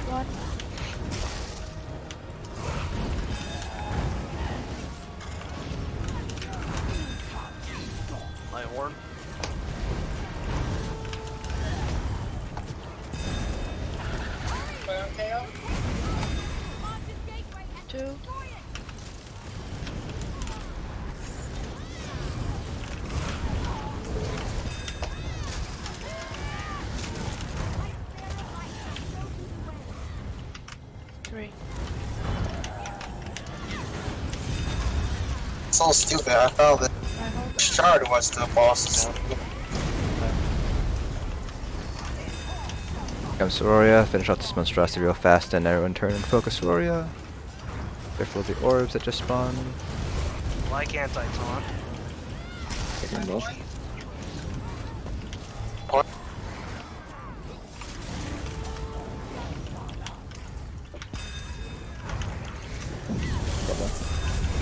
One. My horn. My own tail. 2. 3. So stupid. I thought that Shard was the boss. Comes Sororia, finish off this monstrosity real fast and everyone turn and focus Sororia. Careful of the orbs that just spawned. Like anti-taunt. Taking buff.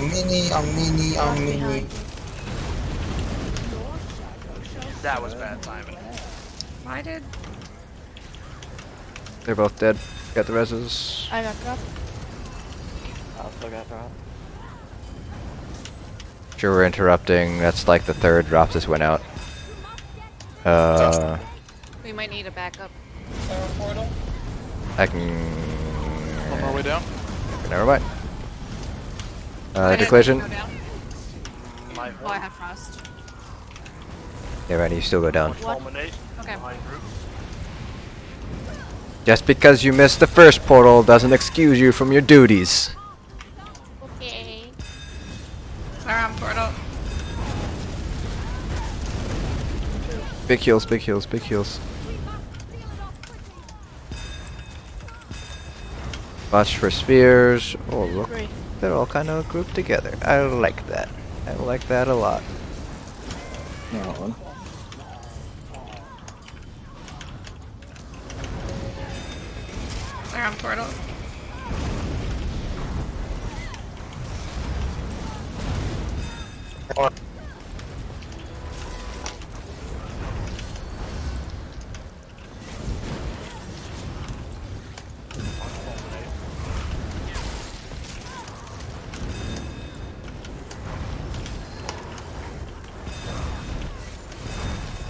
Mini. That was bad timing. Why did? They're both dead. Got the reses. I got dropped. I also got dropped. Sure, we're interrupting. That's like the 3rd drop just went out. We might need a backup. Power portal. I can. On our way down. Never mind. I didn't Declaration. go down. My Oh, I have frost. Yeah, Randy, you still go down. Fulminate. Okay. Behind group. Just because you missed the first portal doesn't excuse you from your duties. Okay. Around portal. Big heals, big heals, big heals. Watch for spheres. Oh, look. 3. They're all kind of grouped together. I like that. I like that a lot. No, one. Around portal.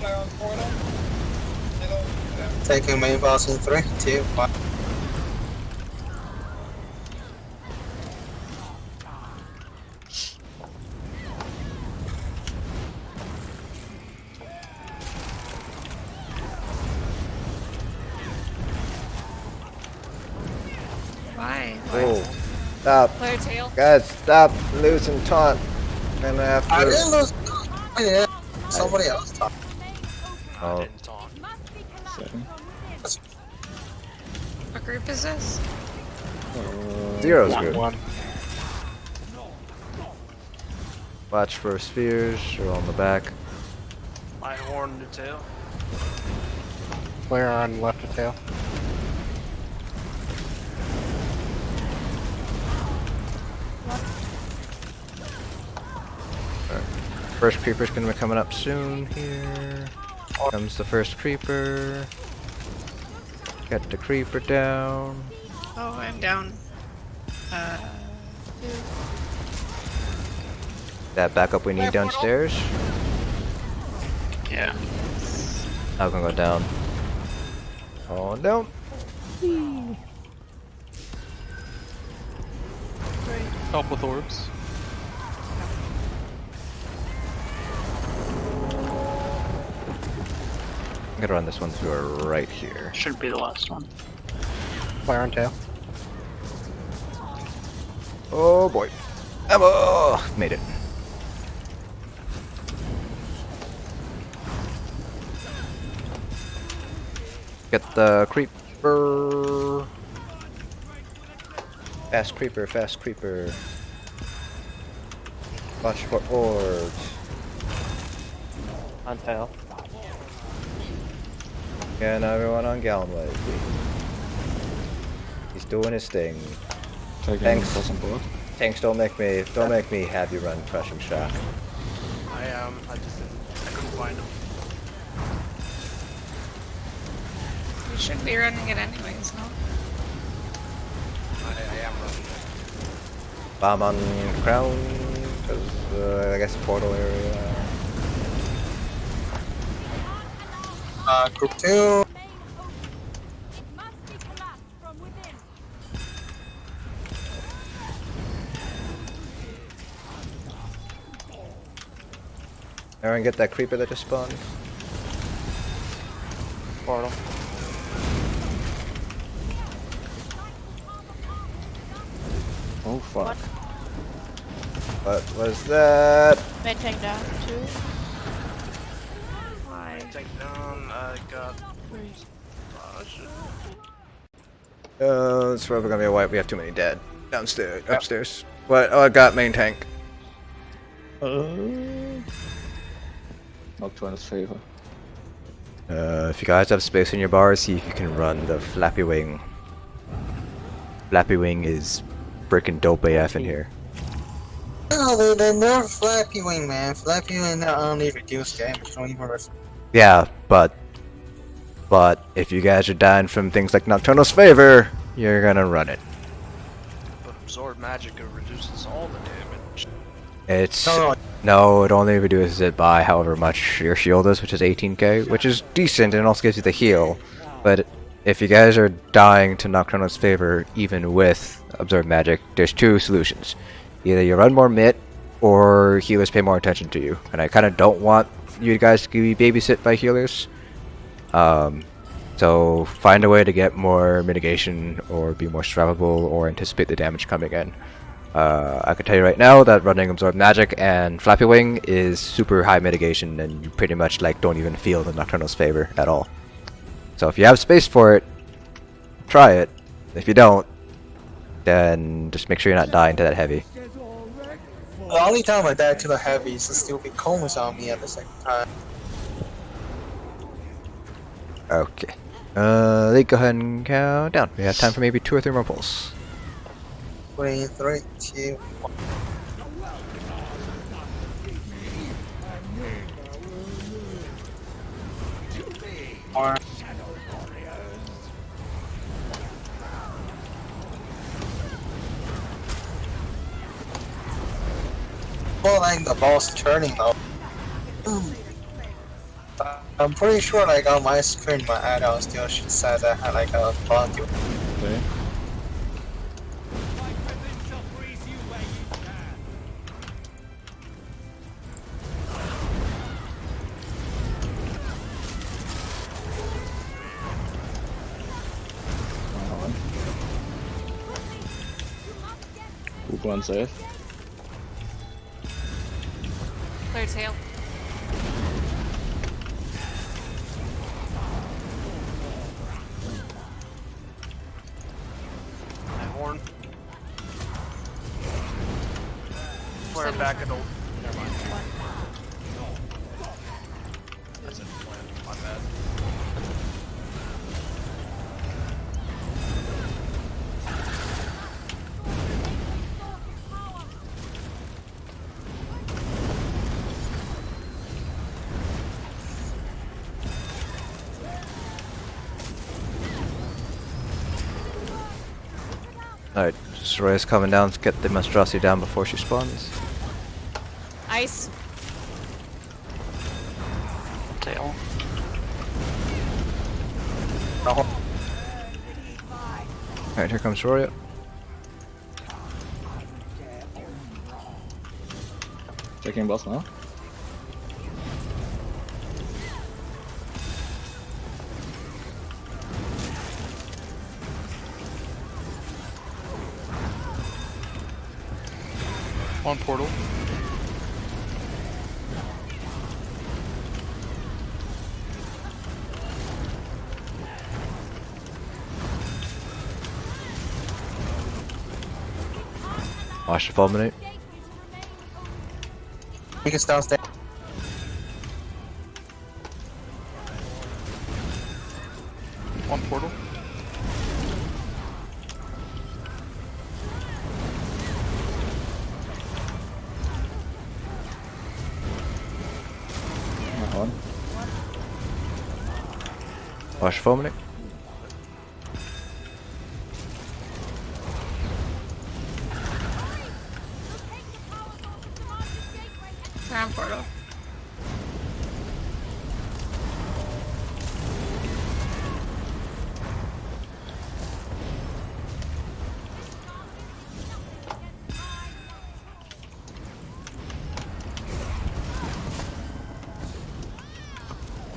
My own portal. Taking main boss in 3, 2, 1. Why? Oh, stop. Player tail. Guys, stop losing taunt. And after. I didn't lose. I didn't. Somebody else talked. Oh. Didn't taunt. 7. What group is this? Zero's good. One. Watch for spheres or on the back. My horn, new tail. Flare on left of tail. First creeper's gonna be coming up soon here. Comes the first creeper. Get the creeper down. Oh, I'm down. That backup we need downstairs. Yeah. I'm gonna go down. Oh, down. Help with orbs. I'm gonna run this one through our right here. Should be the last one. Flare on tail. Oh boy. Ammo! Made it. Get the creeper. Fast creeper, fast creeper. Watch for orbs. On tail. And everyone on Galway. He's doing his thing. Thanks. Tanks, don't make me have you run crushing shock. I couldn't find him. You should be running it anyways, no? I am running. Bomb on crown, because I guess portal area. Group 2. Everyone get that creeper that just spawned. Portal. Oh fuck. What was that? Main tank down, 2. Take down. I got. It's probably gonna be a wipe. We have too many dead. Downstairs, upstairs. What? Oh, I got main tank. Nocturne's favor. If you guys have space in your bar, see if you can run the Flappy Wing. Flappy Wing is freaking dope AF in here. No, they're more Flappy Wing, man. Flappy Wing not only reduce damage, don't even Yeah, but if you guys are dying from things like Nocturnal's Favor, you're gonna run it. But absorb magic reduces all the damage. It's no, it only reduces it by however much your shield is, which is 18k, which is decent and also gives you the heal. But if you guys are dying to Nocturnal's Favor, even with Absorb Magic, there's two solutions. Either you run more mitt, or healers pay more attention to you. And I kind of don't want you guys to be babysit by healers. So find a way to get more mitigation, or be more survivable, or anticipate the damage coming in. I can tell you right now that running Absorb Magic and Flappy Wing is super high mitigation, and you pretty much like don't even feel the Nocturnal's Favor at all. So if you have space for it, try it. If you don't, then just make sure you're not dying to that heavy. The only time I died to the heavy is the stupid cones on me at the same time. Okay. Let's go ahead and count down. We have time for maybe 2 or 3 more pulls. 3, 2, 1. Or well, like the ball's turning though. I'm pretty sure like on my screen my add-on still said I had like a bounty. Okay. Group 1 safe. Clear tail. My horn. flare and back at the. Never mind. That's a plan. My bad. Alright, Soraya coming down to get the monstrosity down before she spawns. ice. Tail. Alright, here comes Soraya. Taking boss now. On portal. Watch the fulminate. You can downstairs. On portal. On. Watch the fulminate. Ground portal.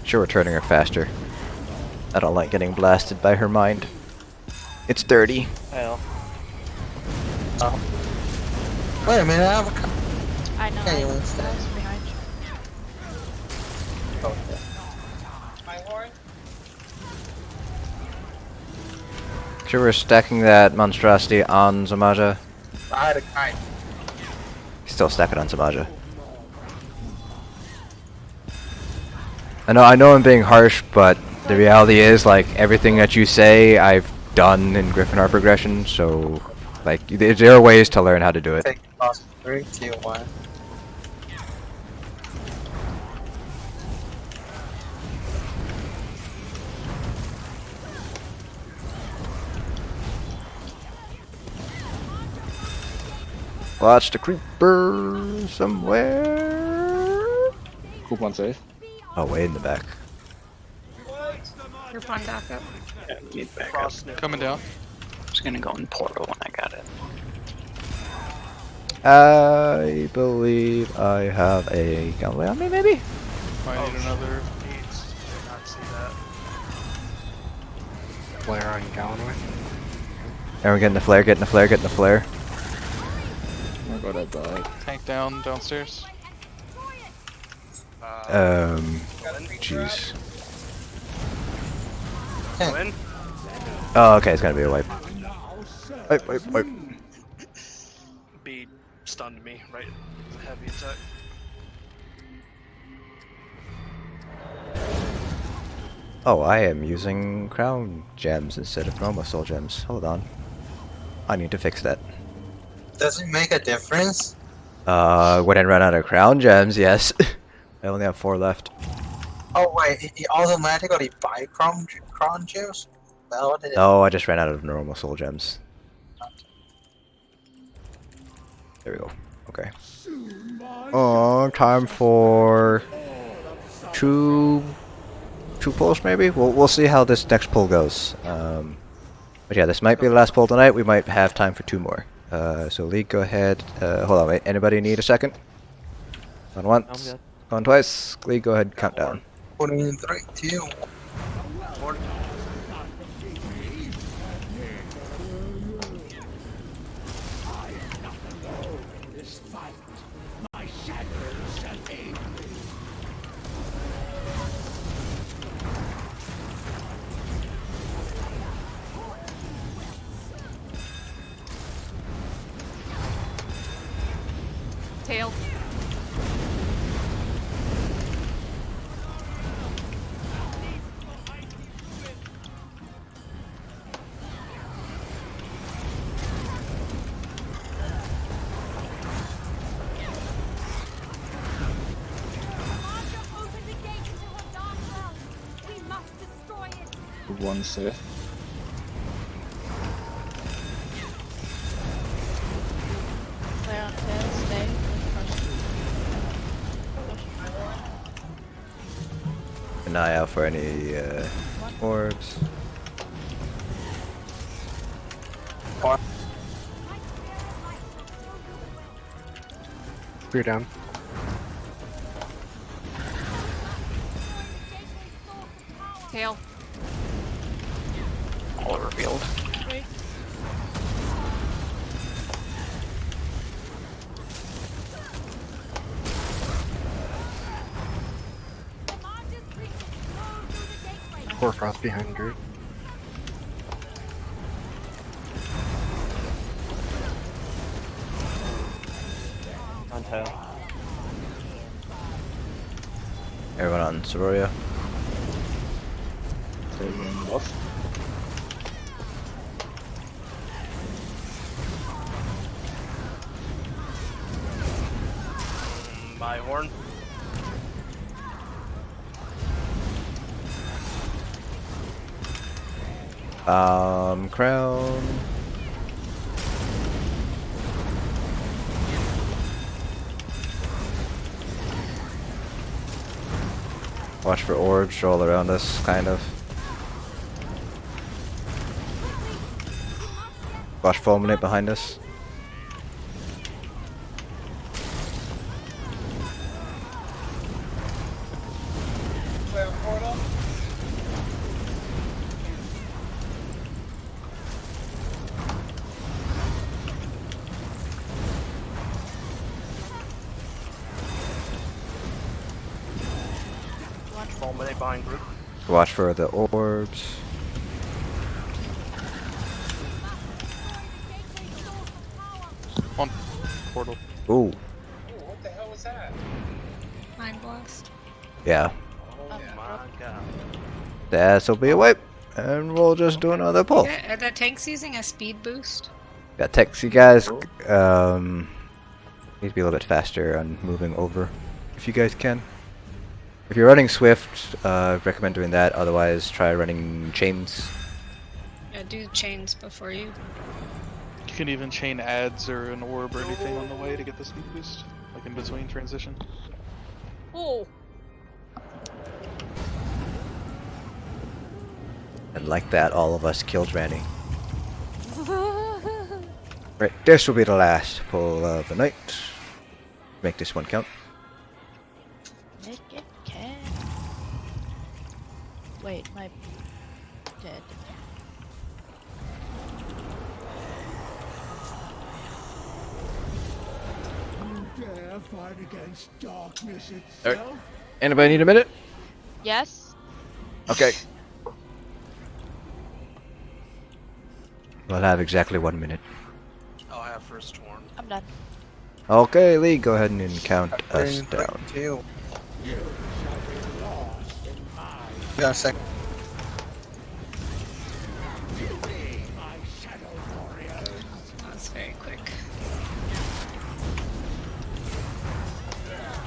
Sure, we're turning her faster. I don't like getting blasted by her mind. It's dirty. Well, Wait a minute, I have a. I know. Yeah, you I wanna was stay? behind you. Okay. My horn? Sure, we're stacking that monstrosity on Zamaja. I had a kite. Still stack it on Zamaja. I know I'm being harsh, but the reality is, like, everything that you say, I've done in Griffin R progression, so, like, there are ways to learn how to do it. Take lost 3, 2, 1. Watch the creeper somewhere. Coupon safe. Oh, way in the back. Your pawn back up. Yeah, need back up. Frost new. Coming down. I was gonna go in portal when I got it. I believe I have a gunway on me, maybe? Might need another. Needs. Did not see that. Flare on Galloway. Everyone getting the flare, getting the flare, getting the flare. Oh my god, I died. Tank down downstairs. Jeez. Win. Oh, okay, it's gonna be a wipe. Wipe. B stunned me right. Heavy attack. Oh, I am using crown gems instead of normal soul gems. Hold on. I need to fix that. Does it make a difference? When I run out of crown gems, yes. I only have 4 left. Oh wait, it automatically buy crown gems? Well, what did it? No, I just ran out of normal soul gems. There we go. Okay. Oh, time for two pulls maybe. We'll see how this next pull goes. But yeah, this might be the last pull tonight. We might have time for 2 more. So Lee, go ahead. Hold on, wait. Anybody need a second? On once. good. On twice. Lee, go ahead. Count down. Putting in 3, 2. Horn. My shadow shall aid me. Tail. Group 1 safe. Flare on tail, stay. An eye out for any orbs. Spear down. Tail. All revealed. Hoarfrost behind group. On tail. Everyone on Sororia. Taking buff. My horn. Crown. Watch for orbs all around us, kind of. Watch Fulminate behind us. Clear portal. Fulminate behind group. Watch for the orbs. On portal. Ooh. Ooh, what the hell was that? Mind blast. Yeah. Oh my god. This'll be a wipe. And we'll just do another pull. Yeah, are the tanks using a speed boost? Got text you guys. Need to be a little bit faster on moving over. If you guys can. If you're running Swift, recommend doing that. Otherwise, try running chains. Yeah, do chains before you. You can even chain ads or an orb or anything on the way to get the speed boost, like in between transition. Oh. And like that, all of us killed Randy. Right, this will be the last pull of the night. Make this one count. Make it count. Wait, my dead. You dare fight against darkness Alright. itself? Anybody need a minute? Yes? Okay. We'll have exactly 1 minute. I'll have first horn. I'm done. Okay, Lee, go ahead and count us Bring down. tail. You shall be lost in my You got a second. beauty, my shadow warriors. That was very quick.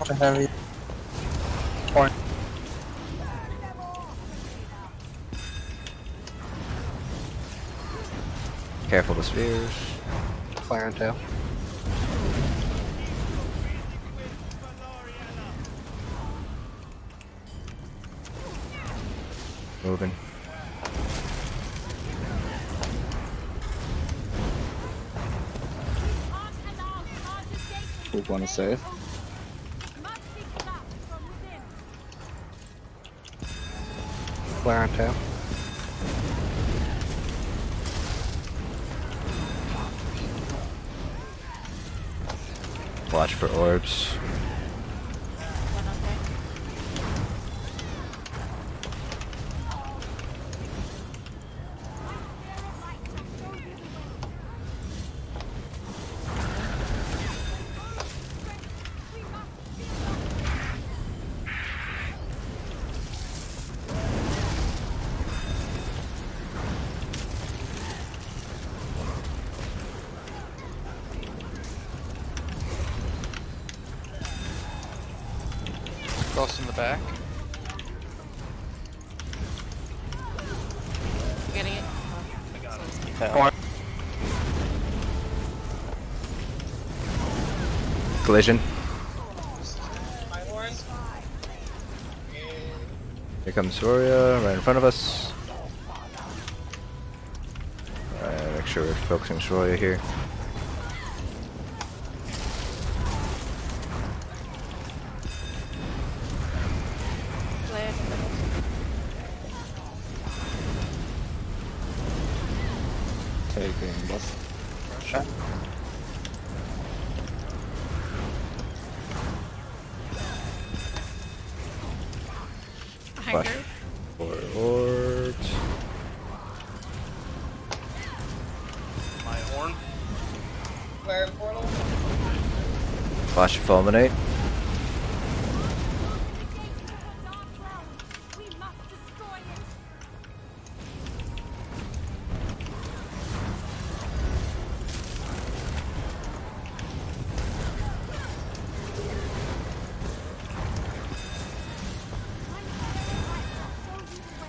Ultra heavy. Horn. Careful the spheres. Fire on tail. Moving. Group 1 is safe. Flare on tail. Watch for orbs. One on tank. Frost in the back. You getting it? I got it. Yeah. Collision. My horn. Here comes Soria, right in front of us. Make sure we're focusing Soria here. Play it in the middle. Taking boss. Shot. High Flash group. for orbs. My horn. Where in portal? Flash fulminate.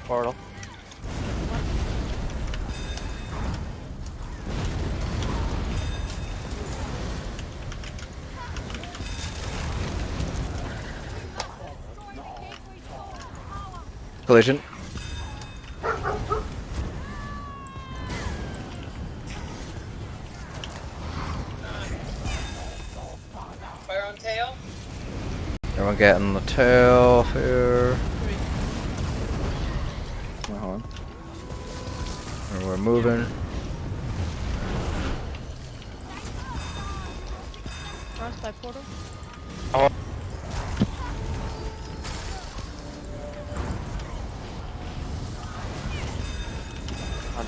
Portal. Collision. Fire on tail. Everyone getting the tail here. My horn. And we're moving. Frost by portal. On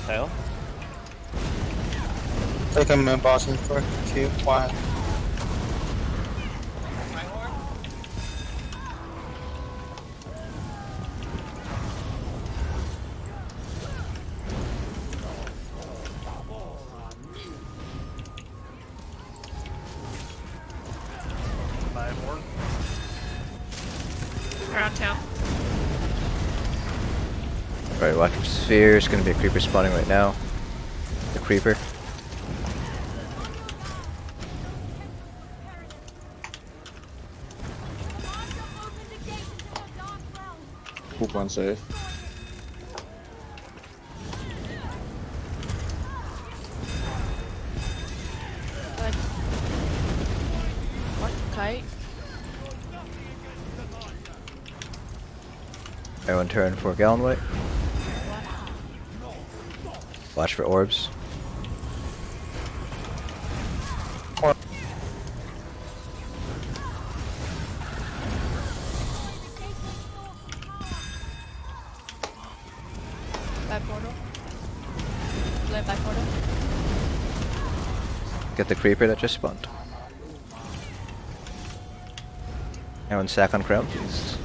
tail. Take him in boss in 3, 2, 1. My horn. My horn. They're on tail. Right, watch for sphere. It's gonna be a creeper spawning right now. The creeper. Hook one safe. Like, what kite? Everyone turn for gallon weight. Watch for orbs. By portal. Play by portal. Get the creeper that just spawned. Everyone sack on crown, please.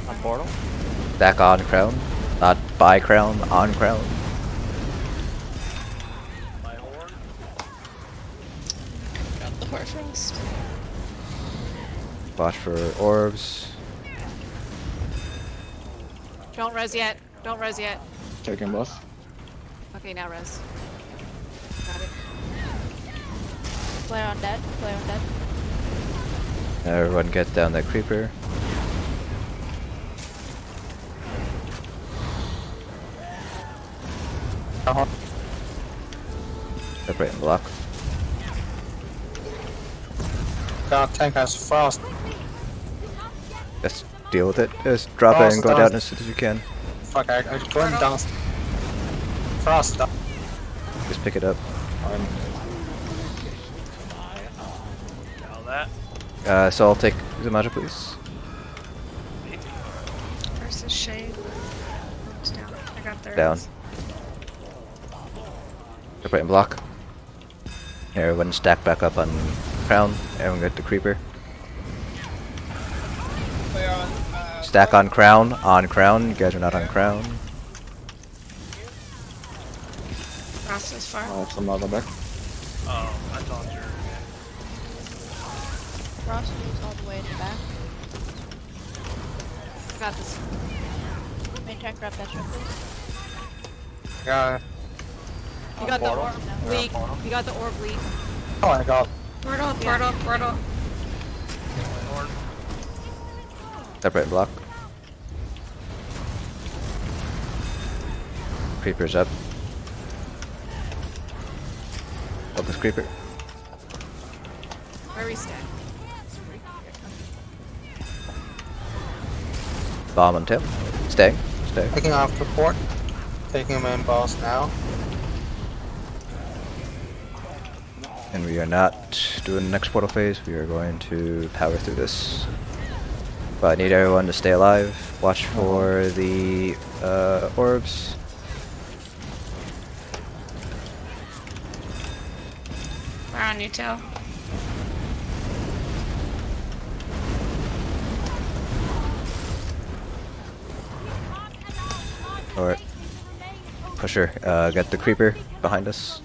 On portal. Back on crown. Not by crown, on crown. My horn. Got the Hoarfrost. Watch for orbs. Don't res yet. Don't res yet. Taking boss. Okay, now res. Got it. Play on dead. Play on dead. Everyone get down that creeper. Separate and block. God, tank has frost. Just deal with it. Just drop it and go down as soon as you can. Fuck, I going down. Frost down. Just pick it up. Got that. So I'll take the magic, please. Versus Shade. It's down. I got their Down. Separate and block. Everyone stack back up on crown. Everyone get the creeper. Fire on Stack on crown. On crown. You guys are not on crown. Frost is far. I have some other back. Oh, I thought you were. Frost is all the way in the back. Got this. Main tank, grab that shot, please. Yeah. You got the Portal? orb leak. You got the orb leak. Oh my god. Portal, Yeah. portal, portal. Separate block. Creeper's up. Focus creeper. Where we stand. Bomb on tail. Stay. Stay. Taking off the port. Taking main boss now. And we are not doing the next portal phase. We are going to power through this. But I need everyone to stay alive. Watch for the orbs. We're on you, tail. Alright. Pusher, get the creeper behind us.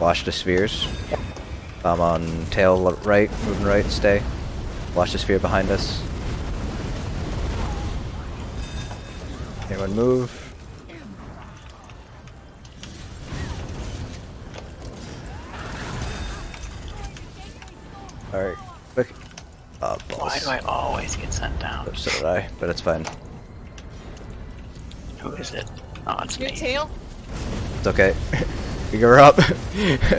Watch the spheres. Bomb on tail right, moving right, stay. Watch the sphere behind us. Anyone move? Alright, quick. Why Balls. do I always get sent down? So did I, but it's fine. Who is it? Oh, it's Your me. tail. It's okay. You're up.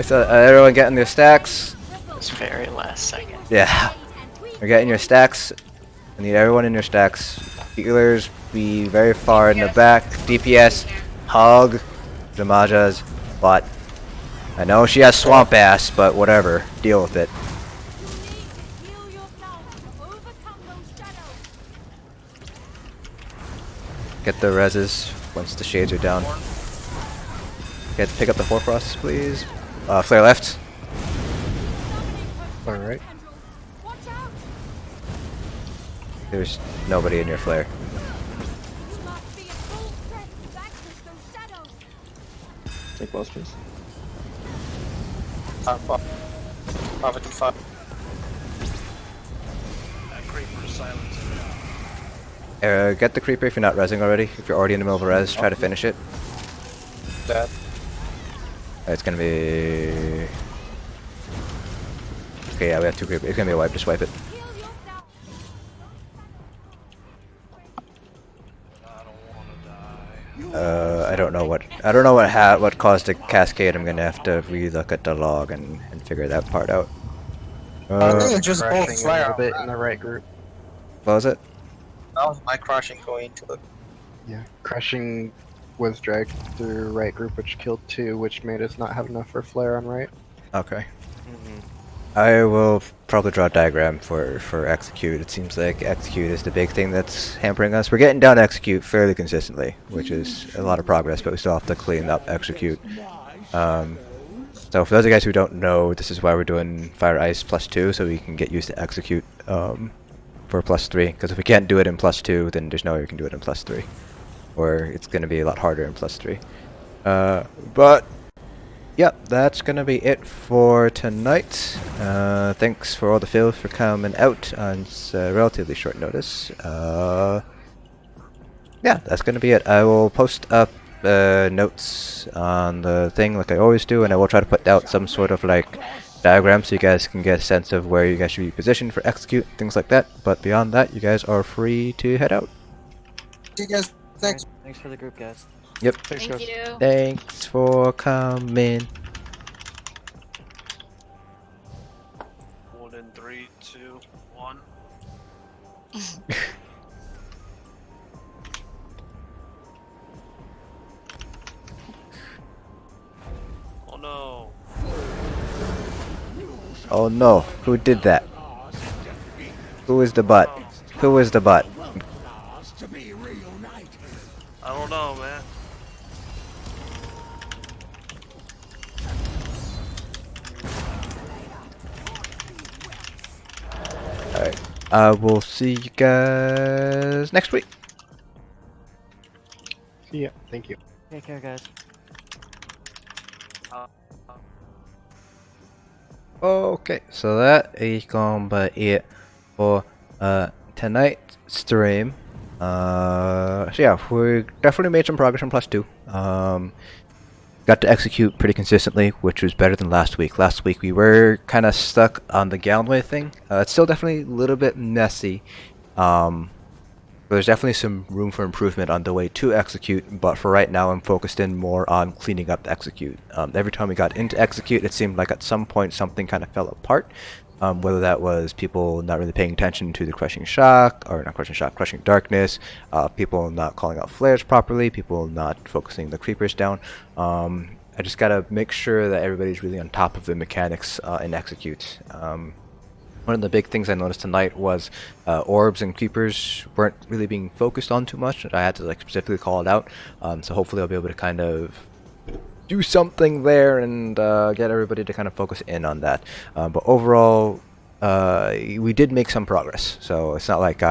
So everyone getting their stacks. This very last second. Yeah. We're getting your stacks. I need everyone in your stacks. Healers be very far in the back. DPS, hug, Damaja's butt. I know she has swamp ass, but whatever. Deal with it. Get the reses once the shades are down. Pick up the four frosts, please. Flare left. Alright. There's nobody in your flare. Take boss, please. Poverty 5. That creeper's silencing. Get the creeper if you're not rezzing already. If you're already in the middle of a res, try to finish it. Dead. It's gonna be... Okay, yeah, we have two creepers. It's gonna be a wipe, just wipe it. I don't know what caused the cascade. I'm gonna have to relook at the log and figure that part out. I think it's just both Crashing a flare. little bit in the right group. What was it? That was my crashing going to the. Yeah. Crashing was dragged through right group, which killed 2, which made us not have enough for flare on right. Okay. I will probably draw a diagram for execute. It seems like execute is the big thing that's hampering us. We're getting down to execute fairly consistently, which is a lot of progress, but we still have to clean up execute. So for those of you guys who don't know, this is why we're doing Fire Ice +2, so we can get used to execute for +3. Because if we can't do it in +2, then there's no way we can do it in +3. Or it's going to be a lot harder in +3. But yep, that's gonna be it for tonight. Thanks for all the fills for coming out on relatively short notice. Yeah, that's gonna be it. I will post up notes on the thing like I always do, and I will try to put out some sort of like diagram so you guys can get a sense of where you guys should be positioned for execute, things like that. But beyond that, you guys are free to head out. See you guys. Thanks. Thanks for the group, guys. Yep. Thank you. Thanks for coming. One in 3, 2, 1. Oh no. Oh no, who did that? Who is the butt? Who is the butt? I don't know, man. we'll see you guys next week. See ya. Thank you. Take care, guys. Okay, so that is gonna be it for tonight's stream. So yeah, we definitely made some progress on +2. Got to execute pretty consistently, which was better than last week. Last week we were kind of stuck on the Galway thing. It's still definitely a little bit messy. But there's definitely some room for improvement on the way to execute, but for right now I'm focused in more on cleaning up the execute. Every time we got into execute, it seemed like at some point something kind of fell apart. Whether that was people not really paying attention to the crushing shock, or not crushing shock, crushing darkness, people not calling out flares properly, people not focusing the creepers down. I just gotta make sure that everybody's really on top of the mechanics in execute. One of the big things I noticed tonight was orbs and creepers weren't really being focused on too much. I had to like specifically call it out. So hopefully I'll be able to kind of do something there and get everybody to kind of focus in on that. But overall, we did make some progress. So it's not like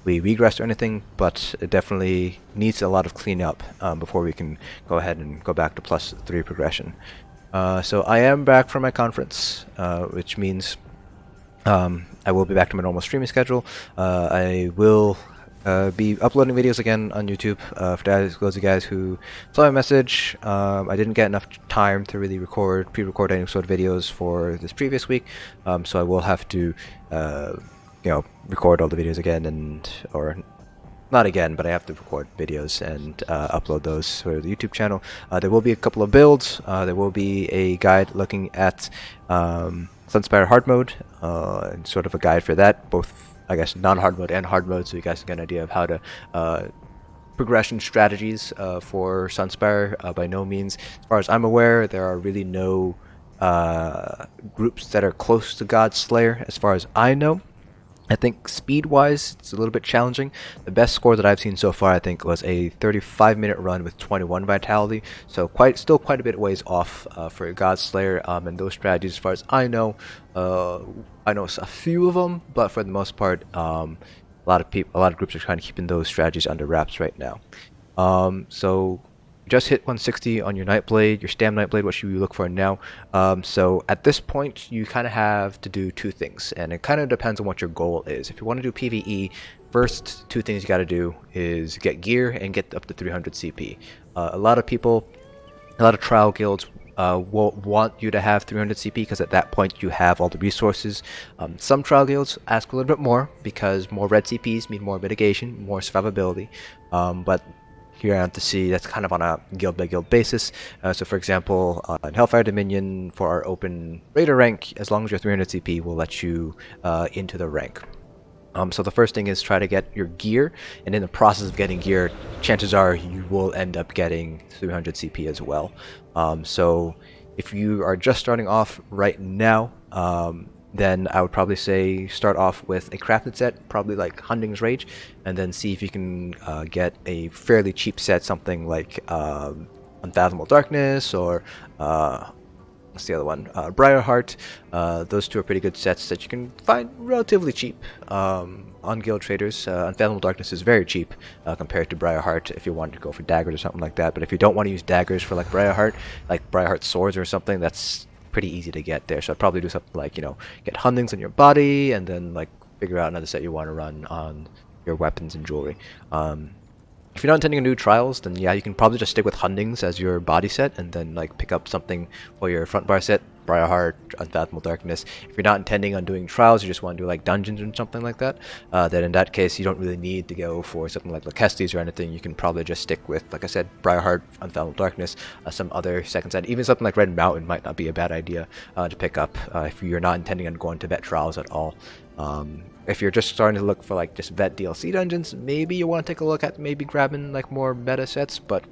we regressed or anything, but it definitely needs a lot of cleanup before we can go ahead and go back to +3 progression. So I am back from my conference, which means I will be back to my normal streaming schedule. I will be uploading videos again on YouTube. For those of you guys who saw my message, I didn't get enough time to really pre-record any sort of videos for this previous week, so I will have to, record all the videos again, or not again, but I have to record videos and upload those for the YouTube channel. There will be a couple of builds. There will be a guide looking at Sunspire hard mode, and sort of a guide for that, both I guess non-hard mode and hard mode, so you guys can get an idea of how to progression strategies for Sunspire. By no means, as far as I'm aware, there are really no groups that are close to Godslayer as far as I know. I think speed-wise, it's a little bit challenging. The best score that I've seen so far, I think, was a 35-minute run with 21 vitality. So still quite a bit ways off for Godslayer. And those strategies, as far as I know a few of them, but for the most part, a lot of groups are kind of keeping those strategies under wraps right now. So just hit 160 on your Nightblade, your Stam Nightblade, what should you look for now? So at this point, you kind of have to do two things, and it kind of depends on what your goal is. If you want to do PvE, first two things you got to do is get gear and get up to 300 CP. A lot of trial guilds will want you to have 300 CP because at that point you have all the resources. Some trial guilds ask a little bit more because more red CPs mean more mitigation, more survivability, but here I have to see that's kind of on a guild by guild basis. So for example, in Hellfire Dominion, for our open raider rank, as long as you're 300 CP, we'll let you into the rank. So the first thing is try to get your gear, and in the process of getting gear, chances are you will end up getting 300 CP as well. So if you are just starting off right now, then I would probably say start off with a crafted set, probably like Hunding's Rage, and then see if you can get a fairly cheap set, something like Unfathomable Darkness, or what's the other one? Briarheart. Those two are pretty good sets that you can find relatively cheap on Guild Traders. Unfathomable Darkness is very cheap compared to Briarheart if you want to go for daggers or something like that. But if you don't want to use daggers for like Briarheart swords or something, that's pretty easy to get there. So I'd probably do something like, get Hundings on your body, and then like figure out another set you want to run on your weapons and jewelry. If you're not intending to do trials, then yeah, you can probably just stick with Hundings as your body set, and then like pick up something for your front bar set, Briarheart, Unfathomable Darkness. If you're not intending on doing trials, you just want to do like dungeons or something like that, then in that case you don't really need to go for something like Laquestes or anything. You can probably just stick with, like I said, Briarheart, Unfathomable Darkness, some other second set. Even something like Red Mountain might not be a bad idea to pick up if you're not intending on going to vet trials at all. If you're just starting to look for like just vet DLC dungeons, maybe you want to take a look at maybe grabbing like more meta sets, but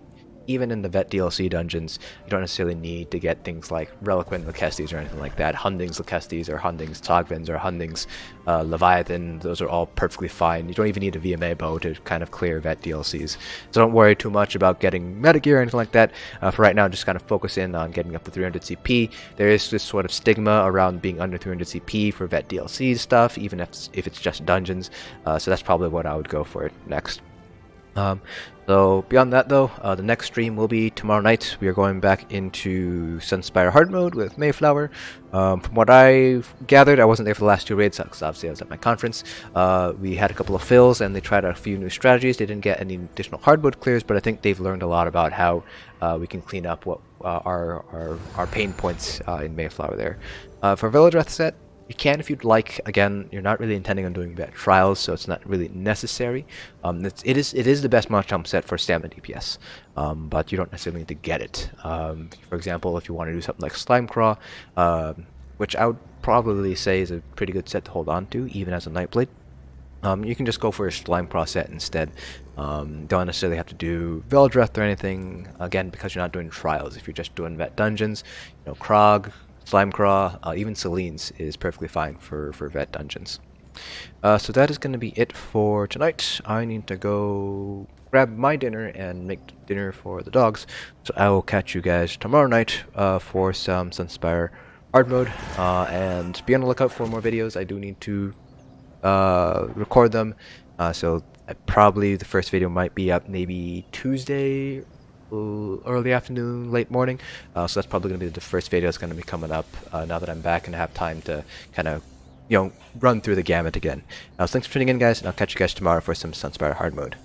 even in the Vet DLC dungeons, you don't necessarily need to get things like Reliquant Laquestes or anything like that. Hunding's Laquestes or Hunding's Togvins or Hunding's Leviathan, those are all perfectly fine. You don't even need a VMA bow to kind of clear Vet DLCs. So don't worry too much about getting metagear or anything like that. For right now, just kind of focus in on getting up to 300 CP. There is this sort of stigma around being under 300 CP for Vet DLC stuff, even if it's just dungeons. So that's probably what I would go for next. So beyond that though, the next stream will be tomorrow night. We are going back into Sunspire hard mode with Mayflower. From what I gathered, I wasn't there for the last 2 raids because obviously I was at my conference. We had a couple of fills and they tried out a few new strategies. They didn't get any additional hard mode clears, but I think they've learned a lot about how we can clean up what our pain points in Mayflower there. For Village set, you can if you'd like. Again, you're not really intending on doing vet trials, so it's not really necessary. It is the best Machamp set for stamina DPS, but you don't necessarily need to get it. For example, if you want to do something like Slime Craw, which I would probably say is a pretty good set to hold on to, even as a Nightblade, you can just go for a Slime Craw set instead. Don't necessarily have to do Veldreth or anything, again, because you're not doing trials. If you're just doing vet dungeons, you know, Krog, Slime Craw, even Selene's is perfectly fine for vet dungeons. So that is going to be it for tonight. I need to go grab my dinner and make dinner for the dogs. So I will catch you guys tomorrow night for some Sunspire hard mode. And be on the lookout for more videos. I do need to record them. So probably the first video might be up maybe Tuesday, early afternoon, late morning. So that's probably going to be the first video that's going to be coming up now that I'm back and have time to kind of, you know, run through the gamut again. So thanks for tuning in, guys, and I'll catch you guys tomorrow for some Sunspire hard mode.